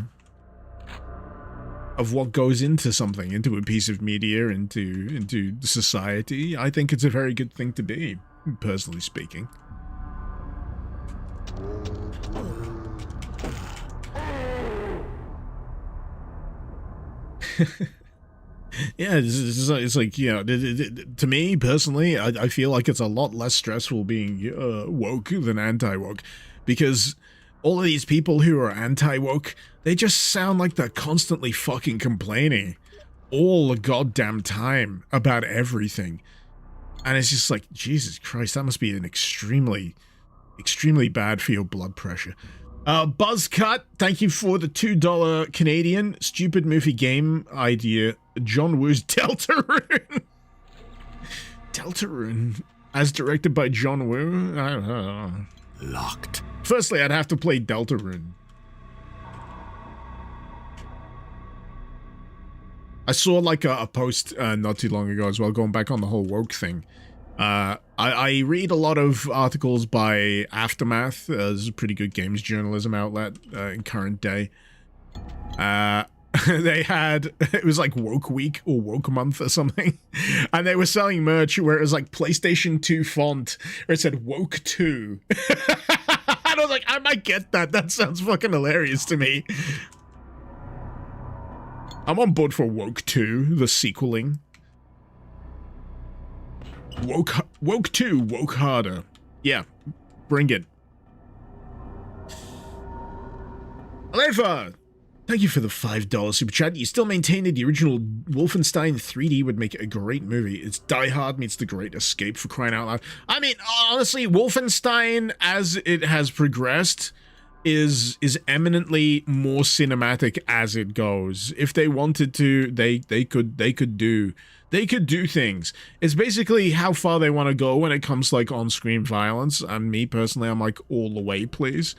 of what goes into something, into a piece of media, into society. I think it's a very good thing to be, personally speaking. Yeah, it's like, you know, to me personally, I feel like it's a lot less stressful being woke than anti-woke, because all of these people who are anti-woke, they just sound like they're constantly fucking complaining all the goddamn time about everything. And it's just like, Jesus Christ, that must be an extremely bad for your blood pressure. Buzzcut, thank you for the $2 Canadian. Stupid movie game idea. John Woo's Deltarune. Deltarune, as directed by John Woo? I don't know. Locked. Firstly, I'd have to play Deltarune. I saw like a post not too long ago as well, going back on the whole woke thing. I read a lot of articles by Aftermath. There's a pretty good games journalism outlet in current day. They had, it was like Woke Week or Woke Month or something, and they were selling merch where it was like PlayStation 2 font, or it said Woke 2. I was like, I might get that. That sounds fucking hilarious to me. I'm on board for Woke 2, the sequeling. Woke 2, woke harder. Yeah, bring it. Alefa, thank you for the $5 super chat. You still maintain that the original Wolfenstein 3D would make a great movie. It's Die Hard meets The Great Escape, for crying out loud. I mean, honestly, Wolfenstein, as it has progressed, is eminently more cinematic as it goes. If they wanted to, they could do things. It's basically how far they want to go when it comes to like on-screen violence. And me personally, I'm like, all the way, please.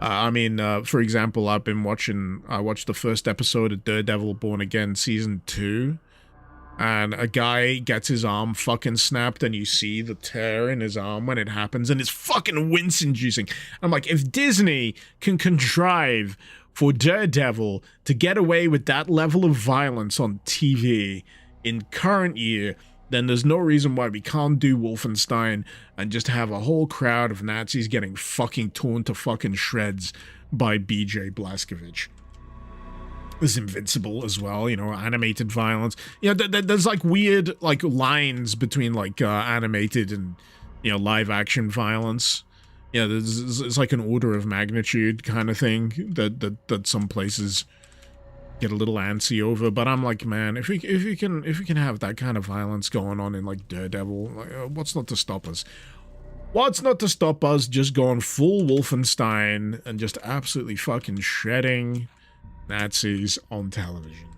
I mean, for example, I watched the first episode of Daredevil Born Again Season 2, and a guy gets his arm fucking snapped, and you see the tear in his arm when it happens, and it's fucking wince-inducing. I'm like, if Disney can contrive for Daredevil to get away with that level of violence on TV in current year, then there's no reason why we can't do Wolfenstein and just have a whole crowd of Nazis getting fucking torn to fucking shreds by BJ Blazkowicz. There's Invincible as well, you know, animated violence. You know, there's like weird like lines between like animated and, you know, live action violence. You know, it's like an order of magnitude kind of thing that some places get a little antsy over. But I'm like, man, if we can have that kind of violence going on in like Daredevil, like, what's not to stop us? What's not to stop us just going full Wolfenstein and just absolutely fucking shredding Nazis on television?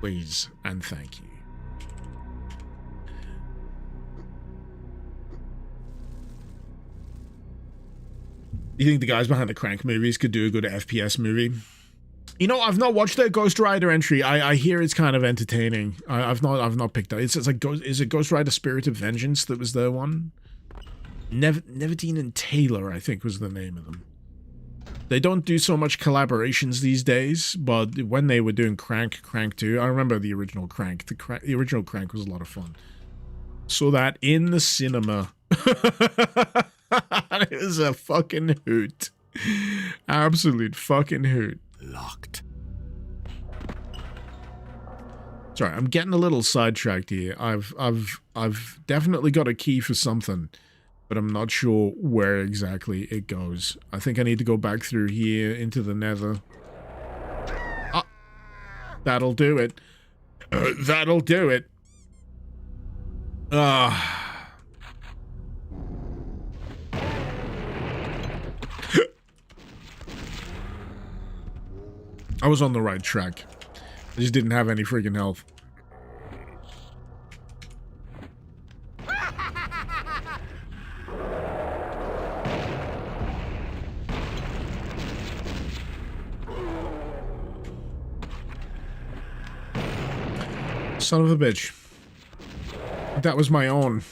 Please and thank you. You think the guys behind the Crank movies could do a good FPS movie? You know, I've not watched their Ghost Rider entry. I hear it's kind of entertaining. I've not picked up. It's like is it Ghost Rider Spirit of Vengeance that was their one? Neverdeen and Taylor, I think, was the name of them. They don't do so much collaborations these days, but when they were doing Crank 2, I remember the original Crank. The original Crank was a lot of fun. Saw that in the cinema. It was a fucking hoot. Absolute fucking hoot. Locked. Sorry, I'm getting a little sidetracked here. I've definitely got a key for something, but I'm not sure where exactly it goes. I think I need to go back through here into the nether. Ah, that'll do it. That'll do it. I was on the right track. I just didn't have any freaking health. Son of a bitch. That was my own.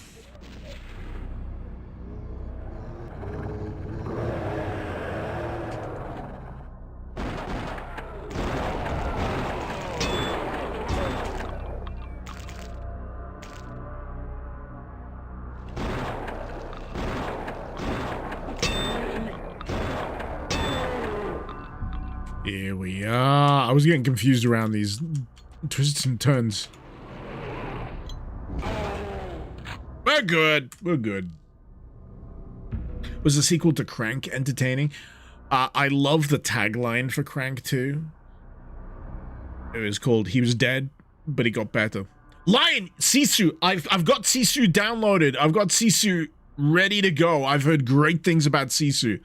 Here we are. I was getting confused around these twists and turns. We're good. We're good. Was the sequel to Crank entertaining? I love the tagline for Crank 2. It was called "He was dead, but he got better." Lion! Sisu! I've got Sisu downloaded. I've got Sisu ready to go. I've heard great things about Sisu.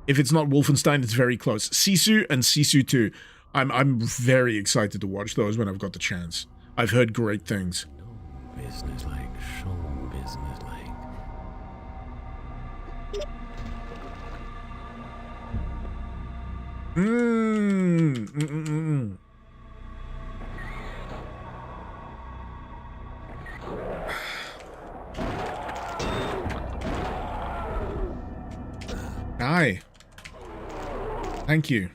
If it's not Wolfenstein, it's very close. Sisu and Sisu 2. I'm very excited to watch those when I've got the chance. I've heard great things. No business like show business like. Hi. Thank you.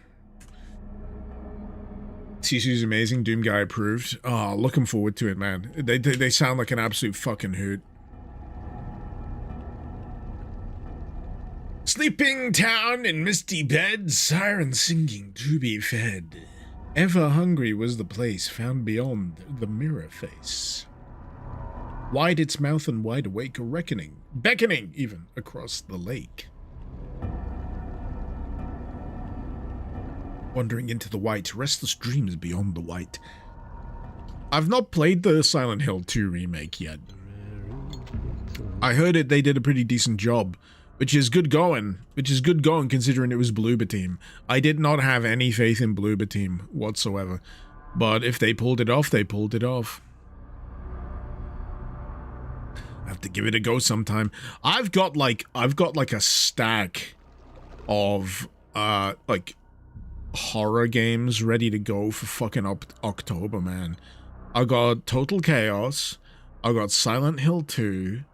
Sisu's amazing. Doom Guy approved. Oh, looking forward to it, man. They sound like an absolute fucking hoot. Sleeping town in misty beds, sirens singing to be fed. Ever hungry was the place found beyond the mirror face. Wide its mouth and wide awake, a reckoning, beckoning even across the lake. Wandering into the white, restless dreams beyond the white. I've not played the Silent Hill 2 remake yet. I heard they did a pretty decent job, which is good going. Considering it was Bloober Team. I did not have any faith in Bloober Team whatsoever, but if they pulled it off, they pulled it off. I have to give it a go sometime. I've got like a stack of like horror games ready to go for fucking October, man. I got Total Chaos, I got Silent Hill 2,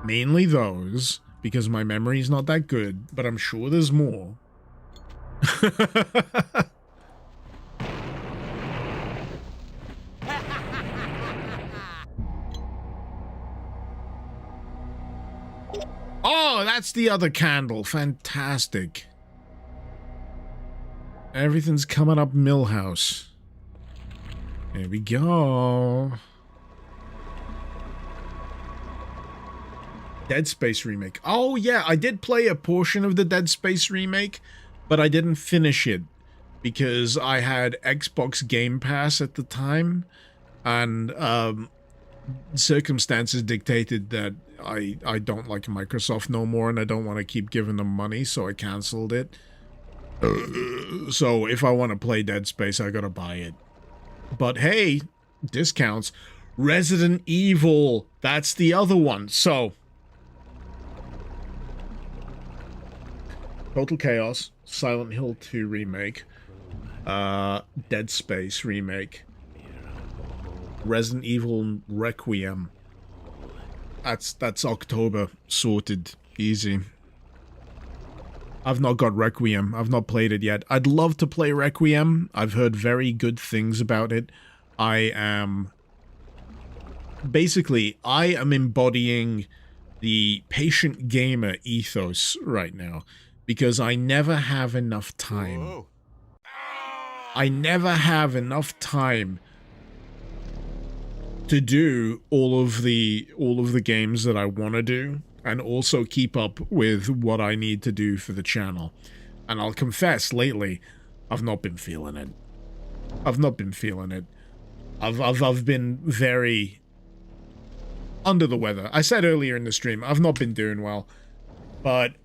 mainly those, because my memory's not that good, but I'm sure there's more. Oh, that's the other candle. Fantastic. Everything's coming up Millhouse. Here we go. Dead Space remake. Oh yeah, I did play a portion of the Dead Space remake, but I didn't finish it because I had Xbox Game Pass at the time, and circumstances dictated that I don't like Microsoft no more, and I don't want to keep giving them money, so I canceled it. So if I want to play Dead Space, I gotta buy it. But hey, discounts. Resident Evil, that's the other one. So Total Chaos, Silent Hill 2 remake, Dead Space remake, Resident Evil Requiem. That's October, sorted, easy. I've not got Requiem. I've not played it yet. I'd love to play Requiem. I've heard very good things about it. I am embodying the patient gamer ethos right now because I never have enough time. Whoa. I never have enough time to do all of the games that I want to do, and also keep up with what I need to do for the channel. And I'll confess, lately, I've not been feeling it. I've been very under the weather. I said earlier in the stream, I've not been doing well, but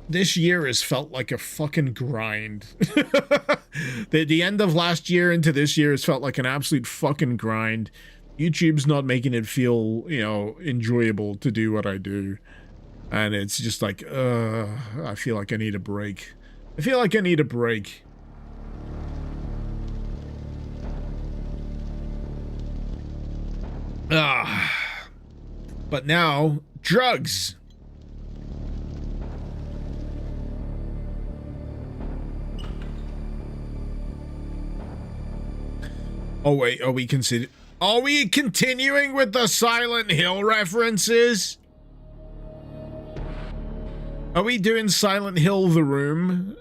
this year has felt like a fucking grind. The end of last year into this year has felt like an absolute fucking grind. YouTube's not making it feel, enjoyable to do what I do. And it's just like, I feel like I need a break. But now, drugs. Oh wait, are we continuing with the Silent Hill references? Are we doing Silent Hill the room?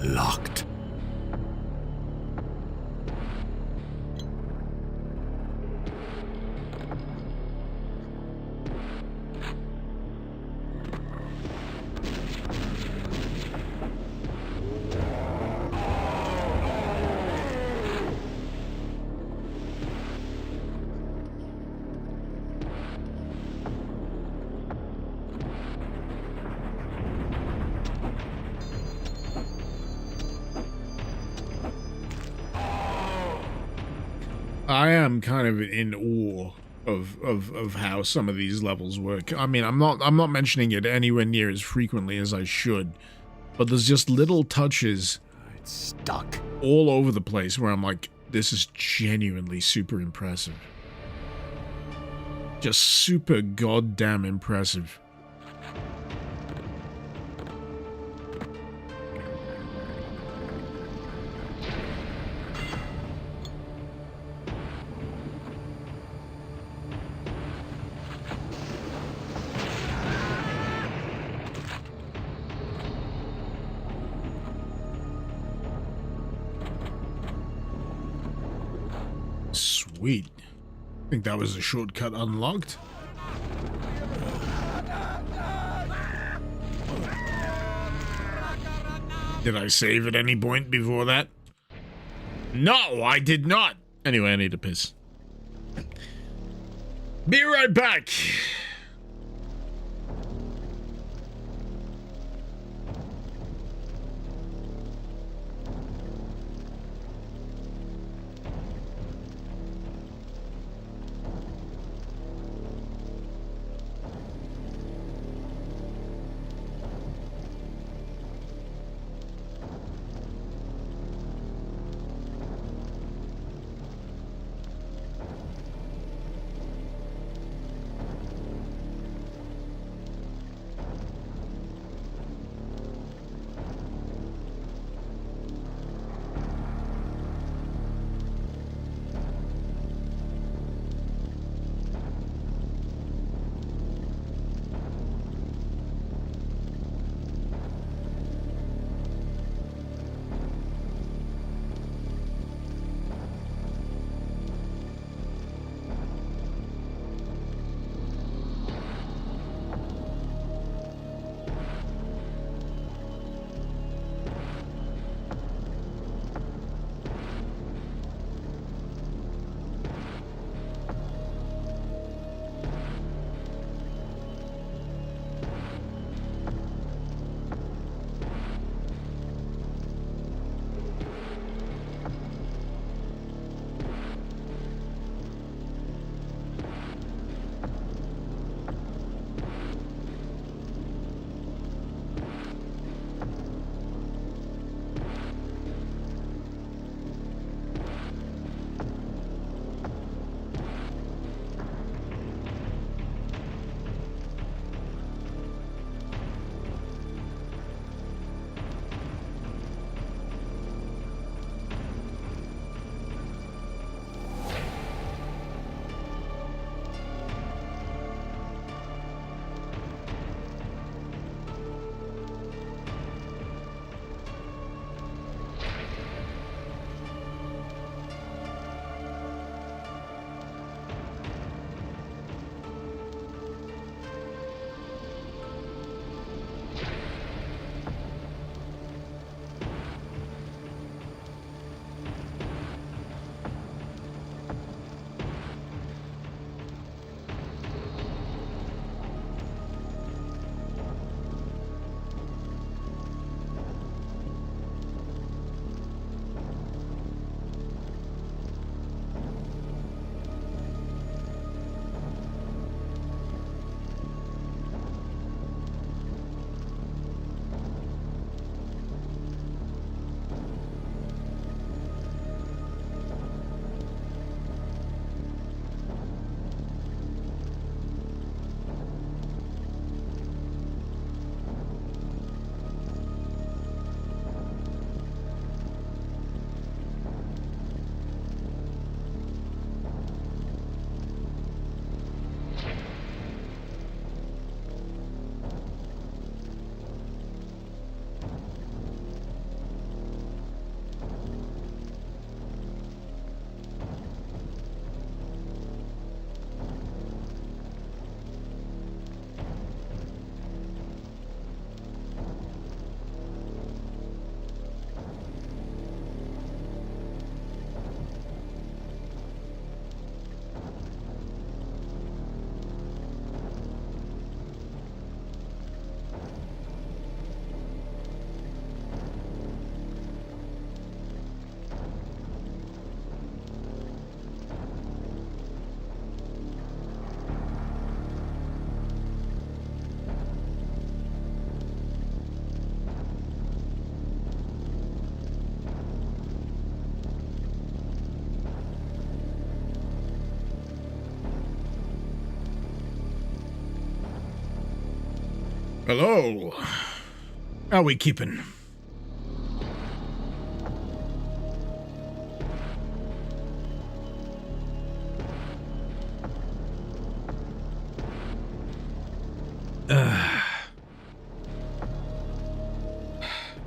Locked. I am kind of in awe of how some of these levels work. I mean, I'm not mentioning it anywhere near as frequently as I should, but there's just little touches It's stuck. all over the place where I'm like, this is genuinely super impressive. Just super goddamn impressive. Sweet. I think that was a shortcut unlocked. Did I save at any point before that? No, I did not. Anyway, I need to piss. Be right back. Hello. How we keeping?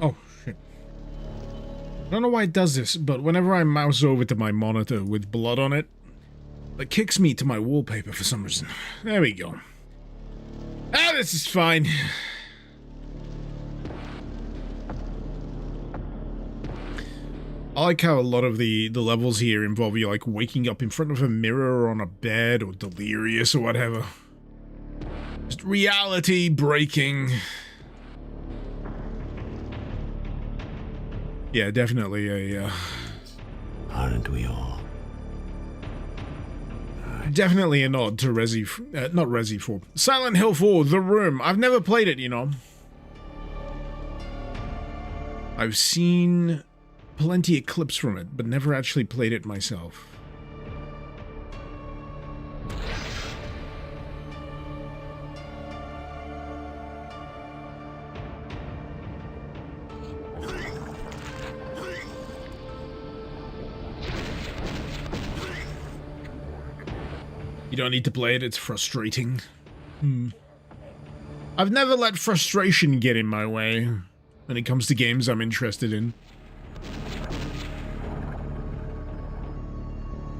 Oh, shit. I don't know why it does this, but whenever I mouse over to my monitor with blood on it, it kicks me to my wallpaper for some reason. There we go. Ah, this is fine. I like how a lot of the levels here involve you, like, waking up in front of a mirror or on a bed or delirious or whatever. Just reality breaking. Yeah, definitely a, Aren't we all? definitely a nod to Resi, not Resi 4. Silent Hill 4, The Room. I've never played it, you know. I've seen plenty of clips from it, but never actually played it myself. You don't need to play it, it's frustrating. I've never let frustration get in my way when it comes to games I'm interested in.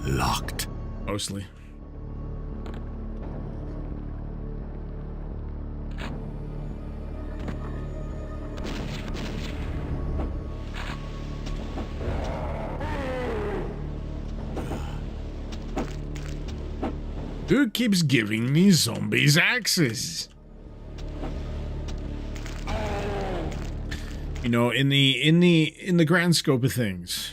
Locked. Mostly. Who keeps giving these zombies axes? You know, in the grand scope of things,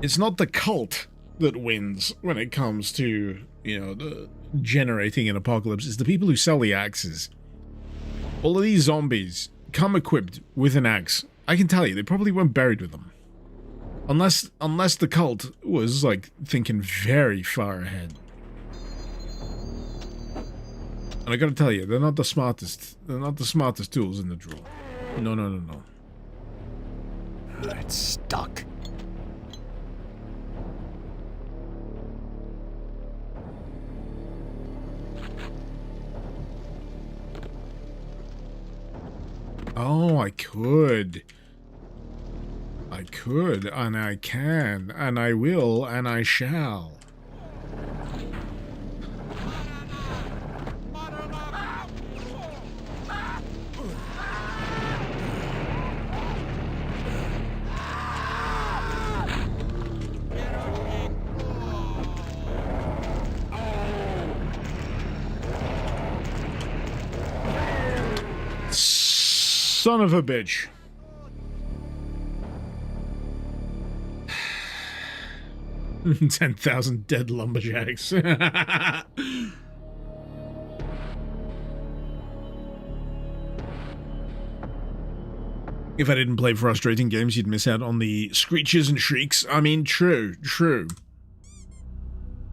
it's not the cult that wins when it comes to, you know, the generating an apocalypse. It's the people who sell the axes. All of these zombies come equipped with an axe. I can tell you, they probably weren't buried with them. Unless the cult was, like, thinking very far ahead. And I gotta tell you, they're not the smartest tools in the drawer. No, no, no, no. It's stuck. Oh, I could. And I can, and I will, and I shall. Son of a bitch. $10,000 dead lumberjacks. If I didn't play frustrating games, you'd miss out on the screeches and shrieks. I mean, true.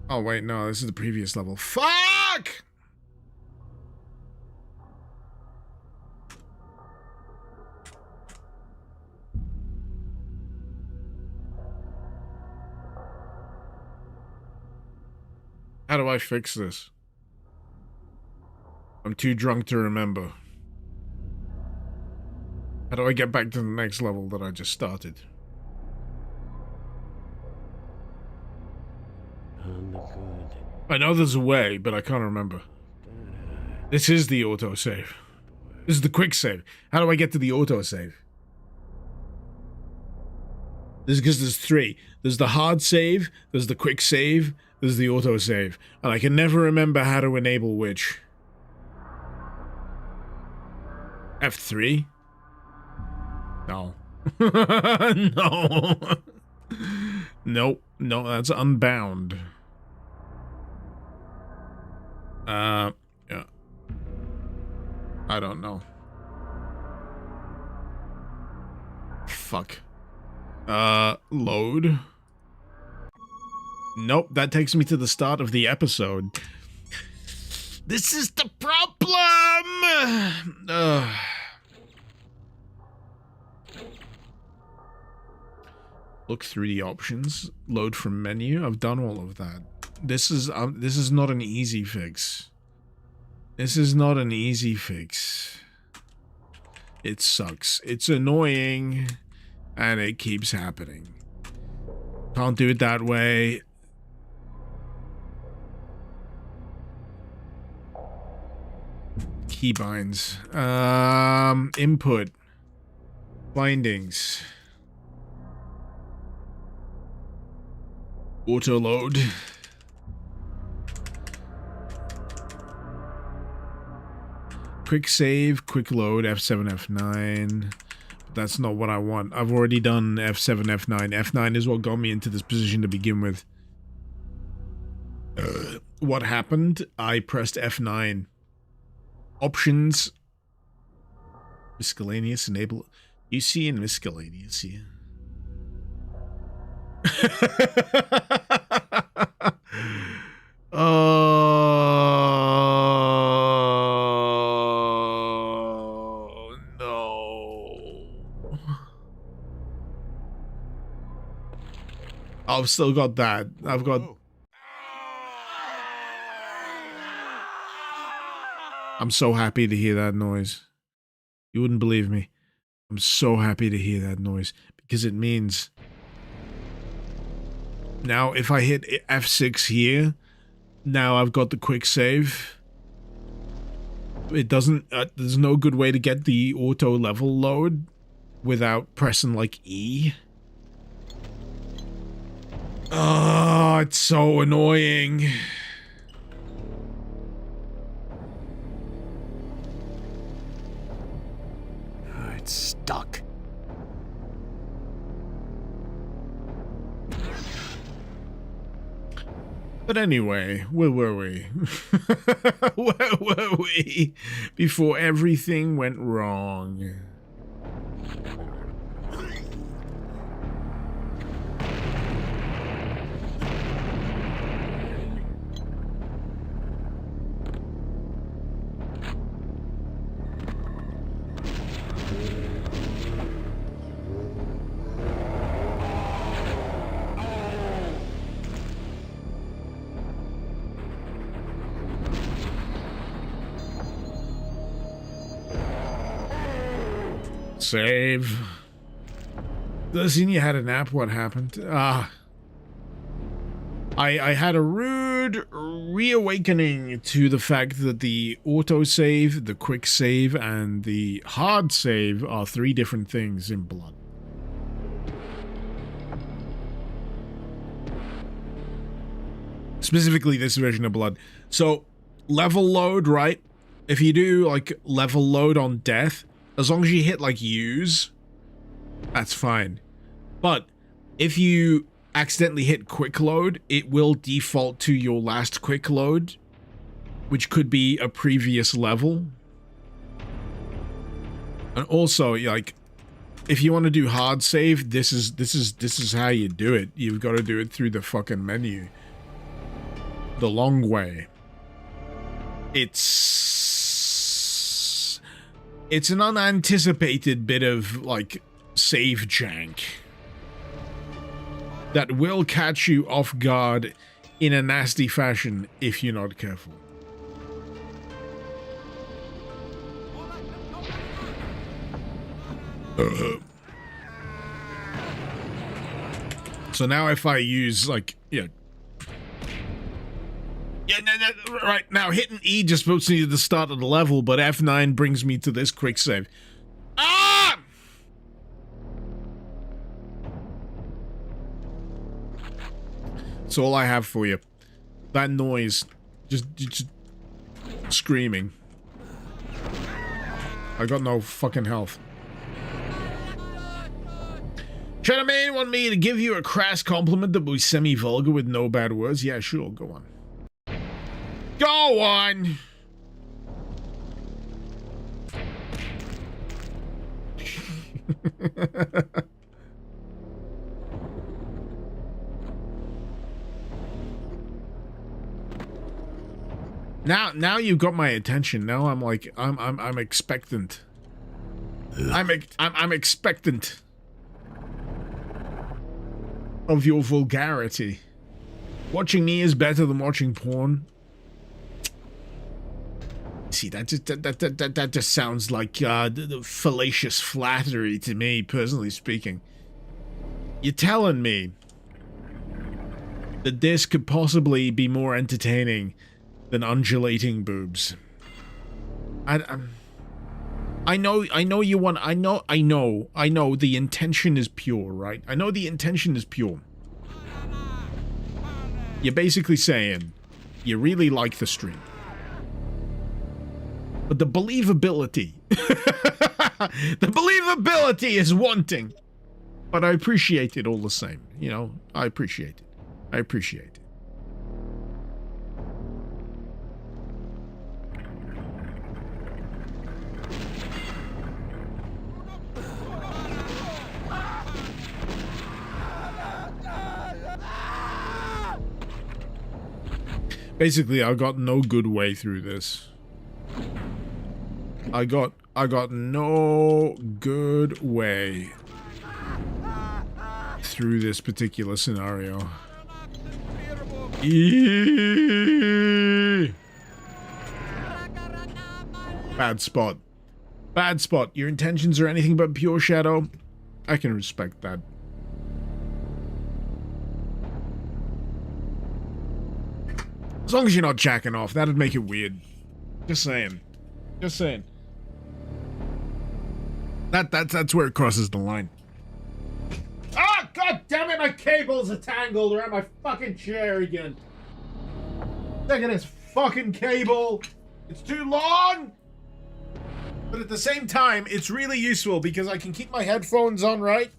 Oh, wait, no, this is the previous level. Fuck! How do I fix this? I'm too drunk to remember. How do I get back to the next level that I just started? I know there's a way, but I can't remember. This is the autosave. This is the quick save. How do I get to the autosave? This is because there's three. There's the hard save, there's the quick save, there's the autosave. And I can never remember how to enable which. F3? No. No. Nope. No, that's unbound. Yeah. I don't know. Fuck. Load. Nope, that takes me to the start of the episode. This is the problem! Look through the options. Load from menu. I've done all of that. This is not an easy fix. This is not an easy fix. It sucks. It's annoying, and it keeps happening. Can't do it that way. Keybinds. Input. Bindings. Auto load. Quick save, quick load, F7, F9. But that's not what I want. I've already done F7, F9. F9 is what got me into this position to begin with. What happened? I pressed F9. Options. Miscellaneous, enable. You see in miscellaneous here. Oh no. I've still got that. I've got. I'm so happy to hear that noise. You wouldn't believe me. I'm so happy to hear that noise because it means now if I hit F6 here, now I've got the quick save. It doesn't, there's no good way to get the auto level load without pressing like E. Oh, it's so annoying. It's stuck. But anyway, where were we? Where were we before everything went wrong? Save. Seen you had a nap. What happened? I had a rude reawakening to the fact that the autosave, the quick save, and the hard save are 3 different things in Blood. Specifically this version of Blood. So, level load, right? If you do, like, level load on death, as long as you hit, like, use, that's fine. But if you accidentally hit quick load, it will default to your last quick load, which could be a previous level. And also, like, if you want to do hard save, this is how you do it. You've got to do it through the fucking menu. The long way. It's an unanticipated bit of, like, save jank that will catch you off guard in a nasty fashion if you're not careful. So now if I use, like, no, right now hitting E just puts me at the start of the level, but F9 brings me to this quick save. Ah! That's all I have for you. That noise. Just screaming. I got no fucking health. Chinaman want me to give you a crass compliment that will be semi-vulgar with no bad words? Yeah, sure, go on. Go on! Now you've got my attention. Now I'm like I'm expectant. I'm expectant of your vulgarity. Watching me is better than watching porn. See, that just sounds like fallacious flattery to me, personally speaking. You're telling me that this could possibly be more entertaining than undulating boobs. I know you want. I know the intention is pure, right? I know the intention is pure. You're basically saying you really like the stream. But the believability, the believability is wanting. But I appreciate it all the same. You know, I appreciate it. I appreciate it. Basically, I got no good way through this. I got no good way through this particular scenario. Bad spot. Bad spot. Your intentions are anything but pure, Shadow. I can respect that. As long as you're not jacking off, that'd make it weird. Just saying. Just saying. That's where it crosses the line. Ah, god damn it, my cables are tangled around my fucking chair again. Look at this fucking cable. It's too long. But at the same time, it's really useful because I can keep my headphones on, right?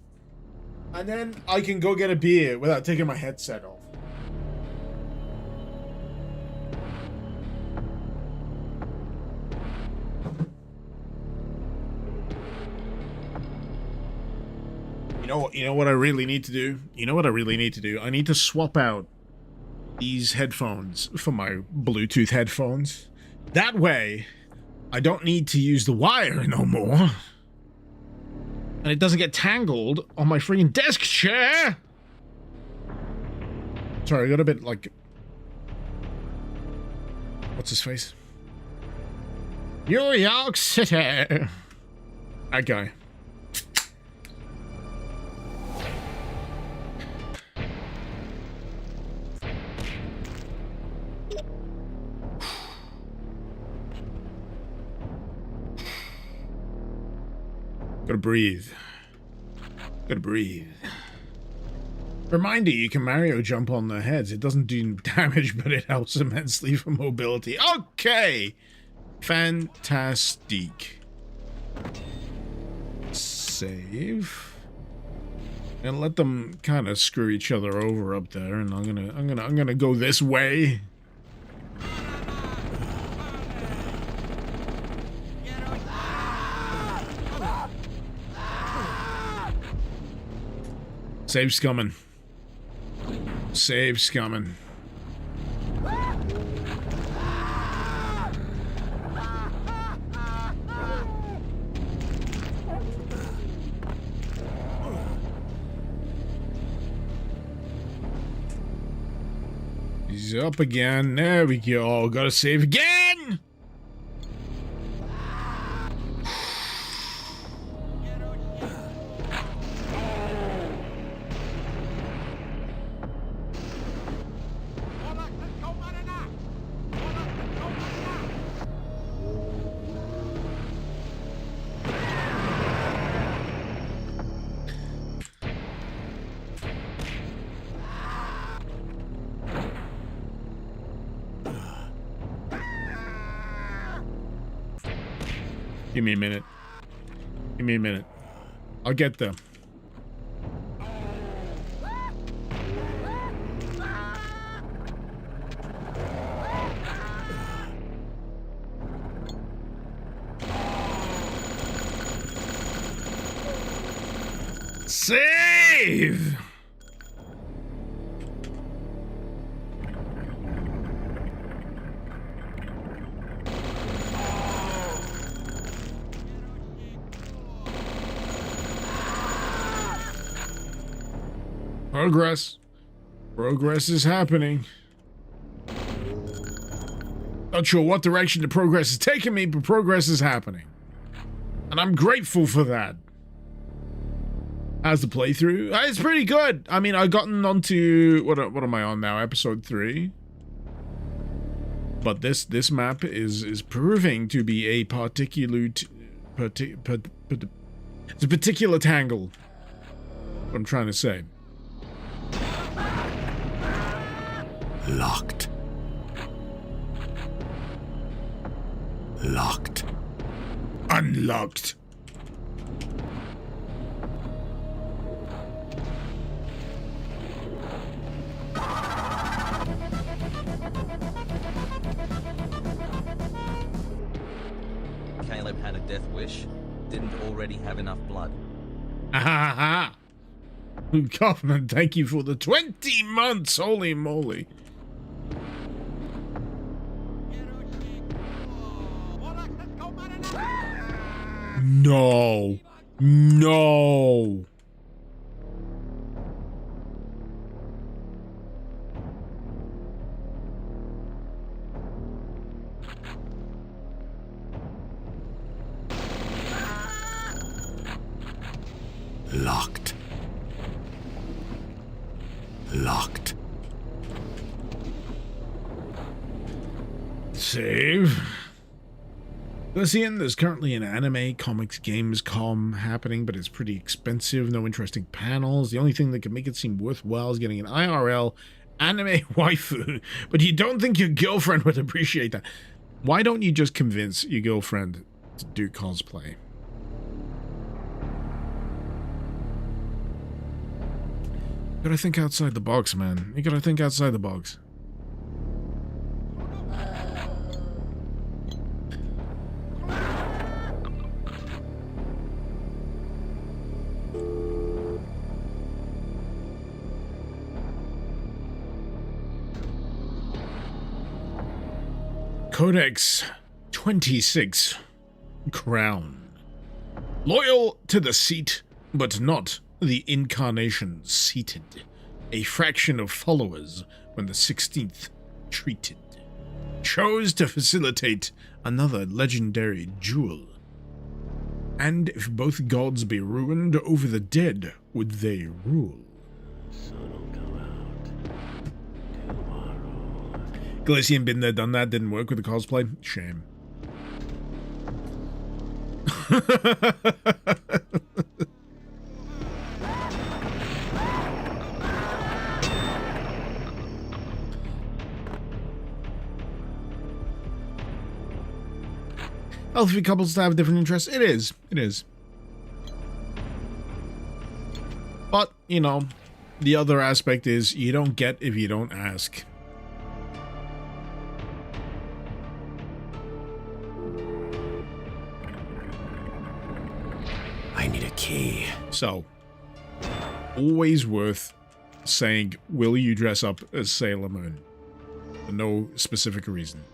And then I can go get a beer without taking my headset off. You know what I really need to do? You know what I really need to do? I need to swap out these headphones for my Bluetooth headphones. That way, I don't need to use the wire no more. And it doesn't get tangled on my freaking desk chair. Sorry, I got a bit like... What's his face? New York City. That guy. Gotta breathe. Gotta breathe. Reminder, you can Mario jump on their heads. It doesn't do damage, but it helps immensely for mobility. Okay! Fantastic. Save. And let them kind of screw each other over up there, and I'm gonna go this way. Save's coming. Save's coming. He's up again. There we go. Gotta save again! Give me a minute. Give me a minute. I'll get them. Save! Progress. Progress is happening. Not sure what direction the progress is taking me, but progress is happening. And I'm grateful for that. How's the playthrough? It's pretty good. I mean, I've gotten onto... What am I on now? Episode 3? But this map is proving to be a it's a particular tangle. What I'm trying to say. Locked. Locked. Unlocked. Caleb had a death wish, didn't already have enough blood. Ha Kaufman, thank you for the 20 months. Holy moly. No. No. Locked. Locked. Save. Listen, there's currently an anime, comics, games com happening, but it's pretty expensive. No interesting panels. The only thing that can make it seem worthwhile is getting an IRL anime waifu. But you don't think your girlfriend would appreciate that. Why don't you just convince your girlfriend to do cosplay? You gotta think outside the box, man. You gotta think outside the box. Codex 26 Crown. Loyal to the seat, but not the incarnation seated. A fraction of followers when the 16th treated. Chose to facilitate another legendary duel. And if both gods be ruined, over the dead would they rule. Glacian been there, done that, didn't work with the cosplay. Shame. Healthy couples to have different interests. It is. It is. But, you know, the other aspect is you don't get if you don't ask. I need a key. So, always worth saying, will you dress up as Sailor Moon? For no specific reason.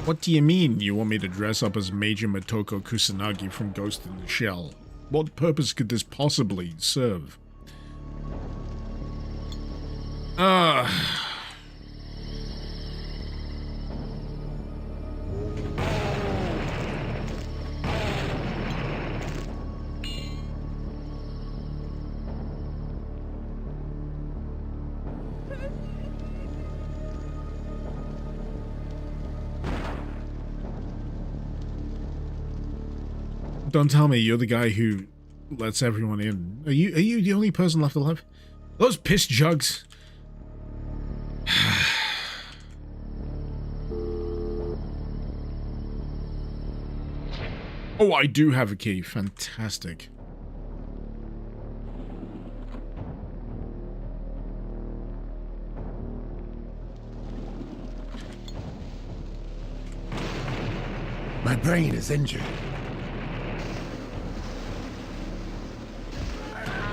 What do you mean you want me to dress up as Major Motoko Kusanagi from Ghost in the Shell? What purpose could this possibly serve? Don't tell me you're the guy who lets everyone in. Are you the only person left alive? Those piss jugs. Oh, I do have a key. Fantastic. My brain is injured.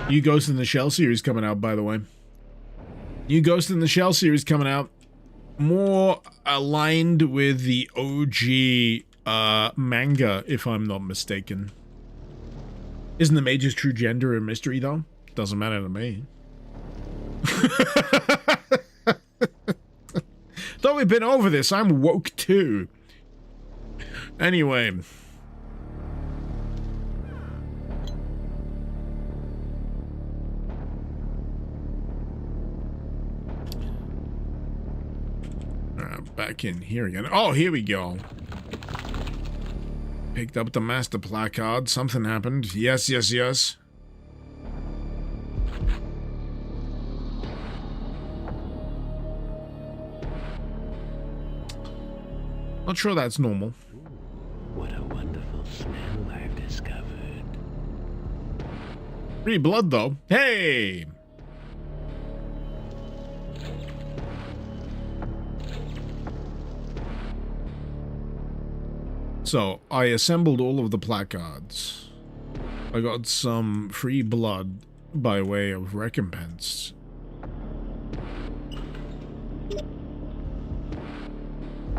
New Ghost in the Shell series coming out, by the way. New Ghost in the Shell series coming out. more aligned with the OG manga, if I'm not mistaken. Isn't the mage's true gender a mystery, though? Doesn't matter to me. Thought we've been over this. I'm woke too. Anyway. Back in here again. Oh, here we go. Picked up the master placard. Something happened. Yes, yes, yes. Not sure that's normal. What a wonderful smell I've discovered. Free blood, though. Hey! So, I assembled all of the placards. I got some free blood by way of recompense.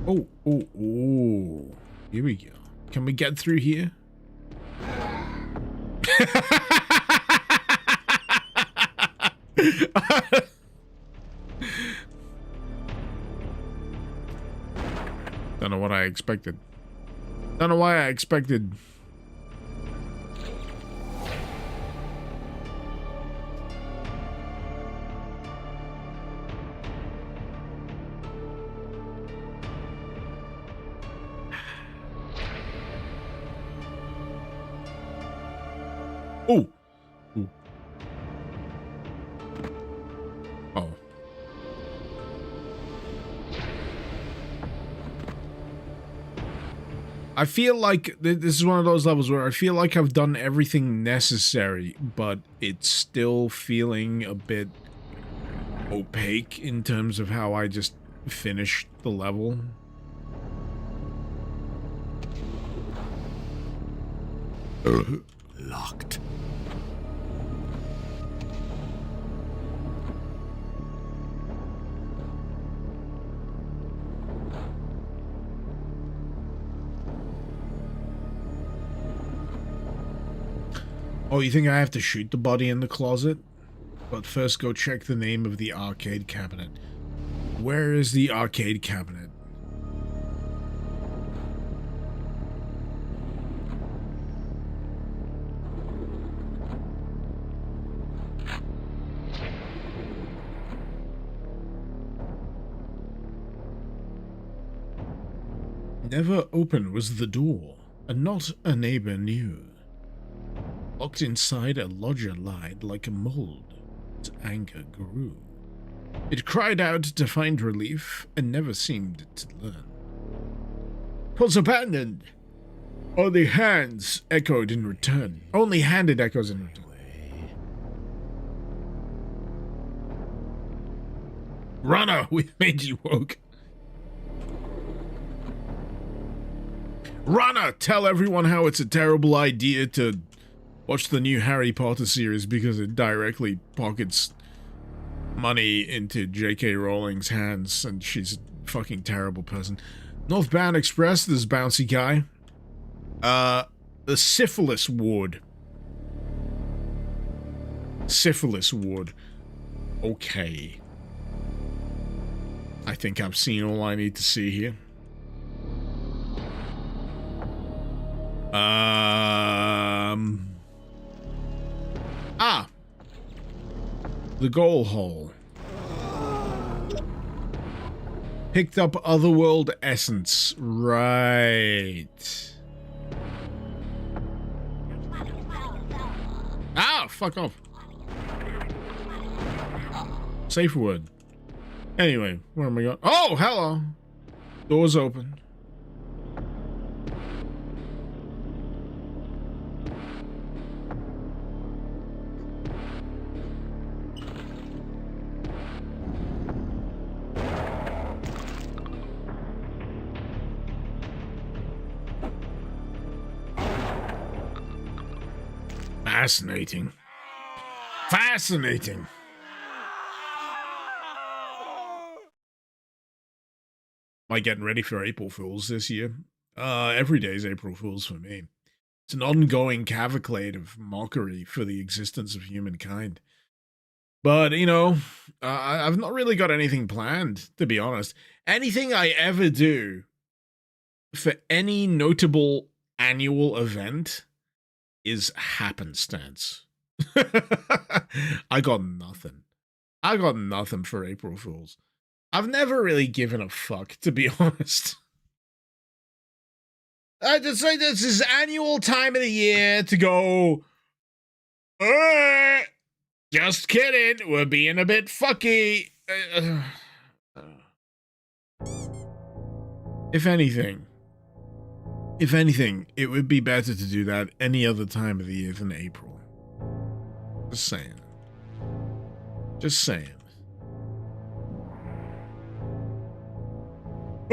Oh, oh, oh. Here we go. Can we get through here? Don't know what I expected. Don't know why I expected. Oh. Ooh. Oh. I feel like this is one of those levels where I feel like I've done everything necessary, but it's still feeling a bit opaque in terms of how I just finished the level. Locked. Oh, you think I have to shoot the body in the closet? But first go check the name of the arcade cabinet. Where is the arcade cabinet? Never open was the door, and not a neighbor knew. Locked inside, a lodger lied like a mold. Its anger grew. It cried out to find relief, and never seemed to learn. 'Twas abandoned. Only hands echoed in return. Only handed echoes in return. Runner, we made you woke. Runner, tell everyone how it's a terrible idea to watch the new Harry Potter series because it directly pockets money into J.K. Rowling's hands, and she's a fucking terrible person. Northbound Express, this bouncy guy. The syphilis ward. Syphilis ward. Okay. I think I've seen all I need to see here. The goal hole. Picked up Otherworld Essence. Right. Ah, fuck off. Safe word. Anyway, where am I going? Oh, hello. Door's open. Fascinating. Fascinating. getting ready for April Fools this year. Every day is April Fools for me. It's an ongoing cavalcade of mockery for the existence of humankind. But, you know, I've not really got anything planned, to be honest. Anything I ever do for any notable annual event is happenstance. I got nothing. I got nothing for April Fools. I've never really given a fuck, to be honest. I just say this is annual time of the year to go, just kidding, we're being a bit fucky. If anything, it would be better to do that any other time of the year than April. Just saying. Just saying.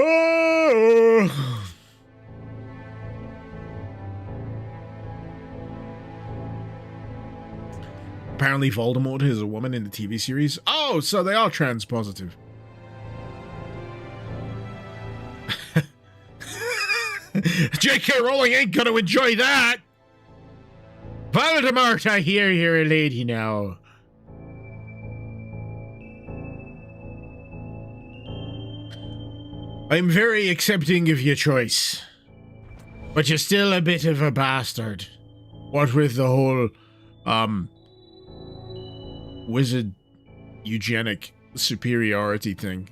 Oh! Apparently Voldemort is a woman in the TV series. Oh, so they are trans positive. J.K. Rowling ain't gonna enjoy that. Voldemort, I hear you're a lady now. I'm very accepting of your choice. But you're still a bit of a bastard. What with the whole, wizard eugenic superiority thing.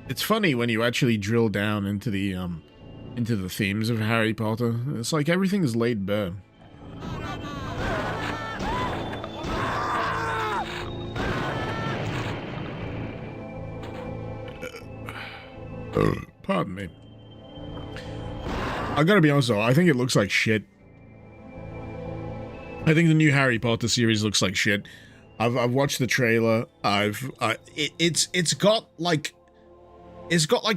It's funny when you actually drill down into the themes of Harry Potter. It's like everything is laid bare. Pardon me. I gotta be honest though, I think it looks like shit. I think the new Harry Potter series looks like shit. I've watched the trailer. It's got like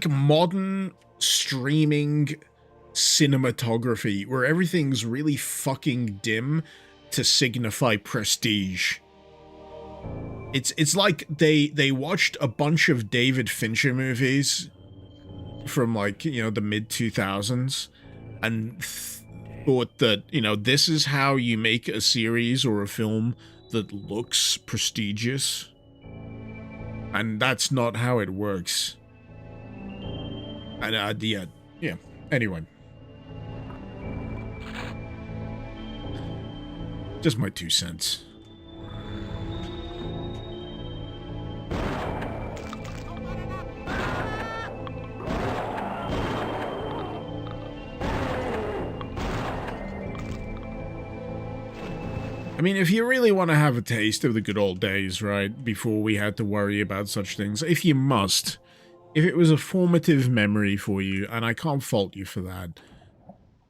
modern streaming cinematography where everything's really fucking dim to signify prestige. It's like they watched a bunch of David Fincher movies from like, you know, the mid 2000s and thought that, you know, this is how you make a series or a film that looks prestigious, and that's not how it works. And yeah. Anyway, just my 2 cents. I mean, if you really want to have a taste of the good old days, right, before we had to worry about such things, if you must, if it was a formative memory for you, and I can't fault you for that,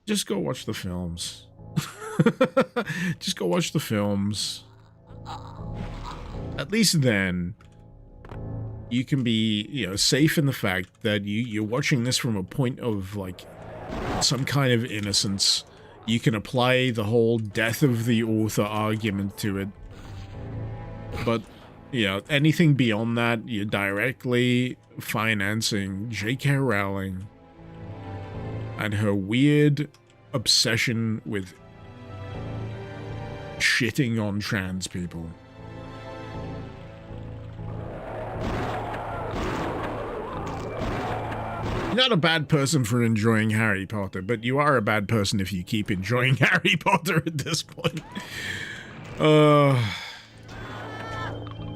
just go watch the films. Just go watch the films. At least then, you can be, you know, safe in the fact that you're watching this from a point of, like, some kind of innocence. You can apply the whole death of the author argument to it. But, you know, anything beyond that, you're directly financing J.K. Rowling and her weird obsession with shitting on trans people. You're not a bad person for enjoying Harry Potter, but you are a bad person if you keep enjoying Harry Potter at this point.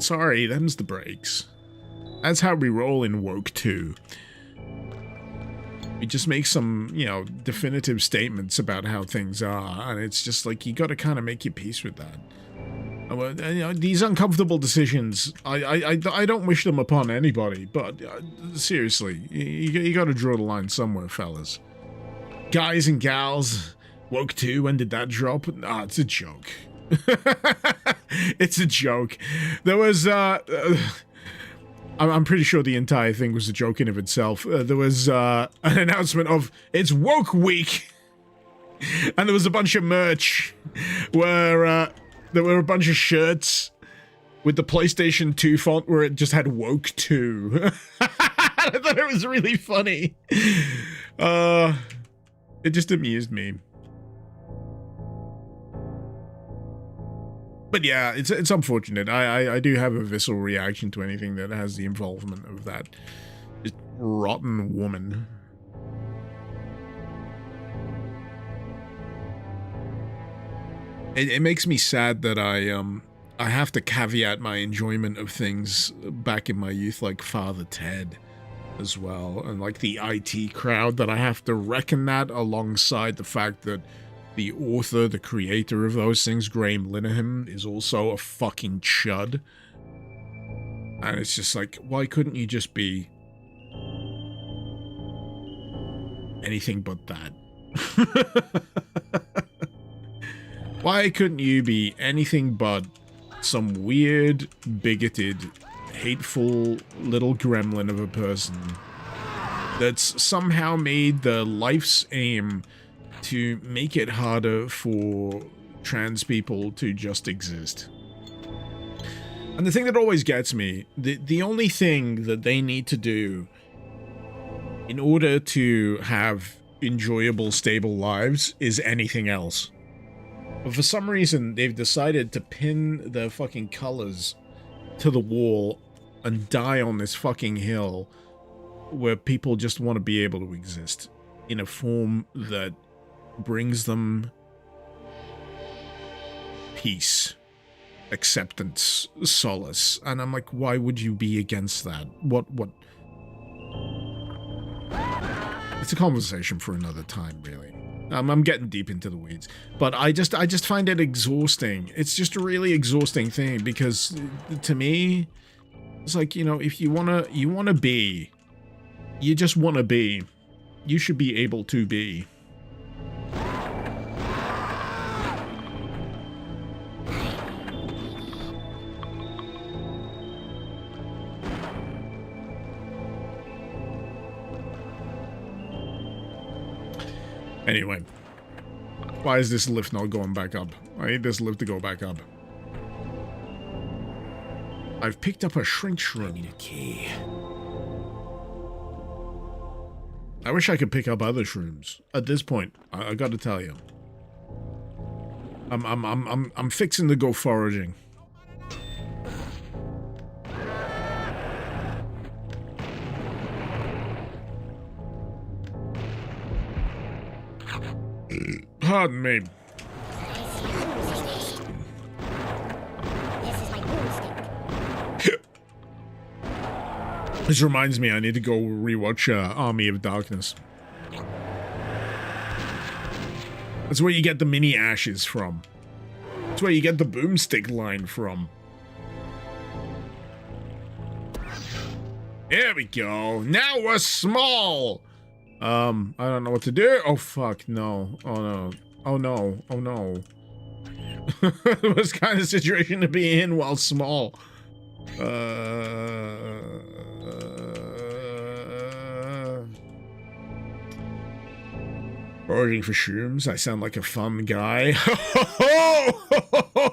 Sorry, them's the breaks. That's how we roll in Woke 2. We just make some, you know, definitive statements about how things are, and it's just like, you gotta kind of make your peace with that. You know, these uncomfortable decisions, I don't wish them upon anybody, but seriously, you gotta draw the line somewhere, fellas. Guys and gals, Woke 2, when did that drop? Ah, it's a joke. It's a joke. There was, I'm pretty sure the entire thing was a joke in of itself. There was an announcement of, it's Woke Week! And there was a bunch of merch where, there were a bunch of shirts with the PlayStation 2 font where it just had Woke 2. And I thought it was really funny. It just amused me. But yeah, it's unfortunate. I do have a visceral reaction to anything that has the involvement of that just rotten woman. It makes me sad that I have to caveat my enjoyment of things back in my youth, like Father Ted as well, and like the IT crowd, that I have to reckon that alongside the fact that the author, the creator of those things, Graham Linehan, is also a fucking chud. And it's just like, why couldn't you just be anything but that? Why couldn't you be anything but some weird, bigoted, hateful little gremlin of a person that's somehow made the life's aim to make it harder for trans people to just exist? And the thing that always gets me, the only thing that they need to do in order to have enjoyable, stable lives is anything else. But for some reason, they've decided to pin their fucking colors to the wall and die on this fucking hill where people just want to be able to exist in a form that brings them peace, acceptance, solace. And I'm like, why would you be against that? What? It's a conversation for another time, really. I'm getting deep into the weeds, but I just find it exhausting. It's just a really exhausting thing, because to me, it's like, you know, if you wanna be, you just wanna be, you should be able to be. Anyway, why is this lift not going back up? I need this lift to go back up. I've picked up a shrink shroom. I need a key. I wish I could pick up other shrooms. At this point, I gotta tell you, I'm fixing to go foraging. Pardon me. This reminds me, I need to go rewatch Army of Darkness. That's where you get the mini ashes from. That's where you get the boomstick line from. There we go. Now we're small. I don't know what to do. Oh, fuck, no. Oh, no. Oh, no. Oh, no. It was kind of situation to be in while small. Foraging for shrooms. I sound like a fun guy.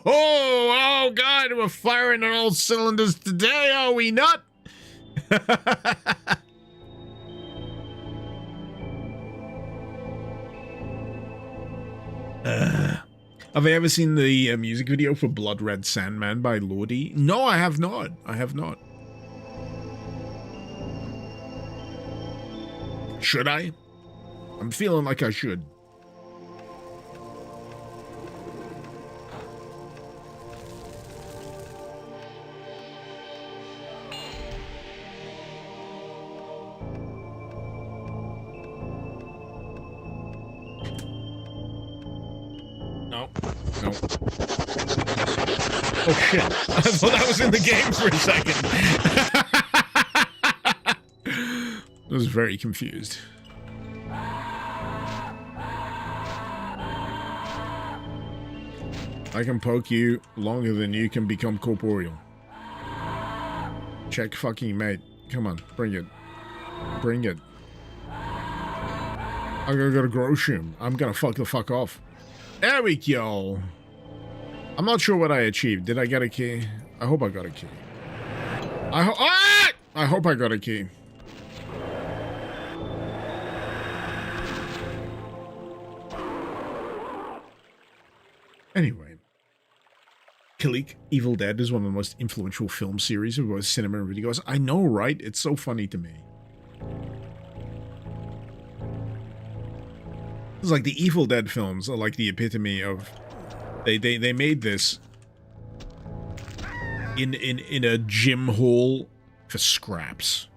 Oh, God, we're firing on all cylinders today, are we not? Have I ever seen the music video for Blood Red Sandman by Lordi? No, I have not. I have not. Should I? I'm feeling like I should. No. No. Oh shit. I thought that was in the game for a second. I was very confused. I can poke you longer than you can become corporeal. Check fucking mate. Come on, bring it. Bring it. I'm gonna go to Grosham. I'm gonna fuck the fuck off. There we go. I'm not sure what I achieved. Did I get a key? I hope I got a key. I hope I got a key. Anyway. Kilik, Evil Dead is one of the most influential film series of both cinema and video games. I know, right? It's so funny to me. It's like the Evil Dead films are like the epitome of... They made this in a gym hall for scraps.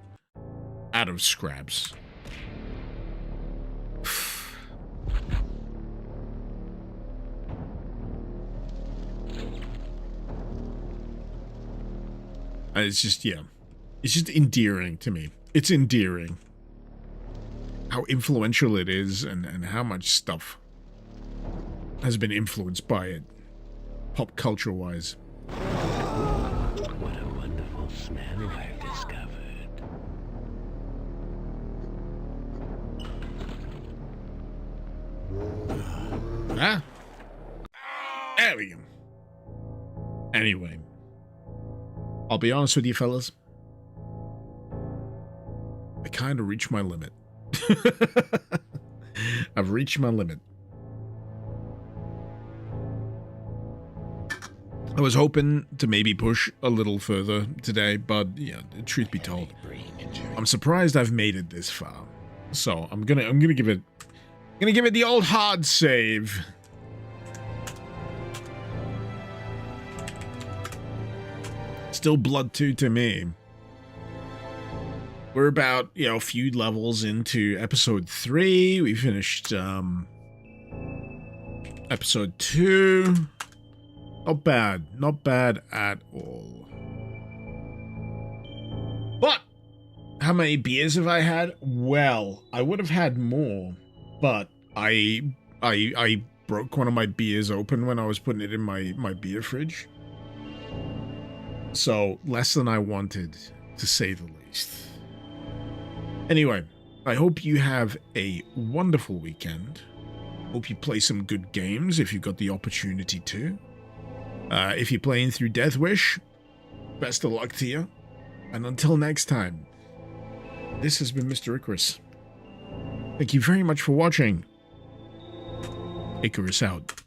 Out of scraps. It's just, yeah. It's just endearing to me. It's endearing. How influential it is and how much stuff has been influenced by it. Pop culture-wise. What a wonderful smell I've discovered. Ah. There we go. Anyway. I'll be honest with you, fellas. I kind of reached my limit. I've reached my limit. I was hoping to maybe push a little further today, but yeah, truth be told, I'm surprised I've made it this far. So I'm gonna give it the old hard save. Still Blood 2 to me. We're about, a few levels into episode 3. We finished, episode 2. Not bad. Not bad at all. But, how many beers have I had? Well, I would have had more, but I broke one of my beers open when I was putting it in my beer fridge. So, less than I wanted, to say the least. Anyway, I hope you have a wonderful weekend. Hope you play some good games if you've got the opportunity to. If you're playing through Death Wish, best of luck to you. And until next time, this has been Mr. Icarus. Thank you very much for watching. Icarus out.